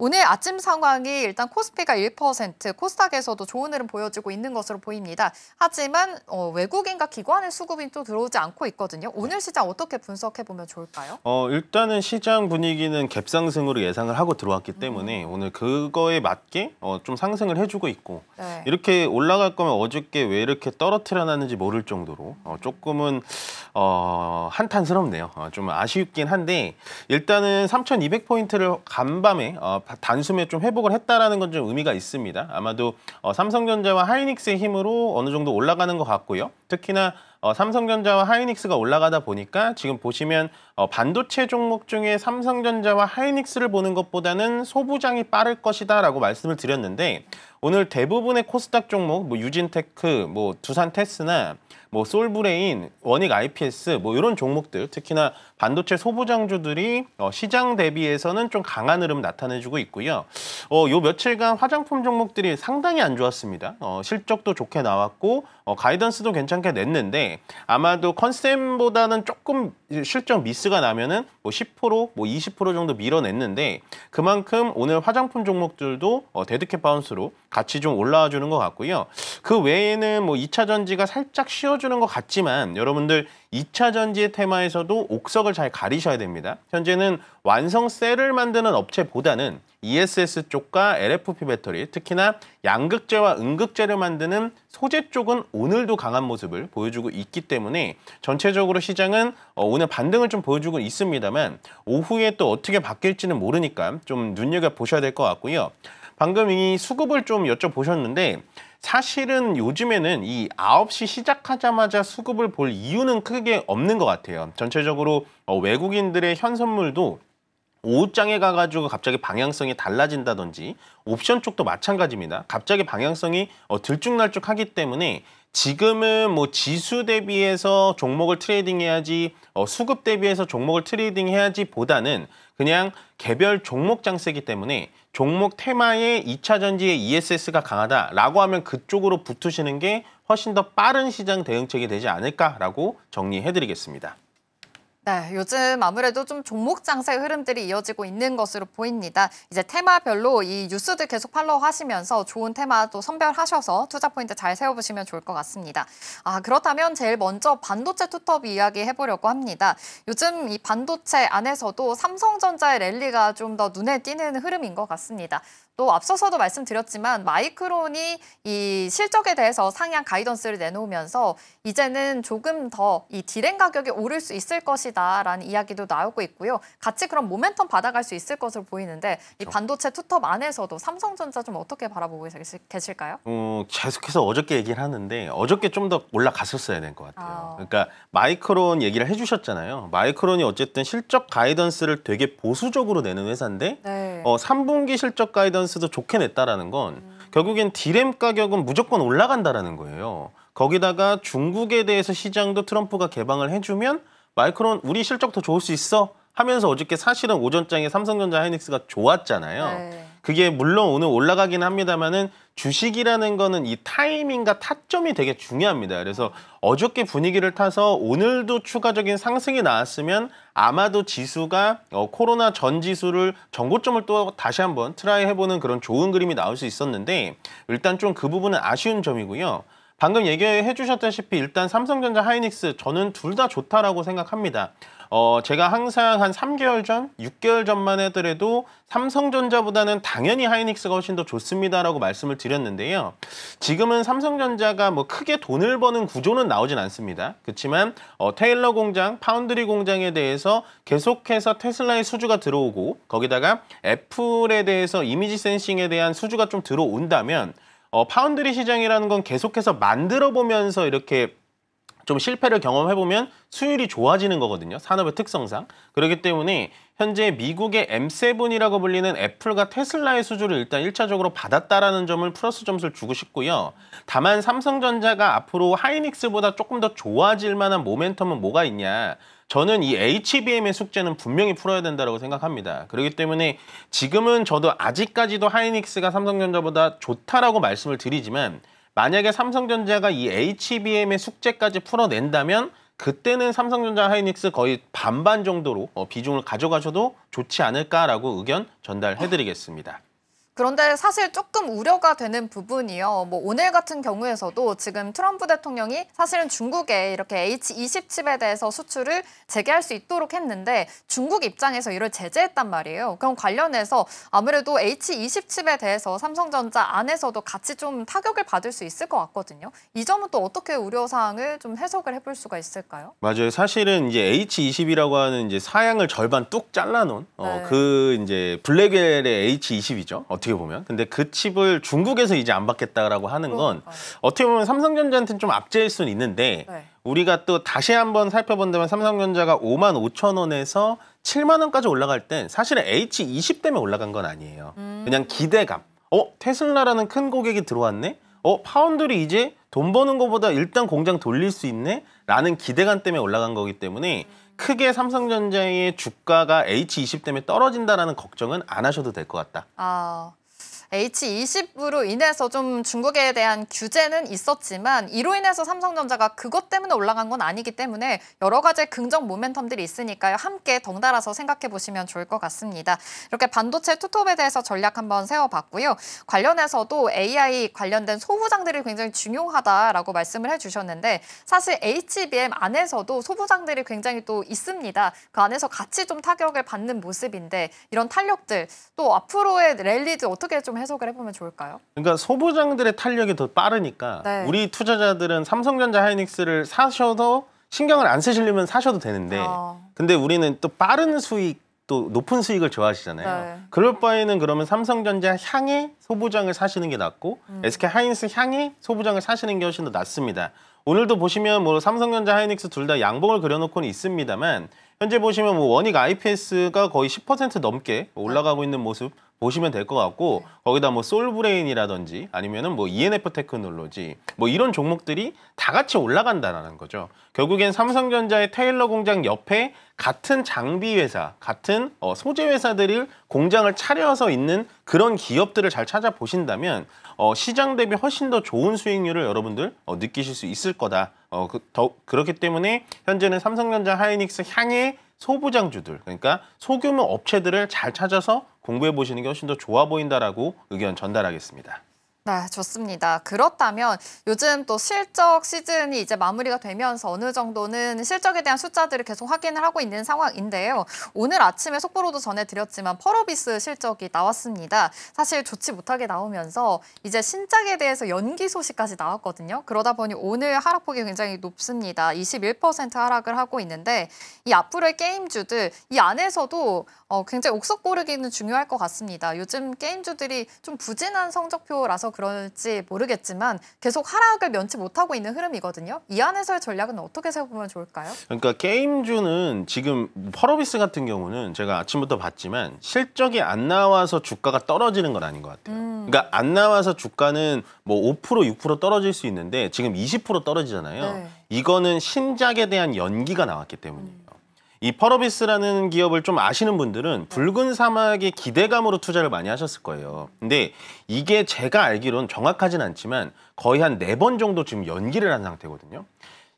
오늘 아침 상황이 일단 코스피가 1%, 코스닥에서도 좋은 흐름 보여주고 있는 것으로 보입니다. 하지만 외국인과 기관의 수급이 또 들어오지 않고 있거든요. 오늘 시장 어떻게 분석해보면 좋을까요? 일단은 시장 분위기는 갭상승으로 예상을 하고 들어왔기 때문에 오늘 그거에 맞게 좀 상승을 해주고 있고 네. 이렇게 올라갈 거면 어저께 왜 이렇게 떨어뜨려 놨는지 모를 정도로 조금은 한탄스럽네요. 좀 아쉽긴 한데 일단은 3,200포인트를 간밤에 단숨에 좀 회복을 했다라는 건 좀 의미가 있습니다. 아마도 삼성전자와 하이닉스의 힘으로 어느 정도 올라가는 것 같고요. 특히나 삼성전자와 하이닉스가 올라가다 보니까 지금 보시면 반도체 종목 중에 삼성전자와 하이닉스를 보는 것보다는 소부장이 빠를 것이다라고 말씀을 드렸는데 오늘 대부분의 코스닥 종목, 뭐 유진테크, 뭐 두산테스나 뭐 솔브레인, 원익 IPS 뭐 이런 종목들 특히나 반도체 소부장주들이 시장 대비해서는 좀 강한 흐름 나타내주고 있고요. 요 며칠간 화장품 종목들이 상당히 안 좋았습니다. 실적도 좋게 나왔고 가이던스도 괜찮게 냈는데 아마도 컨센보다는 조금 실적 미스가 나면은 뭐 10%, 뭐 20% 정도 밀어냈는데 그만큼 오늘 화장품 종목들도 데드캣 바운스로 같이 좀 올라와 주는 것 같고요. 그 외에는 뭐 2차 전지가 살짝 쉬어주는 것 같지만 여러분들 2차 전지의 테마에서도 옥석을 잘 가리셔야 됩니다. 현재는 완성 셀을 만드는 업체보다는 ESS 쪽과 LFP 배터리, 특히나 양극재와 음극재를 만드는 소재 쪽은 오늘도 강한 모습을 보여주고 있기 때문에 전체적으로 시장은 오늘 반등을 좀 보여주고 있습니다만 오후에 또 어떻게 바뀔지는 모르니까 좀 눈여겨보셔야 될 것 같고요. 방금 이 수급을 좀 여쭤보셨는데 사실은 요즘에는 이 9시 시작하자마자 수급을 볼 이유는 크게 없는 것 같아요. 전체적으로 외국인들의 현선물도 오후장에 가가지고 갑자기 방향성이 달라진다든지 옵션 쪽도 마찬가지입니다. 갑자기 방향성이 들쭉날쭉하기 때문에 지금은 뭐 지수 대비해서 종목을 트레이딩해야지 수급 대비해서 종목을 트레이딩해야지 보다는 그냥 개별 종목 장세기 때문에 종목 테마에 2차 전지의 ESS가 강하다라고 하면 그쪽으로 붙으시는 게 훨씬 더 빠른 시장 대응책이 되지 않을까라고 정리해드리겠습니다. 네, 요즘 아무래도 좀 종목 장세 흐름들이 이어지고 있는 것으로 보입니다. 이제 테마별로 이 뉴스들 계속 팔로우 하시면서 좋은 테마도 선별하셔서 투자 포인트 잘 세워보시면 좋을 것 같습니다. 그렇다면 제일 먼저 반도체 투톱 이야기 해보려고 합니다. 요즘 이 반도체 안에서도 삼성전자의 랠리가 좀 더 눈에 띄는 흐름인 것 같습니다. 또 앞서서도 말씀드렸지만 마이크론이 이 실적에 대해서 상향 가이던스를 내놓으면서 이제는 조금 더 이 디램 가격이 오를 수 있을 것이다라는 이야기도 나오고 있고요. 같이 그런 모멘텀 받아갈 수 있을 것으로 보이는데 이 반도체 투톱 안에서도 삼성전자 좀 어떻게 바라보고 계실까요? 계속해서 어저께 얘기를 하는데 어저께 좀 더 올라갔었어야 될 것 같아요. 그러니까 마이크론 얘기를 해주셨잖아요. 마이크론이 어쨌든 실적 가이던스를 되게 보수적으로 내는 회사인데 네. 3분기 실적 가이던스도 좋게 냈다라는 건 결국엔 디램 가격은 무조건 올라간다라는 거예요. 거기다가 중국에 대해서 시장도 트럼프가 개방을 해주면 마이크론 우리 실적 더 좋을 수 있어 하면서 어저께 사실은 오전장에 삼성전자 하이닉스가 좋았잖아요. 네. 그게 물론 오늘 올라가긴 합니다만은 주식이라는 거는 이 타이밍과 타점이 되게 중요합니다. 그래서 어저께 분위기를 타서 오늘도 추가적인 상승이 나왔으면 아마도 지수가 코로나 전 지수를 전고점을 또 다시 한번 트라이 해보는 그런 좋은 그림이 나올 수 있었는데 일단 좀 그 부분은 아쉬운 점이고요. 방금 얘기해 주셨다시피 일단 삼성전자 하이닉스 저는 둘 다 좋다라고 생각합니다. 제가 항상 한 3개월 전, 6개월 전만 하더라도 삼성전자보다는 당연히 하이닉스가 훨씬 더 좋습니다라고 말씀을 드렸는데요. 지금은 삼성전자가 뭐 크게 돈을 버는 구조는 나오진 않습니다. 그렇지만 테일러 공장, 파운드리 공장에 대해서 계속해서 테슬라의 수주가 들어오고 거기다가 애플에 대해서 이미지 센싱에 대한 수주가 좀 들어온다면 파운드리 시장이라는 건 계속해서 만들어 보면서 이렇게 좀 실패를 경험해보면 수율이 좋아지는 거거든요. 산업의 특성상. 그렇기 때문에 현재 미국의 M7이라고 불리는 애플과 테슬라의 수주를 일단 1차적으로 받았다라는 점을 플러스 점수를 주고 싶고요. 다만 삼성전자가 앞으로 하이닉스보다 조금 더 좋아질 만한 모멘텀은 뭐가 있냐. 저는 이 HBM의 숙제는 분명히 풀어야 된다고 생각합니다. 그렇기 때문에 지금은 저도 아직까지도 하이닉스가 삼성전자보다 좋다라고 말씀을 드리지만 만약에 삼성전자가 이 HBM의 숙제까지 풀어낸다면 그때는 삼성전자 하이닉스 거의 반반 정도로 비중을 가져가셔도 좋지 않을까라고 의견 전달해드리겠습니다. 그런데 사실 조금 우려가 되는 부분이요. 뭐 오늘 같은 경우에서도 지금 트럼프 대통령이 사실은 중국에 이렇게 H20 칩에 대해서 수출을 재개할 수 있도록 했는데 중국 입장에서 이를 제재했단 말이에요. 그럼 관련해서 아무래도 H20 칩에 대해서 삼성전자 안에서도 같이 좀 타격을 받을 수 있을 것 같거든요. 이 점은 또 어떻게 우려사항을 좀 해석을 해볼 수가 있을까요? 맞아요. 사실은 이제 H20이라고 하는 이제 사양을 절반 뚝 잘라놓은 네. 그 이제 블랙웰의 H20이죠. 어떻게 보면. 근데 그 칩을 중국에서 이제 안 받겠다라고 하는 건 그러니까요. 어떻게 보면 삼성전자한테는 좀 압제일 수는 있는데 네. 우리가 또 다시 한번 살펴본다면 삼성전자가 55,000원에서 7만 원까지 올라갈 땐 사실은 H20 때문에 올라간 건 아니에요. 그냥 기대감. 테슬라라는 큰 고객이 들어왔네? 파운드리 이제 돈 버는 것보다 일단 공장 돌릴 수 있네? 라는 기대감 때문에 올라간 거기 때문에 크게 삼성전자의 주가가 H20 때문에 떨어진다라는 걱정은 안 하셔도 될 것 같다. H20으로 인해서 좀 중국에 대한 규제는 있었지만 이로 인해서 삼성전자가 그것 때문에 올라간 건 아니기 때문에 여러 가지 긍정 모멘텀들이 있으니까요. 함께 덩달아서 생각해 보시면 좋을 것 같습니다. 이렇게 반도체 투톱에 대해서 전략 한번 세워봤고요. 관련해서도 AI 관련된 소부장들이 굉장히 중요하다라고 말씀을 해주셨는데 사실 HBM 안에서도 소부장들이 굉장히 또 있습니다. 그 안에서 같이 좀 타격을 받는 모습인데 이런 탄력들 또 앞으로의 랠리도 어떻게 좀 해석을 해보면 좋을까요? 그러니까 소부장들의 탄력이 더 빠르니까 네. 우리 투자자들은 삼성전자 하이닉스를 사셔도 신경을 안 쓰시려면 사셔도 되는데 근데 우리는 또 빠른 수익 또 높은 수익을 좋아하시잖아요. 네. 그럴 바에는 그러면 삼성전자 향해 소부장을 사시는 게 낫고 SK 하이닉스 향해 소부장을 사시는 게 훨씬 더 낫습니다. 오늘도 보시면 뭐 삼성전자 하이닉스 둘 다 양봉을 그려놓고는 있습니다만 현재 보시면 뭐 원익 IPS가 거의 10% 넘게 올라가고 있는 모습 보시면 될 것 같고 거기다 뭐 솔브레인이라든지 아니면은 뭐 ENF 테크놀로지 뭐 이런 종목들이 다 같이 올라간다는 거죠. 결국엔 삼성전자의 테일러 공장 옆에 같은 장비 회사, 같은 소재 회사들이 공장을 차려서 있는 그런 기업들을 잘 찾아보신다면 시장 대비 훨씬 더 좋은 수익률을 여러분들 느끼실 수 있을 거다. 그렇기 때문에 현재는 삼성전자 하이닉스 향해 소부장주들, 그러니까 소규모 업체들을 잘 찾아서 공부해 보시는 게 훨씬 더 좋아 보인다라고 의견 전달하겠습니다. 네, 좋습니다. 그렇다면 요즘 또 실적 시즌이 이제 마무리가 되면서 어느 정도는 실적에 대한 숫자들을 계속 확인을 하고 있는 상황인데요. 오늘 아침에 속보로도 전해드렸지만 펄어비스 실적이 나왔습니다. 사실 좋지 못하게 나오면서 이제 신작에 대해서 연기 소식까지 나왔거든요. 그러다 보니 오늘 하락폭이 굉장히 높습니다. 21% 하락을 하고 있는데 이 앞으로의 게임주들 이 안에서도 굉장히 옥석 고르기는 중요할 것 같습니다. 요즘 게임주들이 좀 부진한 성적표라서 그럴지 모르겠지만 계속 하락을 면치 못하고 있는 흐름이거든요. 이 안에서의 전략은 어떻게 세워보면 좋을까요? 그러니까 게임주는 지금 펄어비스 같은 경우는 제가 아침부터 봤지만 실적이 안 나와서 주가가 떨어지는 건 아닌 것 같아요. 그러니까 안 나와서 주가는 뭐 5%, 6% 떨어질 수 있는데 지금 20% 떨어지잖아요. 네. 이거는 신작에 대한 연기가 나왔기 때문이에요. 이 펄어비스라는 기업을 좀 아시는 분들은 붉은 사막의 기대감으로 투자를 많이 하셨을 거예요. 근데 이게 제가 알기로는 정확하진 않지만 거의 한 4번 정도 지금 연기를 한 상태거든요.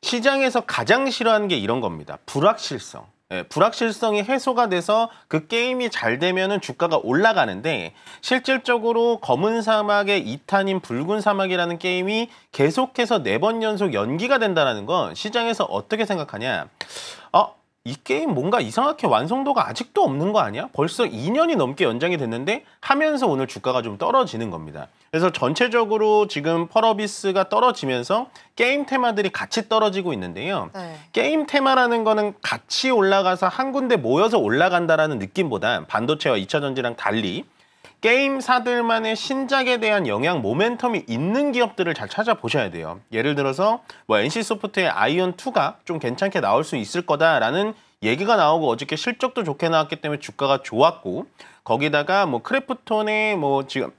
시장에서 가장 싫어하는 게 이런 겁니다. 불확실성. 불확실성이 해소가 돼서 그 게임이 잘 되면은 주가가 올라가는데 실질적으로 검은 사막의 2탄인 붉은 사막이라는 게임이 계속해서 4번 연속 연기가 된다는 건 시장에서 어떻게 생각하냐. 이 게임 뭔가 이상하게 완성도가 아직도 없는 거 아니야? 벌써 2년이 넘게 연장이 됐는데 하면서 오늘 주가가 좀 떨어지는 겁니다. 그래서 전체적으로 지금 펄어비스가 떨어지면서 게임 테마들이 같이 떨어지고 있는데요. 네. 게임 테마라는 거는 같이 올라가서 한 군데 모여서 올라간다라는 느낌보다 반도체와 2차 전지랑 달리 게임사들만의 신작에 대한 영향 모멘텀이 있는 기업들을 잘 찾아보셔야 돼요. 예를 들어서 뭐 NC소프트의 아이온2가 좀 괜찮게 나올 수 있을 거다라는 얘기가 나오고 어저께 실적도 좋게 나왔기 때문에 주가가 좋았고 거기다가 뭐 크래프톤의 뭐 지금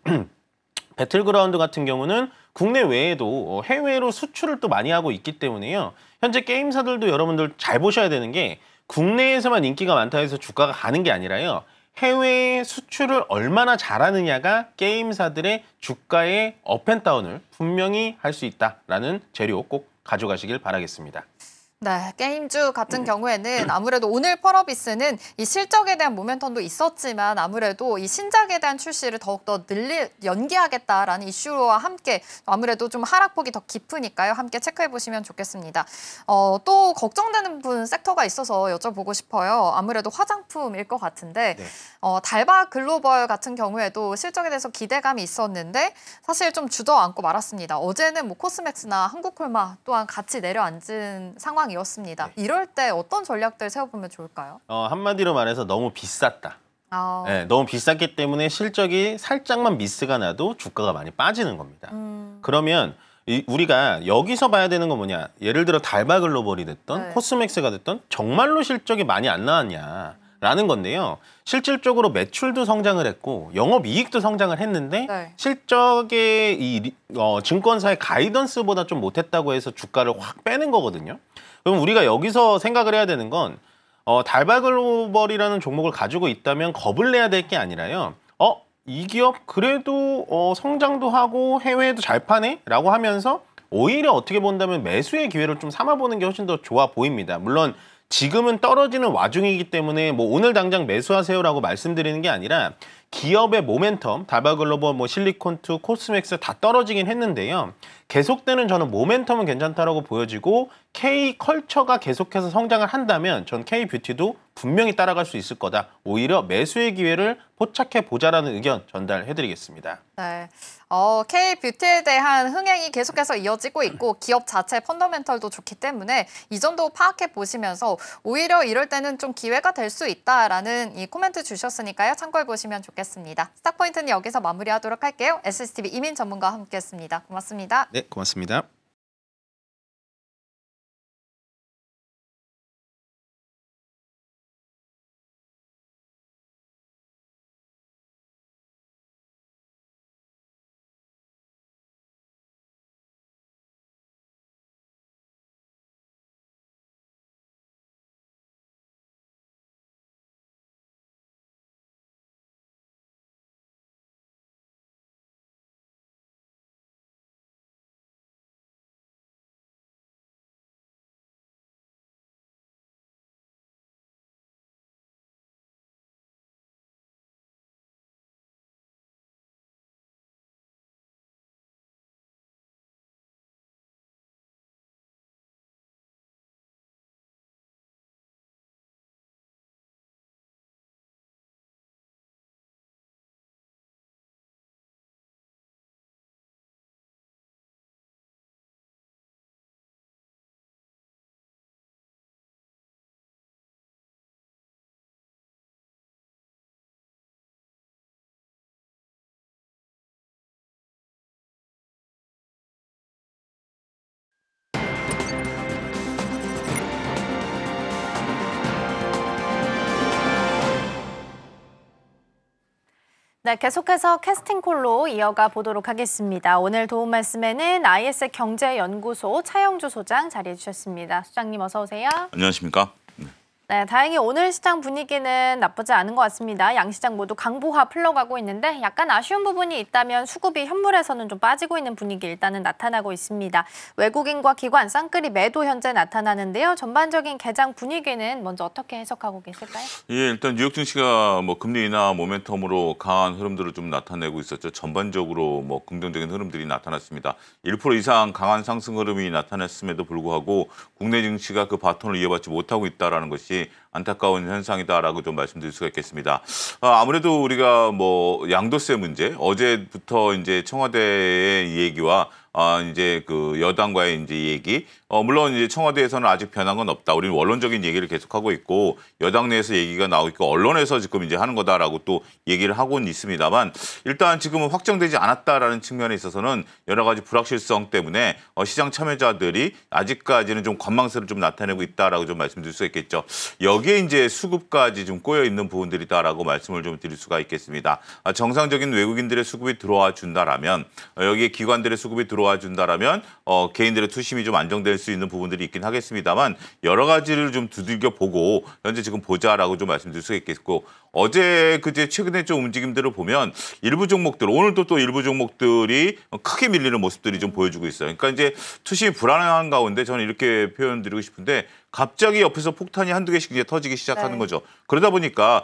배틀그라운드 같은 경우는 국내 외에도 해외로 수출을 또 많이 하고 있기 때문에요. 현재 게임사들도 여러분들 잘 보셔야 되는 게 국내에서만 인기가 많다 해서 주가가 가는 게 아니라요. 해외 수출을 얼마나 잘하느냐가 게임사들의 주가의 업앤다운을 분명히 할 수 있다라는 재료 꼭 가져가시길 바라겠습니다. 네, 게임주 같은 경우에는 아무래도 오늘 펄어비스는 이 실적에 대한 모멘텀도 있었지만 아무래도 이 신작에 대한 출시를 더욱더 연기하겠다라는 이슈와 함께 아무래도 좀 하락폭이 더 깊으니까요. 함께 체크해 보시면 좋겠습니다. 또 걱정되는 섹터가 있어서 여쭤보고 싶어요. 아무래도 화장품일 것 같은데 네. 달바 글로벌 같은 경우에도 실적에 대해서 기대감이 있었는데 사실 좀 주저앉고 말았습니다. 어제는 뭐 코스맥스나 한국콜마 또한 같이 내려앉은 상황이었습니다. 이럴 때 어떤 전략들 세워보면 좋을까요? 한마디로 말해서 너무 비쌌다. 아, 네, 너무 비쌌기 때문에 실적이 살짝만 미스가 나도 주가가 많이 빠지는 겁니다. 그러면 우리가 여기서 봐야 되는 건 뭐냐. 예를 들어 달바 글로벌이 됐던 네. 코스맥스가 됐던 정말로 실적이 많이 안 나왔냐라는 건데요. 실질적으로 매출도 성장을 했고 영업이익도 성장을 했는데 네. 실적의 증권사의 가이던스보다 좀 못했다고 해서 주가를 확 빼는 거거든요. 그럼 우리가 여기서 생각을 해야 되는 건 달바 글로벌이라는 종목을 가지고 있다면 겁을 내야 될 게 아니라요. 이 기업 그래도 성장도 하고 해외에도 잘 파네? 라고 하면서 오히려 어떻게 본다면 매수의 기회를 좀 삼아보는 게 훨씬 더 좋아 보입니다. 물론 지금은 떨어지는 와중이기 때문에 뭐 오늘 당장 매수하세요라고 말씀드리는 게 아니라 기업의 모멘텀, 달바글로벌, 뭐 실리콘투, 코스맥스 다 떨어지긴 했는데요. 계속되는 저는 모멘텀은 괜찮다라고 보여지고 K컬처가 계속해서 성장을 한다면 전 K뷰티도 분명히 따라갈 수 있을 거다. 오히려 매수의 기회를 포착해 보자라는 의견 전달해드리겠습니다. 네. K뷰티에 대한 흥행이 계속해서 이어지고 있고 기업 자체 펀더멘털도 좋기 때문에 이 정도 파악해 보시면서 오히려 이럴 때는 좀 기회가 될 수 있다라는 이 코멘트 주셨으니까요. 참고해 보시면 좋겠습니다. 스탁포인트는 여기서 마무리하도록 할게요. SCTV 이민 전문가와 함께했습니다. 고맙습니다. 네, 고맙습니다. 네, 계속해서 캐스팅콜로 이어가 보도록 하겠습니다. 오늘 도움 말씀에는 IS 경제연구소 차영주 소장 자리해 주셨습니다. 소장님 어서 오세요. 안녕하십니까? 네, 다행히 오늘 시장 분위기는 나쁘지 않은 것 같습니다. 양시장 모두 강보화 풀러가고 있는데 약간 아쉬운 부분이 있다면 수급이 현물에서는 좀 빠지고 있는 분위기 일단은 나타나고 있습니다. 외국인과 기관 쌍끌이 매도 현재 나타나는데요. 전반적인 개장 분위기는 먼저 어떻게 해석하고 계실까요? 예, 일단 뉴욕 증시가 뭐 금리 인하 모멘텀으로 강한 흐름들을 좀 나타내고 있었죠. 전반적으로 뭐 긍정적인 흐름들이 나타났습니다. 1% 이상 강한 상승 흐름이 나타났음에도 불구하고 국내 증시가 그 바톤을 이어받지 못하고 있다라는 것이 안타까운 현상이다라고 좀 말씀드릴 수가 있겠습니다. 아무래도 우리가 뭐 양도세 문제 어제부터 이제 청와대의 이 얘기와 이제 그 여당과의 이제 얘기. 물론 이제 청와대에서는 아직 변한 건 없다. 우리는 원론적인 얘기를 계속하고 있고 여당 내에서 얘기가 나오고 있고 언론에서 지금 이제 하는 거다라고 또 얘기를 하고는 있습니다만 일단 지금은 확정되지 않았다라는 측면에 있어서는 여러 가지 불확실성 때문에 시장 참여자들이 아직까지는 좀 관망세를 좀 나타내고 있다라고 좀 말씀드릴 수 있겠죠. 여기에 이제 수급까지 좀 꼬여 있는 부분들이다라고 말씀을 좀 드릴 수가 있겠습니다. 정상적인 외국인들의 수급이 들어와 준다라면 여기에 기관들의 수급이 들어와 준다라면 개인들의 투심이 좀 안정될 수 있는 부분들이 있긴 하겠습니다만 여러 가지를 좀 두들겨 보고 현재 지금 보자라고 좀 말씀드릴 수 있겠고 어제 그제 최근에 좀 움직임들을 보면 일부 종목들 오늘도 또 일부 종목들이 크게 밀리는 모습들이 좀 보여주고 있어요. 그러니까 이제 투심이 불안한 가운데 저는 이렇게 표현드리고 싶은데 갑자기 옆에서 폭탄이 한두 개씩 이제 터지기 시작하는 네. 거죠. 그러다 보니까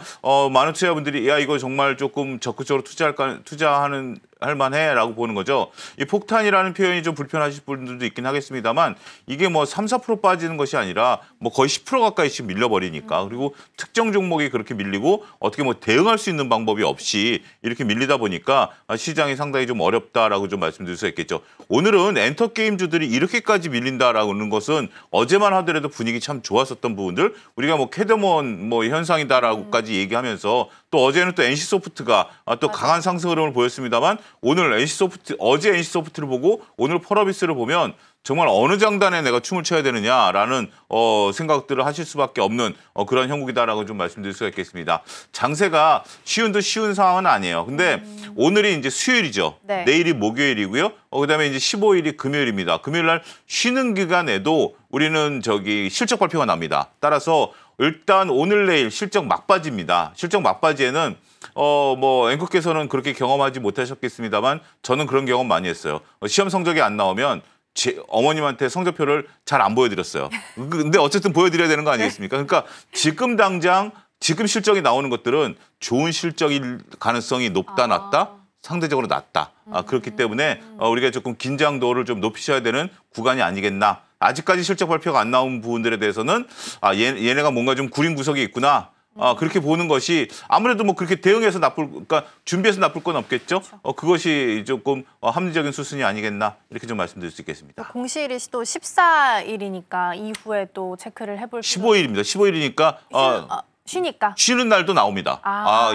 많은 투자자분들이 야 이거 정말 조금 적극적으로 할 만해라고 보는 거죠. 이 폭탄이라는 표현이 좀 불편하실 분들도 있긴 하겠습니다만 이게 뭐 3, 4% 빠지는 것이 아니라 뭐 거의 10% 가까이씩 밀려버리니까 그리고 특정 종목이 그렇게 밀리고 어떻게 뭐 대응할 수 있는 방법이 없이 이렇게 밀리다 보니까 시장이 상당히 좀 어렵다라고 좀 말씀드릴 수 있겠죠. 오늘은 엔터게임주들이 이렇게까지 밀린다라는 것은 어제만 하더라도 분위기 참 좋았었던 부분들 우리가 뭐 캐더먼 뭐 현상이다라고까지 얘기하면서 또 어제는 또 NC소프트가 또 강한 상승 흐름을 보였습니다만 오늘 어제 NC소프트를 보고 오늘 펄어비스를 보면 정말 어느 장단에 내가 춤을 춰야 되느냐라는 생각들을 하실 수밖에 없는 그런 형국이다라고 좀 말씀드릴 수가 있겠습니다. 장세가 쉬운 듯 쉬운 상황은 아니에요. 근데 오늘이 이제 수요일이죠. 네. 내일이 목요일이고요. 그다음에 이제 15일이 금요일입니다. 금요일 날 쉬는 기간에도 우리는 실적 발표가 납니다. 따라서 일단 오늘 내일 실적 막바지입니다. 실적 막바지에는 뭐 앵커께서는 그렇게 경험하지 못하셨겠습니다만 저는 그런 경험 많이 했어요. 시험 성적이 안 나오면 제 어머님한테 성적표를 잘 안 보여드렸어요. 근데 어쨌든 보여드려야 되는 거 아니겠습니까? 그러니까 지금 실적이 나오는 것들은 좋은 실적일 가능성이 높다 낮다? 상대적으로 낮다. 그렇기 때문에 우리가 조금 긴장도를 좀 높이셔야 되는 구간이 아니겠나. 아직까지 실적 발표가 안 나온 부분들에 대해서는 얘네가 뭔가 좀 구린 구석이 있구나. 그렇게 보는 것이 아무래도 뭐 그렇게 대응해서 그러니까 준비해서 나쁠 건 없겠죠. 그것이 조금 합리적인 수순이 아니겠나 이렇게 좀 말씀드릴 수 있겠습니다. 공시일이 또 14일이니까 이후에 또 체크를 해볼 15일입니다. 15일이니까 쉬니까. 쉬는 날도 나옵니다.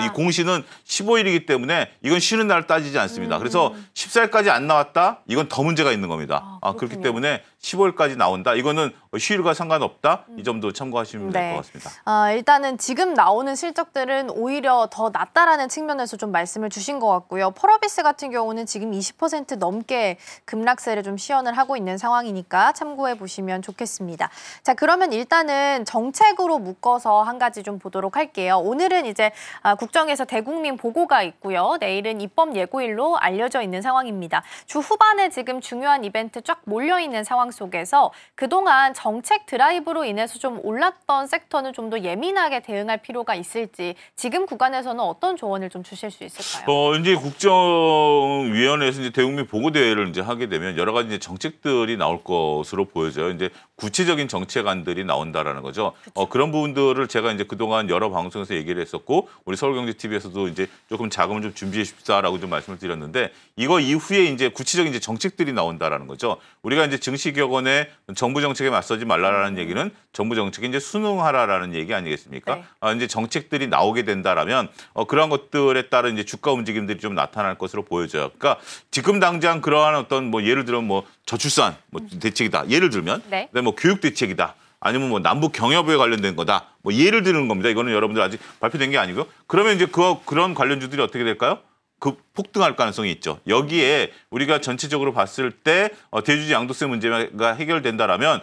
이 공시는 15일이기 때문에 이건 쉬는 날 따지지 않습니다. 그래서 14일까지 안 나왔다? 이건 더 문제가 있는 겁니다. 그렇기 때문에 15일까지 나온다? 이거는 휴일과 상관없다? 이 점도 참고하시면 될 것 같습니다. 일단은 지금 나오는 실적들은 오히려 더 낫다라는 측면에서 좀 말씀을 주신 것 같고요. 펄어비스 같은 경우는 지금 20% 넘게 급락세를 좀 시연을 하고 있는 상황이니까 참고해 보시면 좋겠습니다. 자, 그러면 일단은 정책으로 묶어서 한 가지 좀 보도록 할게요. 오늘은 이제 국정에서 대국민 보고가 있고요. 내일은 입법 예고일로 알려져 있는 상황입니다. 주 후반에 지금 중요한 이벤트 쫙 몰려있는 상황 속에서 그동안 정책 드라이브로 인해서 좀 올랐던 섹터는 좀 더 예민하게 대응할 필요가 있을지 지금 구간에서는 어떤 조언을 좀 주실 수 있을까요? 이제 국정위원회에서 이제 대국민 보고 대회를 이제 하게 되면 여러 가지 이제 정책들이 나올 것으로 보여져요. 이제 구체적인 정책안들이 나온다라는 거죠. 그런 부분들을 제가 이제 그동안 여러 방송에서 얘기를 했었고 우리 서울경제TV에서도 이제 조금 자금을 좀 준비해 줍시다라고 좀 말씀을 드렸는데 이거 이후에 이제 구체적인 이제 정책들이 나온다라는 거죠. 우리가 이제 증시격언에 정부 정책에 맞서지 말라라는 얘기는 정부 정책에 이제 순응하라라는 얘기 아니겠습니까? 네. 이제 정책들이 나오게 된다라면 그러한 것들에 따른 이제 주가 움직임들이 좀 나타날 것으로 보여져요. 그러니까 지금 당장 그러한 어떤 뭐 예를 들면 뭐 저출산 뭐 대책이다. 예를 들면 네. 그다음에 뭐 교육 대책이다. 아니면 뭐 남북 경협에 관련된 거다. 뭐 예를 드는 겁니다. 이거는 여러분들 아직 발표된 게 아니고요. 그러면 이제 그런 관련주들이 어떻게 될까요? 폭등할 가능성이 있죠. 여기에 우리가 전체적으로 봤을 때 대주주 양도세 문제가 해결된다라면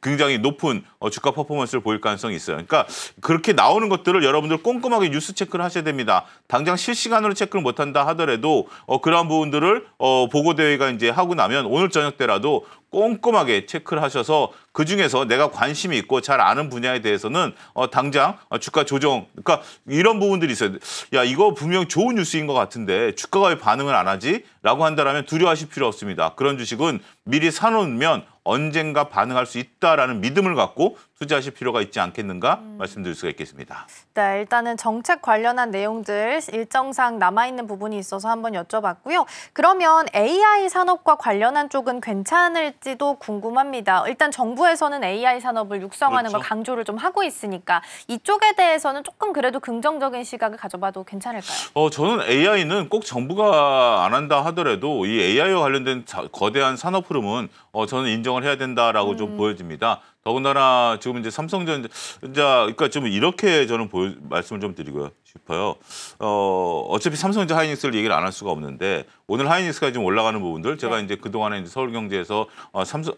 굉장히 높은 주가 퍼포먼스를 보일 가능성이 있어요. 그러니까 그렇게 나오는 것들을 여러분들 꼼꼼하게 뉴스 체크를 하셔야 됩니다. 당장 실시간으로 체크를 못한다 하더라도 그러한 부분들을 보고대회가 이제 하고 나면 오늘 저녁 때라도 꼼꼼하게 체크를 하셔서 그중에서 내가 관심이 있고 잘 아는 분야에 대해서는 당장 주가 조정, 그러니까 이런 부분들이 있어요. 야, 이거 분명 좋은 뉴스인 것 같은데 주가가 왜 반응을 안 하지? 라고 한다면 두려워하실 필요 없습니다. 그런 주식은 미리 사놓으면 언젠가 반응할 수 있다라는 믿음을 갖고 투자하실 필요가 있지 않겠는가 말씀드릴 수가 있겠습니다. 네, 일단은 정책 관련한 내용들 일정상 남아있는 부분이 있어서 한번 여쭤봤고요. 그러면 AI 산업과 관련한 쪽은 괜찮을지도 궁금합니다. 일단 정부에서는 AI 산업을 육성하는 그렇죠. 걸 강조를 좀 하고 있으니까 이쪽에 대해서는 조금 그래도 긍정적인 시각을 가져봐도 괜찮을까요? 저는 AI는 꼭 정부가 안 한다 하더라도 이 AI와 관련된 거대한 산업 흐름은 저는 인정을 해야 된다라고 좀 보여집니다. 더군다나 지금 이제 삼성전자, 그러니까 좀 이렇게 저는 말씀을 좀 드리고 싶어요. 어차피 삼성전자 하이닉스를 얘기를 안 할 수가 없는데 오늘 하이닉스가 지금 올라가는 부분들 제가 이제 그동안에 이제 서울경제에서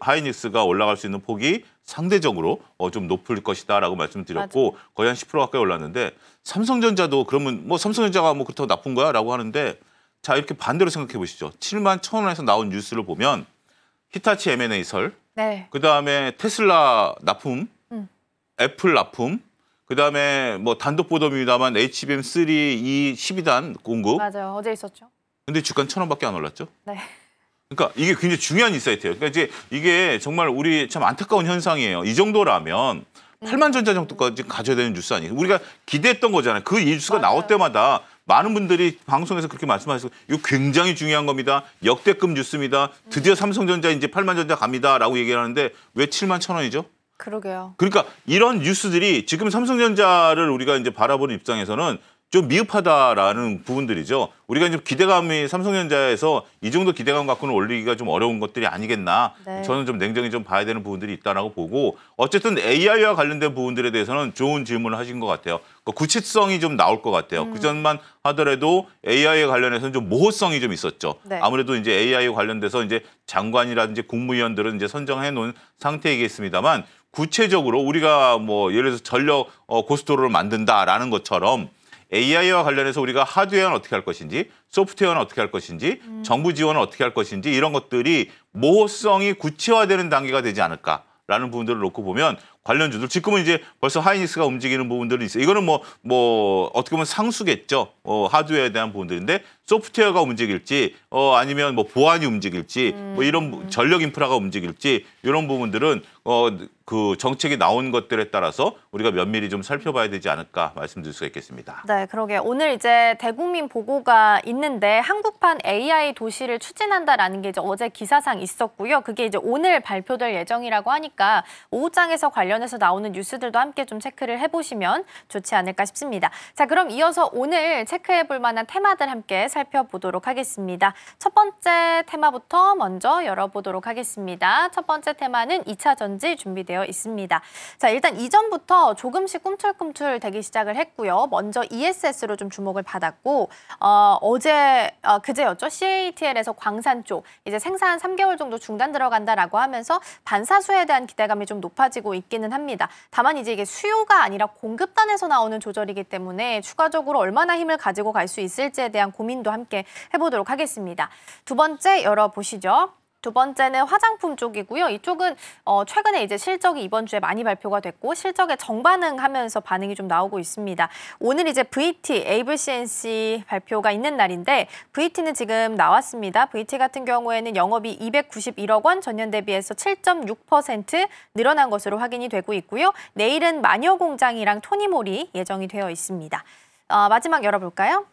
하이닉스가 올라갈 수 있는 폭이 상대적으로 좀 높을 것이다라고 말씀드렸고 거의 한 10% 가까이 올랐는데 삼성전자도 그러면 뭐 삼성전자가 뭐 그렇다고 나쁜 거야라고 하는데 자 이렇게 반대로 생각해 보시죠. 71,000원에서 나온 뉴스를 보면 히타치 M&A 설, 네. 그다음에 테슬라 납품, 애플 납품, 그다음에 뭐 단독 보도입니다만 HBM3 이 12단 공급. 맞아요. 어제 있었죠. 근데 주가는 1,000원밖에 안 올랐죠. 네. 그러니까 이게 굉장히 중요한 인사이트예요. 그러니까 이제 이게 정말 우리 참 안타까운 현상이에요. 이 정도라면 8만 전자 정도까지 가져야 되는 뉴스 아니에요. 우리가 기대했던 거잖아요. 그 뉴스가 나올 때마다 많은 분들이 방송에서 그렇게 말씀하시고 이거 굉장히 중요한 겁니다. 역대급 뉴스입니다. 드디어 삼성전자 이제 8만 전자 갑니다라고 얘기를 하는데 왜 7만 1,000원이죠? 그러게요. 그러니까 이런 뉴스들이 지금 삼성전자를 우리가 이제 바라보는 입장에서는 좀 미흡하다라는 부분들이죠. 우리가 이제 기대감이 삼성전자에서 이 정도 기대감 갖고는 올리기가 좀 어려운 것들이 아니겠나. 네. 저는 좀 냉정히 좀 봐야 되는 부분들이 있다라고 보고 어쨌든 AI와 관련된 부분들에 대해서는 좋은 질문을 하신 것 같아요. 그러니까 구체성이 좀 나올 것 같아요. 그전만 하더라도 AI에 관련해서는 좀 모호성이 좀 있었죠. 네. 아무래도 이제 AI에 관련돼서 이제 장관이라든지 국무위원들은 이제 선정해 놓은 상태이겠습니다만 구체적으로 우리가 뭐 예를 들어서 전력 고속도로를 만든다라는 것처럼 AI와 관련해서 우리가 하드웨어는 어떻게 할 것인지, 소프트웨어는 어떻게 할 것인지, 정부 지원은 어떻게 할 것인지 이런 것들이 모호성이 구체화되는 단계가 되지 않을까라는 부분들을 놓고 보면 관련주들 지금은 이제 벌써 하이닉스가 움직이는 부분들이 있어요. 이거는 뭐 어떻게 보면 상수겠죠. 하드웨어에 대한 부분들인데 소프트웨어가 움직일지 아니면 뭐 보안이 움직일지 뭐 이런 전력 인프라가 움직일지 이런 부분들은 그 정책이 나온 것들에 따라서 우리가 면밀히 좀 살펴봐야 되지 않을까 말씀드릴 수가 있겠습니다. 네, 그러게 오늘 이제 대국민 보고가 있는데 한국판 AI 도시를 추진한다라는 게 이제 어제 기사상 있었고요. 그게 이제 오늘 발표될 예정이라고 하니까 오후장에서 관련해서 나오는 뉴스들도 함께 좀 체크를 해보시면 좋지 않을까 싶습니다. 자, 그럼 이어서 오늘 체크해볼 만한 테마들 함께 살펴보도록 하겠습니다. 첫 번째 테마부터 먼저 열어보도록 하겠습니다. 첫 번째 테마는 2차 전지 준비되어 있습니다. 자, 일단 이전부터 조금씩 꿈틀꿈틀 되기 시작을 했고요. 먼저 ESS로 좀 주목을 받았고 그제였죠. CATL에서 광산 쪽 이제 생산 3개월 정도 중단 들어간다라고 하면서 반사수에 대한 기대감이 좀 높아지고 있기는 합니다. 다만 이제 이게 수요가 아니라 공급단에서 나오는 조절이기 때문에 추가적으로 얼마나 힘을 가지고 갈 수 있을지에 대한 고민도 함께 해보도록 하겠습니다. 두 번째 열어보시죠. 두 번째는 화장품 쪽이고요. 이쪽은 최근에 이제 실적이 이번 주에 많이 발표가 됐고 실적에 정반응하면서 반응이 좀 나오고 있습니다. 오늘 이제 VT, 에이블 CNC 발표가 있는 날인데 VT는 지금 나왔습니다. VT 같은 경우에는 영업이 291억 원, 전년 대비해서 7.6% 늘어난 것으로 확인이 되고 있고요. 내일은 마녀공장이랑 토니모리 예정이 되어 있습니다. 마지막 열어볼까요?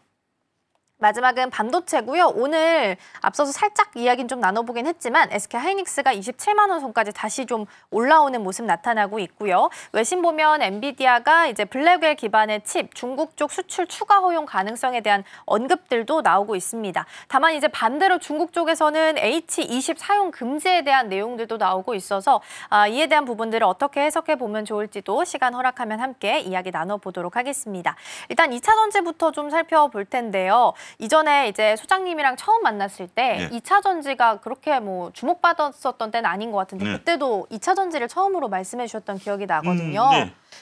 마지막은 반도체고요. 오늘 앞서서 살짝 이야기는 좀 나눠보긴 했지만 SK 하이닉스가 27만 원 선까지 다시 좀 올라오는 모습 나타나고 있고요. 외신 보면 엔비디아가 이제 블랙웰 기반의 칩 중국 쪽 수출 추가 허용 가능성에 대한 언급들도 나오고 있습니다. 다만 이제 반대로 중국 쪽에서는 H20 사용 금지에 대한 내용들도 나오고 있어서 이에 대한 부분들을 어떻게 해석해 보면 좋을지도 시간 허락하면 함께 이야기 나눠보도록 하겠습니다. 일단 2차 전지부터 좀 살펴볼 텐데요. 이전에 이제 소장님이랑 처음 만났을 때 2차 전지가 그렇게 뭐 주목받았었던 때는 아닌 것 같은데 그때도 2차 전지를 처음으로 말씀해 주셨던 기억이 나거든요.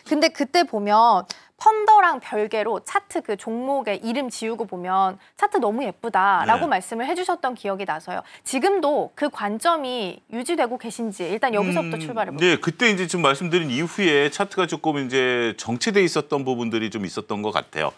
근데 그때 보면 펀더랑 별개로 차트 그 종목의 이름 지우고 보면 차트 너무 예쁘다라고 말씀을 해주셨던 기억이 나서요. 지금도 그 관점이 유지되고 계신지 일단 여기서부터 출발해 볼게요. 네, 그때 이제 좀 말씀드린 이후에 차트가 조금 이제 정체돼 있었던 부분들이 좀 있었던 것 같아요.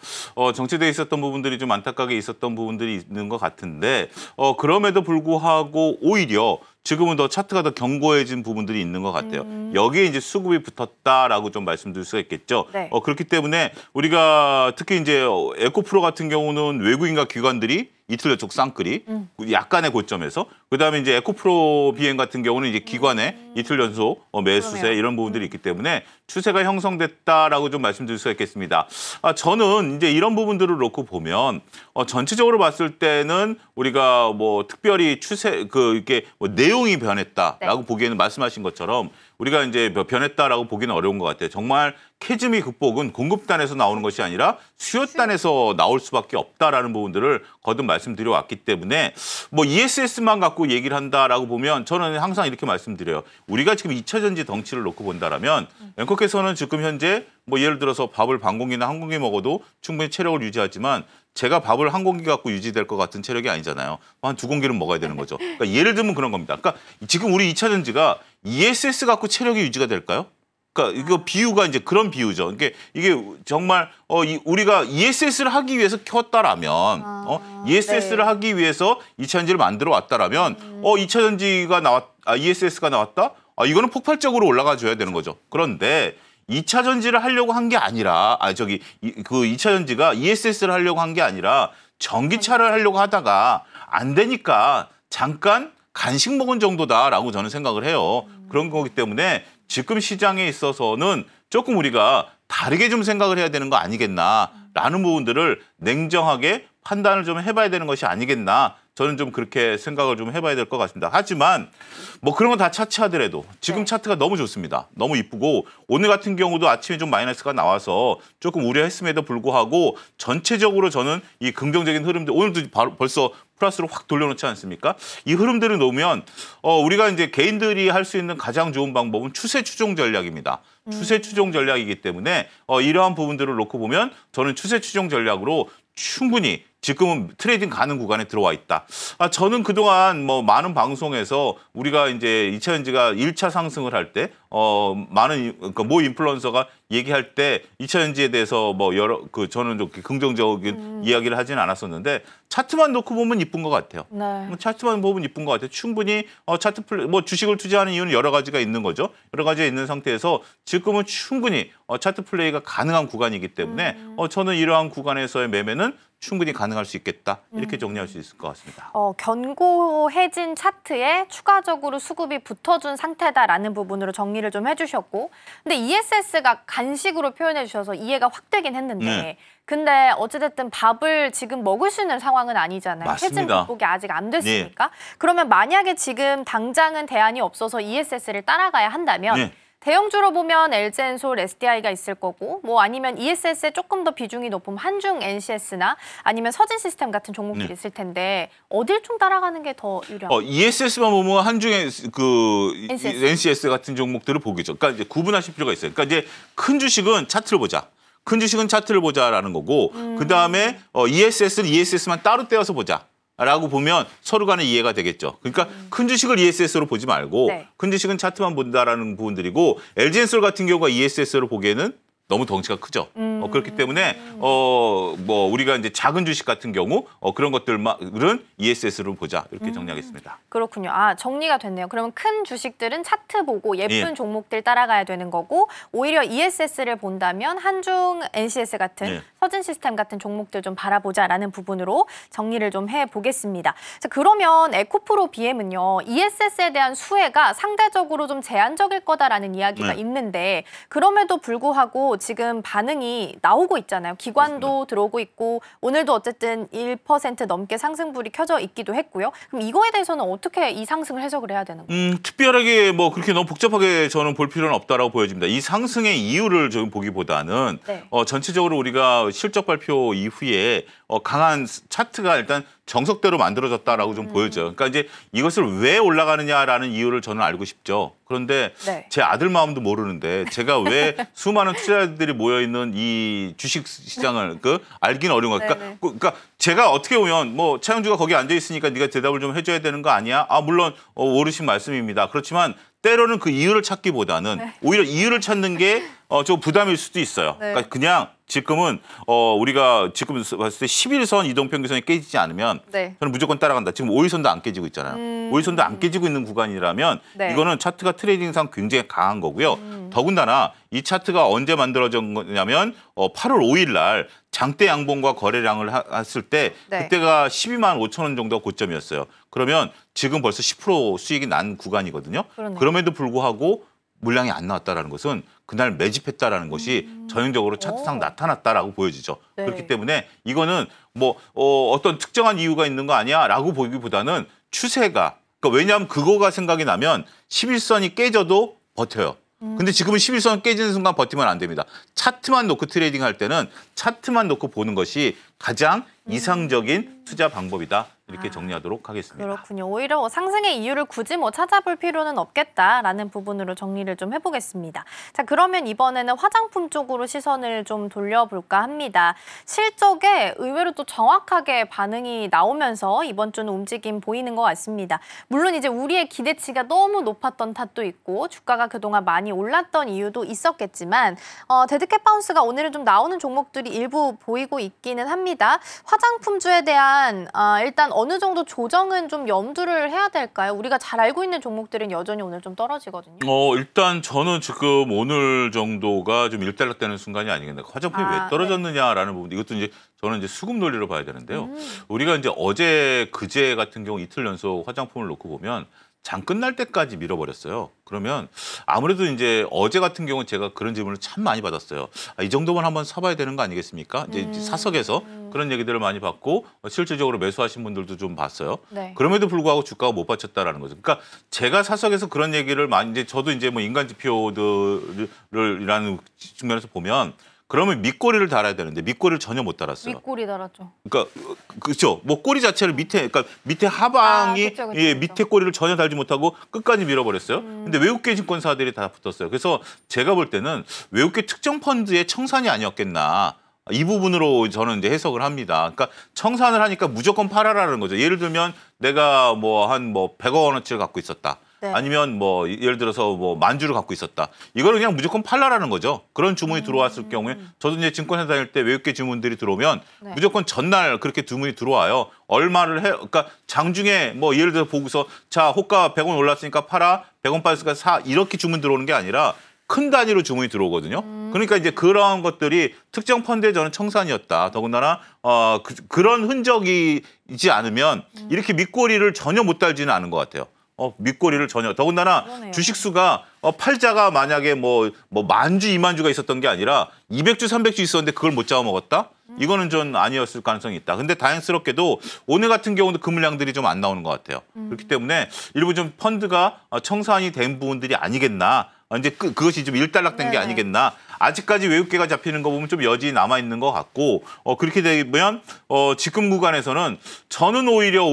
정체돼 있었던 부분들이 좀 안타깝게 있었던 부분들이 있는 것 같은데 그럼에도 불구하고 오히려 지금은 더 차트가 더 견고해진 부분들이 있는 것 같아요. 여기에 이제 수급이 붙었다라고 좀 말씀드릴 수가 있겠죠. 네. 그렇기 때문에 우리가 특히 이제 에코프로 같은 경우는 외국인과 기관들이 이틀 연속 쌍끌이 약간의 고점에서 그다음에 이제 에코프로 비행 같은 경우는 이제 기관에 이틀 연속 매수세 그러네요. 이런 부분들이 있기 때문에 추세가 형성됐다라고 좀 말씀드릴 수가 있겠습니다. 저는 이제 이런 부분들을 놓고 보면 전체적으로 봤을 때는 우리가 뭐 특별히 추세 이게 뭐 내용이 변했다라고 보기에는 말씀하신 것처럼 우리가 이제 변했다라고 보기는 어려운 것 같아요. 정말 캐즈미 극복은 공급단에서 나오는 것이 아니라 수요단에서 나올 수밖에 없다라는 부분들을 거듭 말씀드려 왔기 때문에 뭐 ESS만 갖고 얘기를 한다라고 보면 저는 항상 이렇게 말씀드려요. 우리가 지금 2차 전지 덩치를 놓고 본다라면 앵커께서는 지금 현재 뭐 예를 들어서 밥을 반 공기나 한 공기 먹어도 충분히 체력을 유지하지만 제가 밥을 한 공기 갖고 유지될 것 같은 체력이 아니잖아요. 한 두 공기는 먹어야 되는 거죠. 그러니까 예를 들면 그런 겁니다. 그러니까 지금 우리 2차 전지가 ESS 갖고 체력이 유지가 될까요? 그러니까 이거 비유가 이제 그런 비유죠. 이게 정말 우리가 ESS를 하기 위해서 켰다라면 ESS를 하기 위해서 2차 전지를 만들어 왔다라면 2차 전지가 ESS가 나왔다? 이거는 폭발적으로 올라가 줘야 되는 거죠. 그런데 2차 전지를 하려고 한 게 아니라 그 2차 전지가 ESS를 하려고 한 게 아니라 전기차를 하려고 하다가 안 되니까 잠깐 간식 먹은 정도다라고 저는 생각을 해요. 그런 거기 때문에 지금 시장에 있어서는 조금 우리가 다르게 좀 생각을 해야 되는 거 아니겠나라는 부분들을 냉정하게 판단을 좀 해봐야 되는 것이 아니겠나. 저는 좀 그렇게 생각을 좀 해봐야 될 것 같습니다. 하지만 뭐 그런 거 다 차치하더라도 지금 차트가 너무 좋습니다. 너무 이쁘고 오늘 같은 경우도 아침에 좀 마이너스가 나와서 조금 우려했음에도 불구하고 전체적으로 저는 이 긍정적인 흐름들 오늘도 벌써 플러스로 확 돌려놓지 않습니까? 이 흐름들을 놓으면 우리가 이제 개인들이 할 수 있는 가장 좋은 방법은 추세 추종 전략입니다. 추세 추종 전략이기 때문에 이러한 부분들을 놓고 보면 저는 추세 추종 전략으로 충분히 지금은 트레이딩 가는 구간에 들어와 있다. 저는 그동안 뭐 많은 방송에서 우리가 이제 2차 전지가 1차 상승을 할 때 많은 그러니까 모 인플루언서가 얘기할 때 2차 전지에 대해서 뭐 저는 좀 긍정적인 이야기를 하지는 않았었는데 차트만 놓고 보면 이쁜 것 같아요. 네. 차트만 보면 이쁜 것 같아요. 충분히 뭐 주식을 투자하는 이유는 여러 가지가 있는 거죠. 여러 가지가 있는 상태에서 지금은 충분히 차트 플레이가 가능한 구간이기 때문에 저는 이러한 구간에서의 매매는 충분히 가능할 수 있겠다. 이렇게 정리할 수 있을 것 같습니다. 견고해진 차트에 추가적으로 수급이 붙어준 상태다라는 부분으로 정리를 좀 해주셨고, 근데 ESS가 간식으로 표현해 주셔서 이해가 확 되긴 했는데, 네. 근데 어찌됐든 밥을 지금 먹을 수 있는 상황은 아니잖아요. 맞습니다. 해진 극복이 아직 안 됐으니까. 그러면 만약에 지금 당장은 대안이 없어서 ESS를 따라가야 한다면 네. 대형주로 보면 LG엔솔, SDI가 있을 거고 뭐 아니면 ESS에 조금 더 비중이 높으면 한중 NCS나 아니면 서진시스템 같은 종목들이 있을 텐데 어딜 좀 따라가는 게 더 유리한가요? ESS만 보면 한중의 NCS. NCS 같은 종목들을 보겠죠. 그러니까 이제 구분하실 필요가 있어요. 그러니까 이제 큰 주식은 차트를 보자. 큰 주식은 차트를 보자라는 거고 그다음에 ESS는 ESS만 따로 떼어서 보자. 라고 보면 서로 간에 이해가 되겠죠. 그러니까 큰 주식을 ESS로 보지 말고 큰 주식은 차트만 본다라는 부분들이고 LG엔솔 같은 경우가 ESS로 보기에는 너무 덩치가 크죠. 그렇기 때문에 뭐 우리가 이제 작은 주식 같은 경우 그런 것들은 ESS로 보자 이렇게 정리하겠습니다. 그렇군요. 정리가 됐네요. 그러면 큰 주식들은 차트 보고 예쁜 예. 종목들 따라가야 되는 거고 오히려 ESS를 본다면 한중 NCS 같은 예. 서진시스템 같은 종목들 좀 바라보자라는 부분으로 정리를 좀 해보겠습니다. 자, 그러면 에코프로 BM은요. ESS에 대한 수혜가 상대적으로 좀 제한적일 거다라는 이야기가 있는데 그럼에도 불구하고 지금 반응이 나오고 있잖아요. 기관도 들어오고 있고 오늘도 어쨌든 1% 넘게 상승불이 켜져 있기도 했고요. 그럼 이거에 대해서는 어떻게 이 상승을 해석을 해야 되는 거예요? 특별하게 뭐 그렇게 너무 복잡하게 저는 볼 필요는 없다라고 보여집니다. 이 상승의 이유를 좀 보기보다는 전체적으로 우리가 실적 발표 이후에 강한 차트가 일단 정석대로 만들어졌다라고 좀 보여져요. 그러니까 이제 이것을 왜 올라가느냐라는 이유를 저는 알고 싶죠. 그런데 제 아들 마음도 모르는데 제가 왜 수많은 투자자들이 모여 있는 이 주식 시장을 알기는 어려운 거예요. 그러니까 제가 어떻게 보면 뭐 차영주가 거기 앉아 있으니까 네가 대답을 좀 해줘야 되는 거 아니야? 물론 어르신 말씀입니다. 그렇지만 때로는 그 이유를 찾기보다는 오히려 이유를 찾는 게 좀 부담일 수도 있어요. 네. 그러니까 그냥 지금은 우리가 지금 봤을 때 11선 이동평균선이 깨지지 않으면 네. 저는 무조건 따라간다. 지금 5일선도 안 깨지고 있잖아요. 5일선도 안 깨지고 있는 구간이라면 네. 이거는 차트가 트레이딩상 굉장히 강한 거고요. 더군다나 이 차트가 언제 만들어진 거냐면 8월 5일 날 장대 양봉과 거래량을 했을 때 네. 그때가 12만 5천 원 정도가 고점이었어요. 그러면 지금 벌써 10% 수익이 난 구간이거든요. 그러네요. 그럼에도 불구하고 물량이 안 나왔다라는 것은 그날 매집했다라는 것이 전형적으로 차트상 오. 나타났다라고 보여지죠. 네. 그렇기 때문에 이거는 뭐 어떤 특정한 이유가 있는 거 아니야라고 보기보다는 추세가 그러니까 왜냐하면 그거가 생각이 나면 11선이 깨져도 버텨요. 근데 지금은 11선 깨지는 순간 버티면 안 됩니다. 차트만 놓고 트레이딩 할 때는 차트만 놓고 보는 것이 가장 이상적인 투자 방법이다. 이렇게 정리하도록 하겠습니다. 그렇군요. 오히려 상승의 이유를 굳이 뭐 찾아볼 필요는 없겠다라는 부분으로 정리를 좀 해보겠습니다. 자, 그러면 이번에는 화장품 쪽으로 시선을 좀 돌려볼까 합니다. 실적에 의외로 또 정확하게 반응이 나오면서 이번 주는 움직임 보이는 것 같습니다. 물론 이제 우리의 기대치가 너무 높았던 탓도 있고 주가가 그동안 많이 올랐던 이유도 있었겠지만 데드캣 바운스가 오늘은 좀 나오는 종목들이 일부 보이고 있기는 합니다. 화장품주에 대한 일단 어느 정도 조정은 좀 염두를 해야 될까요? 우리가 잘 알고 있는 종목들은 여전히 오늘 좀 떨어지거든요. 일단 저는 지금 오늘 정도가 좀 일단락되는 순간이 아니겠나. 화장품이 왜 떨어졌느냐라는 부분. 이것도 이제 저는 이제 수급 논리로 봐야 되는데요. 우리가 이제 어제 그제 같은 경우 이틀 연속 화장품을 놓고 보면 장 끝날 때까지 밀어버렸어요. 그러면 아무래도 이제 어제 같은 경우는 제가 그런 질문을 참 많이 받았어요. 이 정도만 한번 사봐야 되는 거 아니겠습니까? 이제 사석에서 그런 얘기들을 많이 받고 실질적으로 매수하신 분들도 좀 봤어요. 네. 그럼에도 불구하고 주가가 못 받쳤다라는 거죠. 그러니까 제가 사석에서 그런 얘기를 많이 이제 저도 이제 뭐 인간 지표들이라는 측면에서 보면 그러면 밑꼬리를 달아야 되는데 밑꼬리를 전혀 못 달았어요. 윗골이 달았죠. 그러니까 그렇죠. 뭐 꼬리 자체를 밑에 밑에 하방이 그쵸. 밑에 꼬리를 전혀 달지 못하고 끝까지 밀어버렸어요. 근데 외국계 증권사들이 다 붙었어요. 그래서 제가 볼 때는 외국계 특정 펀드의 청산이 아니었겠나. 이 부분으로 저는 이제 해석을 합니다. 그러니까 청산을 하니까 무조건 팔아라는 거죠. 예를 들면 내가 뭐 한 100억 원어치를 갖고 있었다. 네. 아니면 뭐 예를 들어서 뭐 10,000주를 갖고 있었다. 이거를 그냥 무조건 팔라라는 거죠. 그런 주문이 들어왔을 경우에 저도 이제 증권회사 다닐 때 외국계 주문들이 들어오면 네. 무조건 전날 그렇게 주문이 들어와요. 얼마를 해? 그러니까 장중에 뭐 예를 들어 보고서 자 호가 100원 올랐으니까 팔아, 100원 빠졌으니까 사 이렇게 주문 들어오는 게 아니라 큰 단위로 주문이 들어오거든요. 그러니까 이제 그러한 것들이 특정 펀드에 저는 청산이었다. 더군다나 그런 흔적이 있지 않으면 이렇게 밑꼬리를 전혀 못 달지는 않은 것 같아요. 밑꼬리를 전혀. 더군다나 그러네요. 주식수가 팔자가 만약에 뭐 10,000주, 20,000주가 있었던 게 아니라 200주, 300주 있었는데 그걸 못 잡아먹었다? 이거는 좀 아니었을 가능성이 있다. 근데 다행스럽게도 오늘 같은 경우도 그 물량들이 좀 안 나오는 것 같아요. 그렇기 때문에 일부 좀 펀드가 청산이 된 부분들이 아니겠나. 이제 그것이 좀 일단락된 게 네네. 아니겠나. 아직까지 외국계가 잡히는 거 보면 좀 여진이 남아 있는 것 같고 그렇게 되면 지금 구간에서는 저는 오히려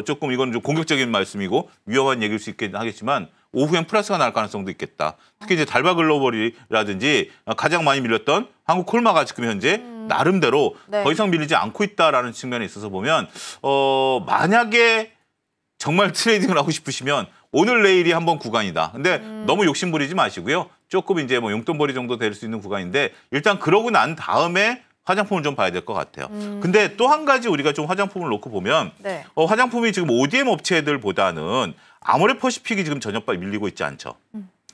조금 이건 좀 공격적인 말씀이고 위험한 얘기일 수 있긴 하겠지만 오후엔 플러스가 날 가능성도 있겠다. 특히 이제 달바 글로벌이라든지 가장 많이 밀렸던 한국 콜마가 지금 현재 나름대로 네. 더 이상 밀리지 않고 있다라는 측면에 있어서 보면 만약에 정말 트레이딩을 하고 싶으시면 오늘 내일이 한번 구간이다. 근데 너무 욕심 부리지 마시고요. 조금 이제 뭐 용돈벌이 정도 될 수 있는 구간인데 일단 그러고 난 다음에 화장품을 좀 봐야 될 것 같아요. 근데 또 한 가지 우리가 좀 화장품을 놓고 보면 네. 화장품이 지금 ODM 업체들보다는 아모레퍼시픽이 지금 전혀 밀리고 있지 않죠.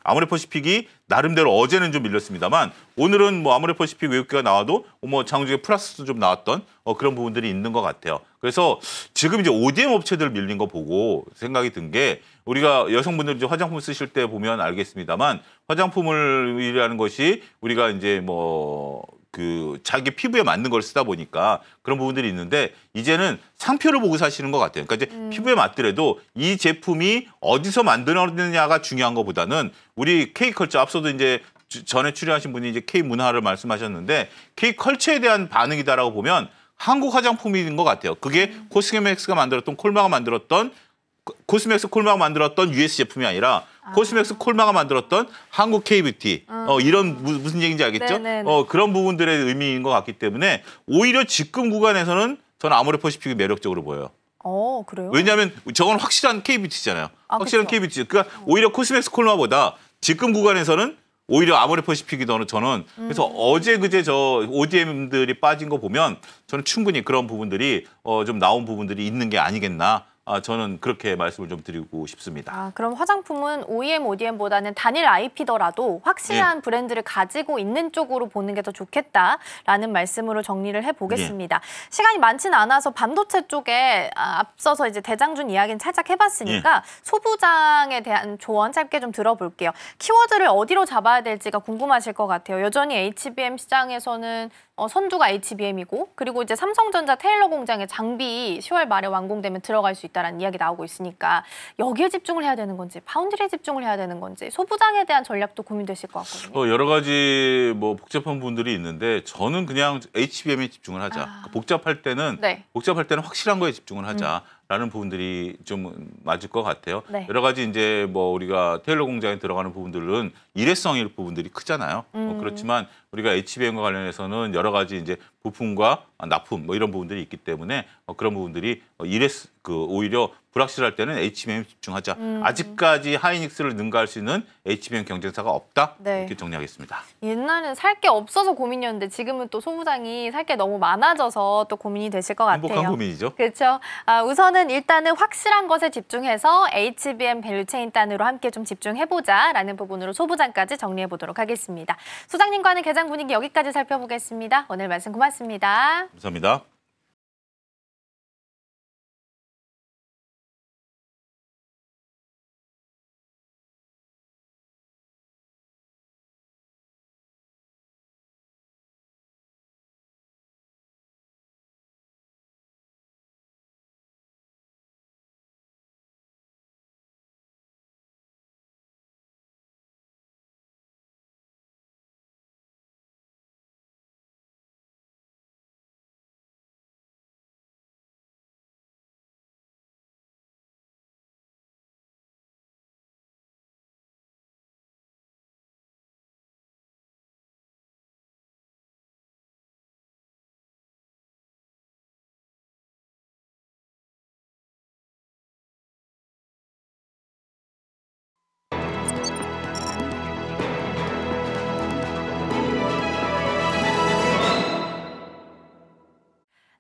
아모레퍼시픽이 나름대로 어제는 좀 밀렸습니다만 오늘은 뭐 아모레퍼시픽 외국계가 나와도 뭐 장중에 플러스도 좀 나왔던 그런 부분들이 있는 것 같아요. 그래서 지금 이제 ODM 업체들 밀린 거 보고 생각이 든 게 우리가 여성분들 이제 화장품 쓰실 때 보면 알겠습니다만 화장품을이라는 것이 우리가 이제 뭐 자기 피부에 맞는 걸 쓰다 보니까 그런 부분들이 있는데 이제는 상표를 보고 사시는 것 같아요. 그러니까 이제 피부에 맞더라도 이 제품이 어디서 만들어졌느냐가 중요한 것보다는 우리 K컬처 앞서도 이제 전에 출연하신 분이 이제 K문화를 말씀하셨는데 K컬처에 대한 반응이다라고 보면 한국 화장품인 것 같아요. 그게 코스메틱스가 만들었던 콜마가 만들었던 코스맥스 콜마가 만들었던 US 제품이 아니라 코스맥스 콜마가 만들었던 한국 K뷰티 이런 무슨 얘기인지 알겠죠? 네네네. 그런 부분들의 의미인 것 같기 때문에 오히려 지금 구간에서는 저는 아모레퍼시픽이 매력적으로 보여요. 그래요? 왜냐하면 저건 확실한 K뷰티잖아요. 확실한 그쵸. K뷰티. 그러니까 오히려 코스맥스 콜마보다 지금 구간에서는 오히려 아모레퍼시픽이 더 저는 그래서 어제 그제 저 ODM들이 빠진 거 보면 저는 충분히 그런 부분들이 좀 나온 부분들이 있는 게 아니겠나. 저는 그렇게 말씀을 좀 드리고 싶습니다. 그럼 화장품은 OEM, ODM보다는 단일 IP더라도 확실한 브랜드를 가지고 있는 쪽으로 보는 게 더 좋겠다라는 말씀으로 정리를 해보겠습니다. 시간이 많지는 않아서 반도체 쪽에 앞서서 이제 대장준 이야기는 살짝 해봤으니까 소부장에 대한 조언 짧게 좀 들어볼게요. 키워드를 어디로 잡아야 될지가 궁금하실 것 같아요. 여전히 HBM 시장에서는 선두가 HBM이고 그리고 이제 삼성전자 테일러 공장의 장비 10월 말에 완공되면 들어갈 수 있다라는 이야기 나오고 있으니까 여기에 집중을 해야 되는 건지 파운드리에 집중을 해야 되는 건지 소부장에 대한 전략도 고민되실 것 같거든요. 여러 가지 뭐 복잡한 부분들이 있는데 저는 그냥 HBM에 집중을 하자. 복잡할 때는 확실한 거에 집중을 하자라는 부분들이 좀 맞을 것 같아요. 여러 가지 이제 뭐 우리가 테일러 공장에 들어가는 부분들은 일회성일 부분들이 크잖아요. 그렇지만 우리가 HBM과 관련해서는 여러 가지 이제 부품과 납품 뭐 이런 부분들이 있기 때문에 그런 부분들이 오히려 불확실할 때는 HBM에 집중하자. 아직까지 하이닉스를 능가할 수 있는 HBM 경쟁사가 없다. 이렇게 정리하겠습니다. 옛날에는 살 게 없어서 고민이었는데 지금은 또 소부장이 살 게 너무 많아져서 또 고민이 되실 것 같아요. 행복한 고민이죠. 그렇죠. 우선은 일단은 확실한 것에 집중해서 HBM 밸류체인 단으로 함께 좀 집중해보자라는 부분으로 소부장까지 정리해보도록 하겠습니다. 소장님과는 개장 분위기 여기까지 살펴보겠습니다. 오늘 말씀 고맙습니다. 감사합니다.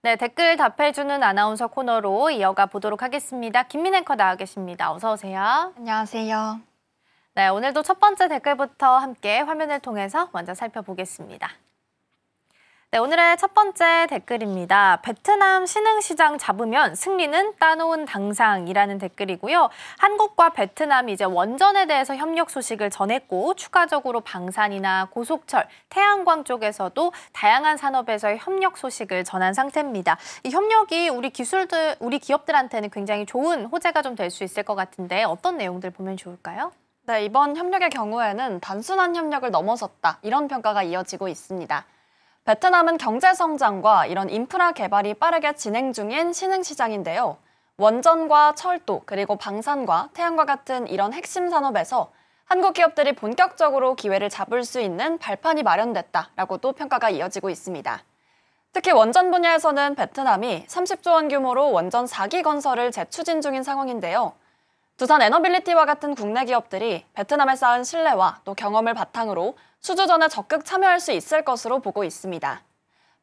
네, 댓글 답해주는 아나운서 코너로 이어가 보도록 하겠습니다. 김민 앵커 나와 계십니다. 어서 오세요. 안녕하세요. 네, 오늘도 첫 번째 댓글부터 함께 화면을 통해서 먼저 살펴보겠습니다. 네, 오늘의 첫 번째 댓글입니다. 베트남 신흥시장 잡으면 승리는 따놓은 당상이라는 댓글이고요. 한국과 베트남이 이제 원전에 대해서 협력 소식을 전했고 추가적으로 방산이나 고속철, 태양광 쪽에서도 다양한 산업에서의 협력 소식을 전한 상태입니다. 이 협력이 우리 기업들한테는 굉장히 좋은 호재가 좀 될 수 있을 것 같은데 어떤 내용들 보면 좋을까요? 네, 이번 협력의 경우에는 단순한 협력을 넘어섰다 이런 평가가 이어지고 있습니다. 베트남은 경제 성장과 이런 인프라 개발이 빠르게 진행 중인 신흥시장인데요. 원전과 철도, 그리고 방산과 태양과 같은 이런 핵심 산업에서 한국 기업들이 본격적으로 기회를 잡을 수 있는 발판이 마련됐다라고도 평가가 이어지고 있습니다. 특히 원전 분야에서는 베트남이 30조 원 규모로 원전 4기 건설을 재추진 중인 상황인데요. 두산 에너빌리티와 같은 국내 기업들이 베트남에 쌓은 신뢰와 또 경험을 바탕으로 수주전에 적극 참여할 수 있을 것으로 보고 있습니다.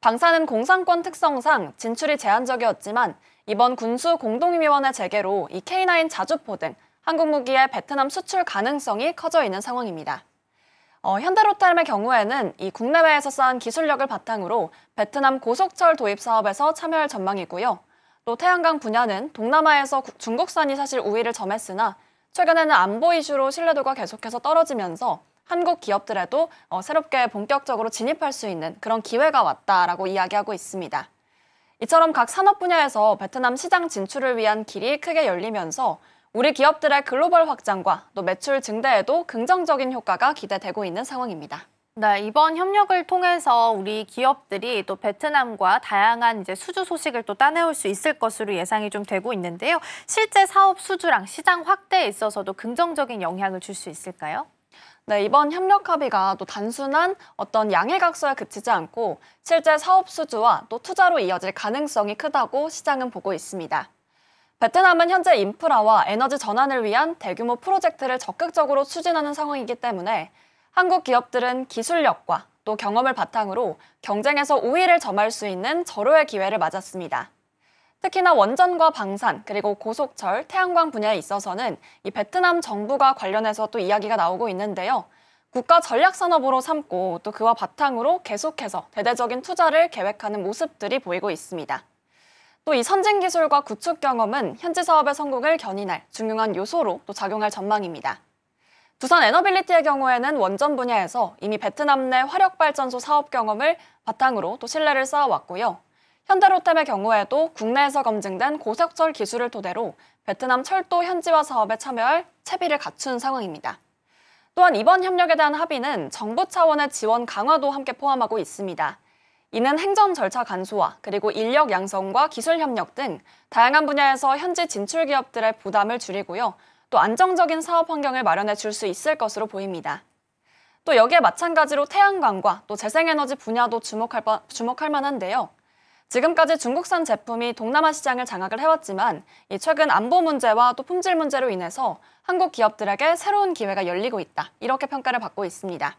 방산은 공산권 특성상 진출이 제한적이었지만 이번 군수 공동위원회 재개로 이 K9 자주포 등 한국 무기의 베트남 수출 가능성이 커져 있는 상황입니다. 현대로템의 경우에는 이 국내외에서 쌓은 기술력을 바탕으로 베트남 고속철 도입 사업에서 참여할 전망이고요. 또 태양광 분야는 동남아에서 중국산이 사실 우위를 점했으나 최근에는 안보 이슈로 신뢰도가 계속해서 떨어지면서 한국 기업들에도 새롭게 본격적으로 진입할 수 있는 그런 기회가 왔다라고 이야기하고 있습니다. 이처럼 각 산업 분야에서 베트남 시장 진출을 위한 길이 크게 열리면서 우리 기업들의 글로벌 확장과 또 매출 증대에도 긍정적인 효과가 기대되고 있는 상황입니다. 네, 이번 협력을 통해서 우리 기업들이 또 베트남과 다양한 이제 수주 소식을 또 따내올 수 있을 것으로 예상이 좀 되고 있는데요. 실제 사업 수주랑 시장 확대에 있어서도 긍정적인 영향을 줄 수 있을까요? 네, 이번 협력 합의가 또 단순한 어떤 양해각서에 그치지 않고 실제 사업 수주와 또 투자로 이어질 가능성이 크다고 시장은 보고 있습니다. 베트남은 현재 인프라와 에너지 전환을 위한 대규모 프로젝트를 적극적으로 추진하는 상황이기 때문에 한국 기업들은 기술력과 또 경험을 바탕으로 경쟁에서 우위를 점할 수 있는 절호의 기회를 맞았습니다. 특히나 원전과 방산, 그리고 고속철, 태양광 분야에 있어서는 이 베트남 정부가 관련해서 또 이야기가 나오고 있는데요. 국가 전략 산업으로 삼고 또 그와 바탕으로 계속해서 대대적인 투자를 계획하는 모습들이 보이고 있습니다. 또 이 선진 기술과 구축 경험은 현지 사업의 성공을 견인할 중요한 요소로 또 작용할 전망입니다. 두산 에너빌리티의 경우에는 원전 분야에서 이미 베트남 내 화력발전소 사업 경험을 바탕으로 또 신뢰를 쌓아왔고요. 현대로템의 경우에도 국내에서 검증된 고속철 기술을 토대로 베트남 철도 현지화 사업에 참여할 채비를 갖춘 상황입니다. 또한 이번 협력에 대한 합의는 정부 차원의 지원 강화도 함께 포함하고 있습니다. 이는 행정 절차 간소화, 그리고 인력 양성과 기술 협력 등 다양한 분야에서 현지 진출 기업들의 부담을 줄이고요. 또 안정적인 사업 환경을 마련해 줄 수 있을 것으로 보입니다. 또 여기에 마찬가지로 태양광과 또 재생에너지 분야도 주목할 만한데요. 지금까지 중국산 제품이 동남아 시장을 장악을 해왔지만 최근 안보 문제와 또 품질 문제로 인해서 한국 기업들에게 새로운 기회가 열리고 있다. 이렇게 평가를 받고 있습니다.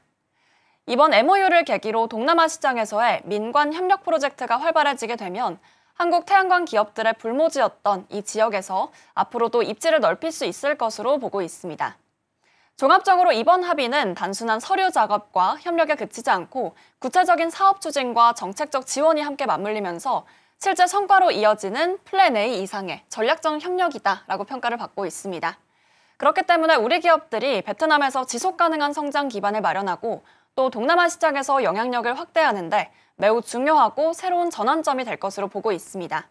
이번 MOU를 계기로 동남아 시장에서의 민관 협력 프로젝트가 활발해지게 되면 한국 태양광 기업들의 불모지였던 이 지역에서 앞으로도 입지를 넓힐 수 있을 것으로 보고 있습니다. 종합적으로 이번 합의는 단순한 서류 작업과 협력에 그치지 않고 구체적인 사업 추진과 정책적 지원이 함께 맞물리면서 실제 성과로 이어지는 플랜 A 이상의 전략적 협력이다라고 평가를 받고 있습니다. 그렇기 때문에 우리 기업들이 베트남에서 지속 가능한 성장 기반을 마련하고 또 동남아 시장에서 영향력을 확대하는 데 매우 중요하고 새로운 전환점이 될 것으로 보고 있습니다.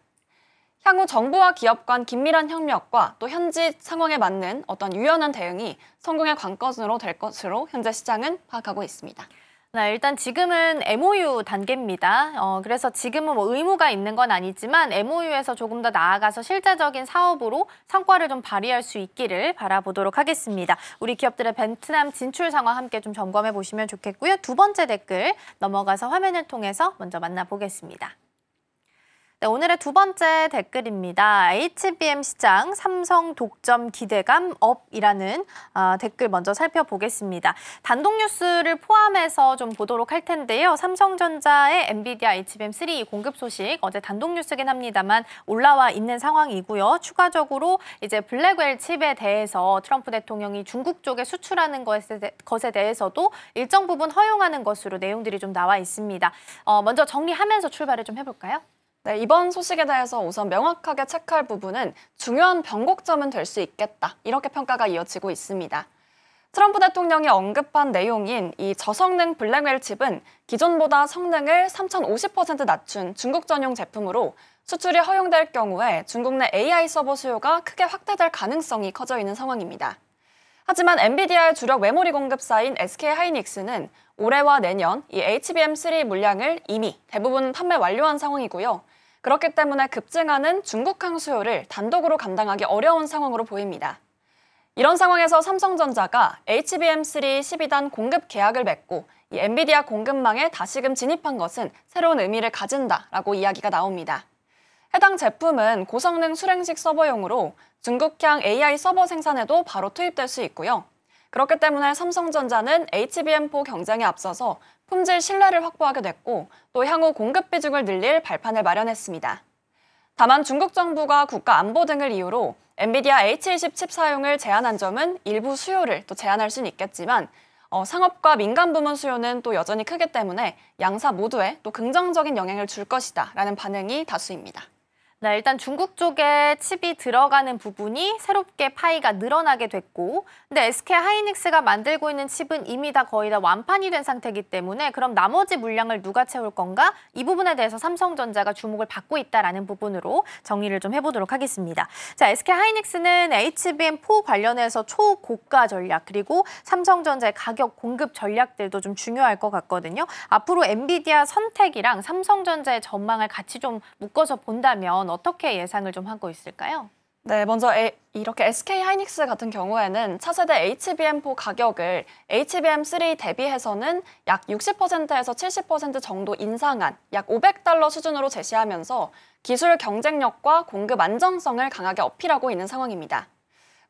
향후 정부와 기업 간 긴밀한 협력과 또 현지 상황에 맞는 어떤 유연한 대응이 성공의 관건으로 될 것으로 현재 시장은 파악하고 있습니다. 네, 일단 지금은 MOU 단계입니다. 그래서 지금은 뭐 의무가 있는 건 아니지만 MOU에서 조금 더 나아가서 실제적인 사업으로 성과를 좀 발휘할 수 있기를 바라보도록 하겠습니다. 우리 기업들의 베트남 진출 상황 함께 좀 점검해 보시면 좋겠고요. 두 번째 댓글 넘어가서 화면을 통해서 먼저 만나보겠습니다. 네, 오늘의 두 번째 댓글입니다. HBM 시장 삼성 독점 기대감 업이라는 댓글 먼저 살펴보겠습니다. 단독 뉴스를 포함해서 좀 보도록 할 텐데요. 삼성전자의 엔비디아 HBM3 공급 소식 어제 단독 뉴스긴 합니다만 올라와 있는 상황이고요. 추가적으로 이제 블랙웰 칩에 대해서 트럼프 대통령이 중국 쪽에 수출하는 것에 대해서도 일정 부분 허용하는 것으로 내용들이 좀 나와 있습니다. 먼저 정리하면서 출발을 좀 해볼까요? 네, 이번 소식에 대해서 우선 명확하게 체크할 부분은 중요한 변곡점은 될 수 있겠다. 이렇게 평가가 이어지고 있습니다. 트럼프 대통령이 언급한 내용인 이 저성능 블랙웰 칩은 기존보다 성능을 3050% 낮춘 중국 전용 제품으로 수출이 허용될 경우에 중국 내 AI 서버 수요가 크게 확대될 가능성이 커져 있는 상황입니다. 하지만 엔비디아의 주력 메모리 공급사인 SK하이닉스는 올해와 내년 이 HBM3 물량을 이미 대부분 판매 완료한 상황이고요. 그렇기 때문에 급증하는 중국항 수요를 단독으로 감당하기 어려운 상황으로 보입니다. 이런 상황에서 삼성전자가 HBM3 12단 공급 계약을 맺고 이 엔비디아 공급망에 다시금 진입한 것은 새로운 의미를 가진다라고 이야기가 나옵니다. 해당 제품은 고성능 수랭식 서버용으로 중국향 AI 서버 생산에도 바로 투입될 수 있고요. 그렇기 때문에 삼성전자는 HBM4 경쟁에 앞서서 품질 신뢰를 확보하게 됐고 또 향후 공급 비중을 늘릴 발판을 마련했습니다. 다만 중국 정부가 국가 안보 등을 이유로 엔비디아 H20 칩 사용을 제한한 점은 일부 수요를 또 제한할 수는 있겠지만 상업과 민간 부문 수요는 또 여전히 크기 때문에 양사 모두에 또 긍정적인 영향을 줄 것이다라는 반응이 다수입니다. 네, 일단 중국 쪽에 칩이 들어가는 부분이 새롭게 파이가 늘어나게 됐고 근데 SK하이닉스가 만들고 있는 칩은 이미 다 거의 다 완판이 된 상태이기 때문에 그럼 나머지 물량을 누가 채울 건가? 이 부분에 대해서 삼성전자가 주목을 받고 있다라는 부분으로 정리를 좀 해보도록 하겠습니다. 자, SK하이닉스는 HBM4 관련해서 초고가 전략 그리고 삼성전자의 가격 공급 전략들도 좀 중요할 것 같거든요. 앞으로 엔비디아 선택이랑 삼성전자의 전망을 같이 좀 묶어서 본다면 어떻게 예상을 좀 하고 있을까요? 네, 먼저 이렇게 SK하이닉스 같은 경우에는 차세대 HBM4 가격을 HBM3 대비해서는 약 60%에서 70% 정도 인상한 약 $500 수준으로 제시하면서 기술 경쟁력과 공급 안정성을 강하게 어필하고 있는 상황입니다.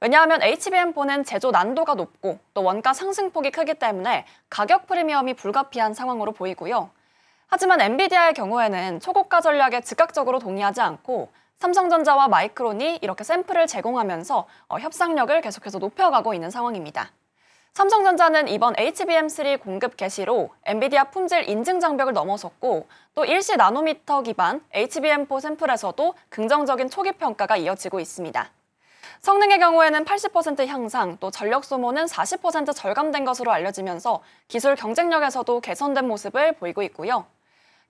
왜냐하면 HBM4는 제조 난도가 높고 또 원가 상승폭이 크기 때문에 가격 프리미엄이 불가피한 상황으로 보이고요. 하지만 엔비디아의 경우에는 초고가 전략에 즉각적으로 동의하지 않고 삼성전자와 마이크론이 이렇게 샘플을 제공하면서 협상력을 계속해서 높여가고 있는 상황입니다. 삼성전자는 이번 HBM3 공급 개시로 엔비디아 품질 인증 장벽을 넘어섰고 또 일시 나노미터 기반 HBM4 샘플에서도 긍정적인 초기 평가가 이어지고 있습니다. 성능의 경우에는 80% 향상, 또 전력 소모는 40% 절감된 것으로 알려지면서 기술 경쟁력에서도 개선된 모습을 보이고 있고요.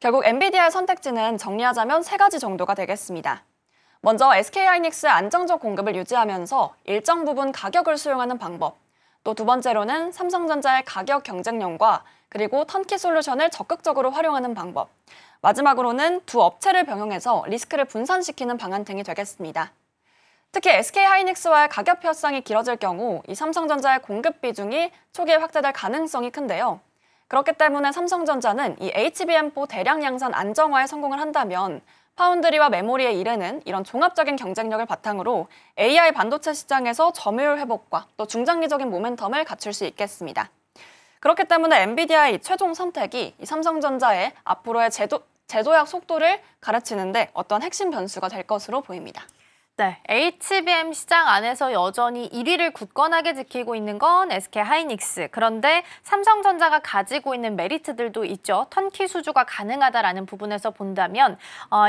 결국 엔비디아의 선택지는 정리하자면 3가지 정도가 되겠습니다. 먼저 SK하이닉스의 안정적 공급을 유지하면서 일정 부분 가격을 수용하는 방법, 또 두 번째로는 삼성전자의 가격 경쟁력과 그리고 턴키 솔루션을 적극적으로 활용하는 방법, 마지막으로는 두 업체를 병행해서 리스크를 분산시키는 방안 등이 되겠습니다. 특히 SK하이닉스와의 가격 협상이 길어질 경우 이 삼성전자의 공급 비중이 초기에 확대될 가능성이 큰데요. 그렇기 때문에 삼성전자는 이 HBM4 대량 양산 안정화에 성공을 한다면 파운드리와 메모리에 이르는 이런 종합적인 경쟁력을 바탕으로 AI 반도체 시장에서 점유율 회복과 또 중장기적인 모멘텀을 갖출 수 있겠습니다. 그렇기 때문에 엔비디아의 이 최종 선택이 이 삼성전자의 앞으로의 재도약 속도를 가르치는데 어떤 핵심 변수가 될 것으로 보입니다. 네, HBM 시장 안에서 여전히 1위를 굳건하게 지키고 있는 건 SK하이닉스. 그런데 삼성전자가 가지고 있는 메리트들도 있죠. 턴키 수주가 가능하다라는 부분에서 본다면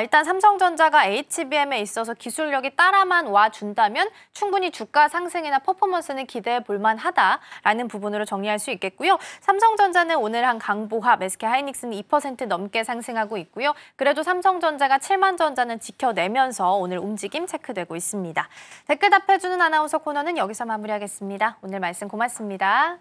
일단 삼성전자가 HBM에 있어서 기술력이 따라만 와준다면 충분히 주가 상승이나 퍼포먼스는 기대해 볼 만하다라는 부분으로 정리할 수 있겠고요. 삼성전자는 오늘 한 강보합, SK하이닉스는 2% 넘게 상승하고 있고요. 그래도 삼성전자가 7만전자는 지켜내면서 오늘 움직임 체크 되고 있습니다. 댓글 답해주는 아나운서 코너는 여기서 마무리하겠습니다. 오늘 말씀 고맙습니다.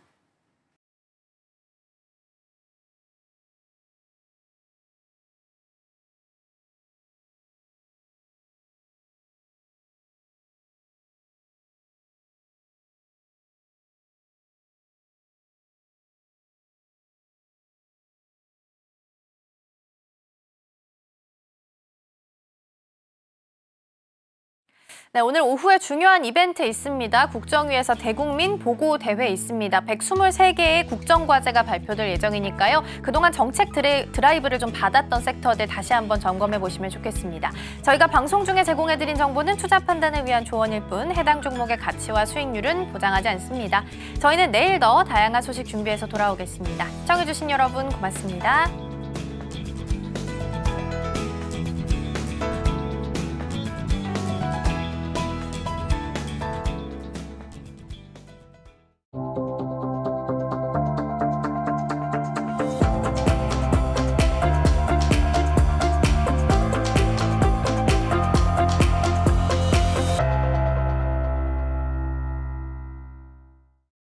네, 오늘 오후에 중요한 이벤트 있습니다. 국정위에서 대국민 보고대회 있습니다. 123개의 국정과제가 발표될 예정이니까요. 그동안 정책 드라이브를 좀 받았던 섹터들 다시 한번 점검해 보시면 좋겠습니다. 저희가 방송 중에 제공해드린 정보는 투자 판단을 위한 조언일 뿐 해당 종목의 가치와 수익률은 보장하지 않습니다. 저희는 내일 더 다양한 소식 준비해서 돌아오겠습니다. 시청해주신 여러분 고맙습니다.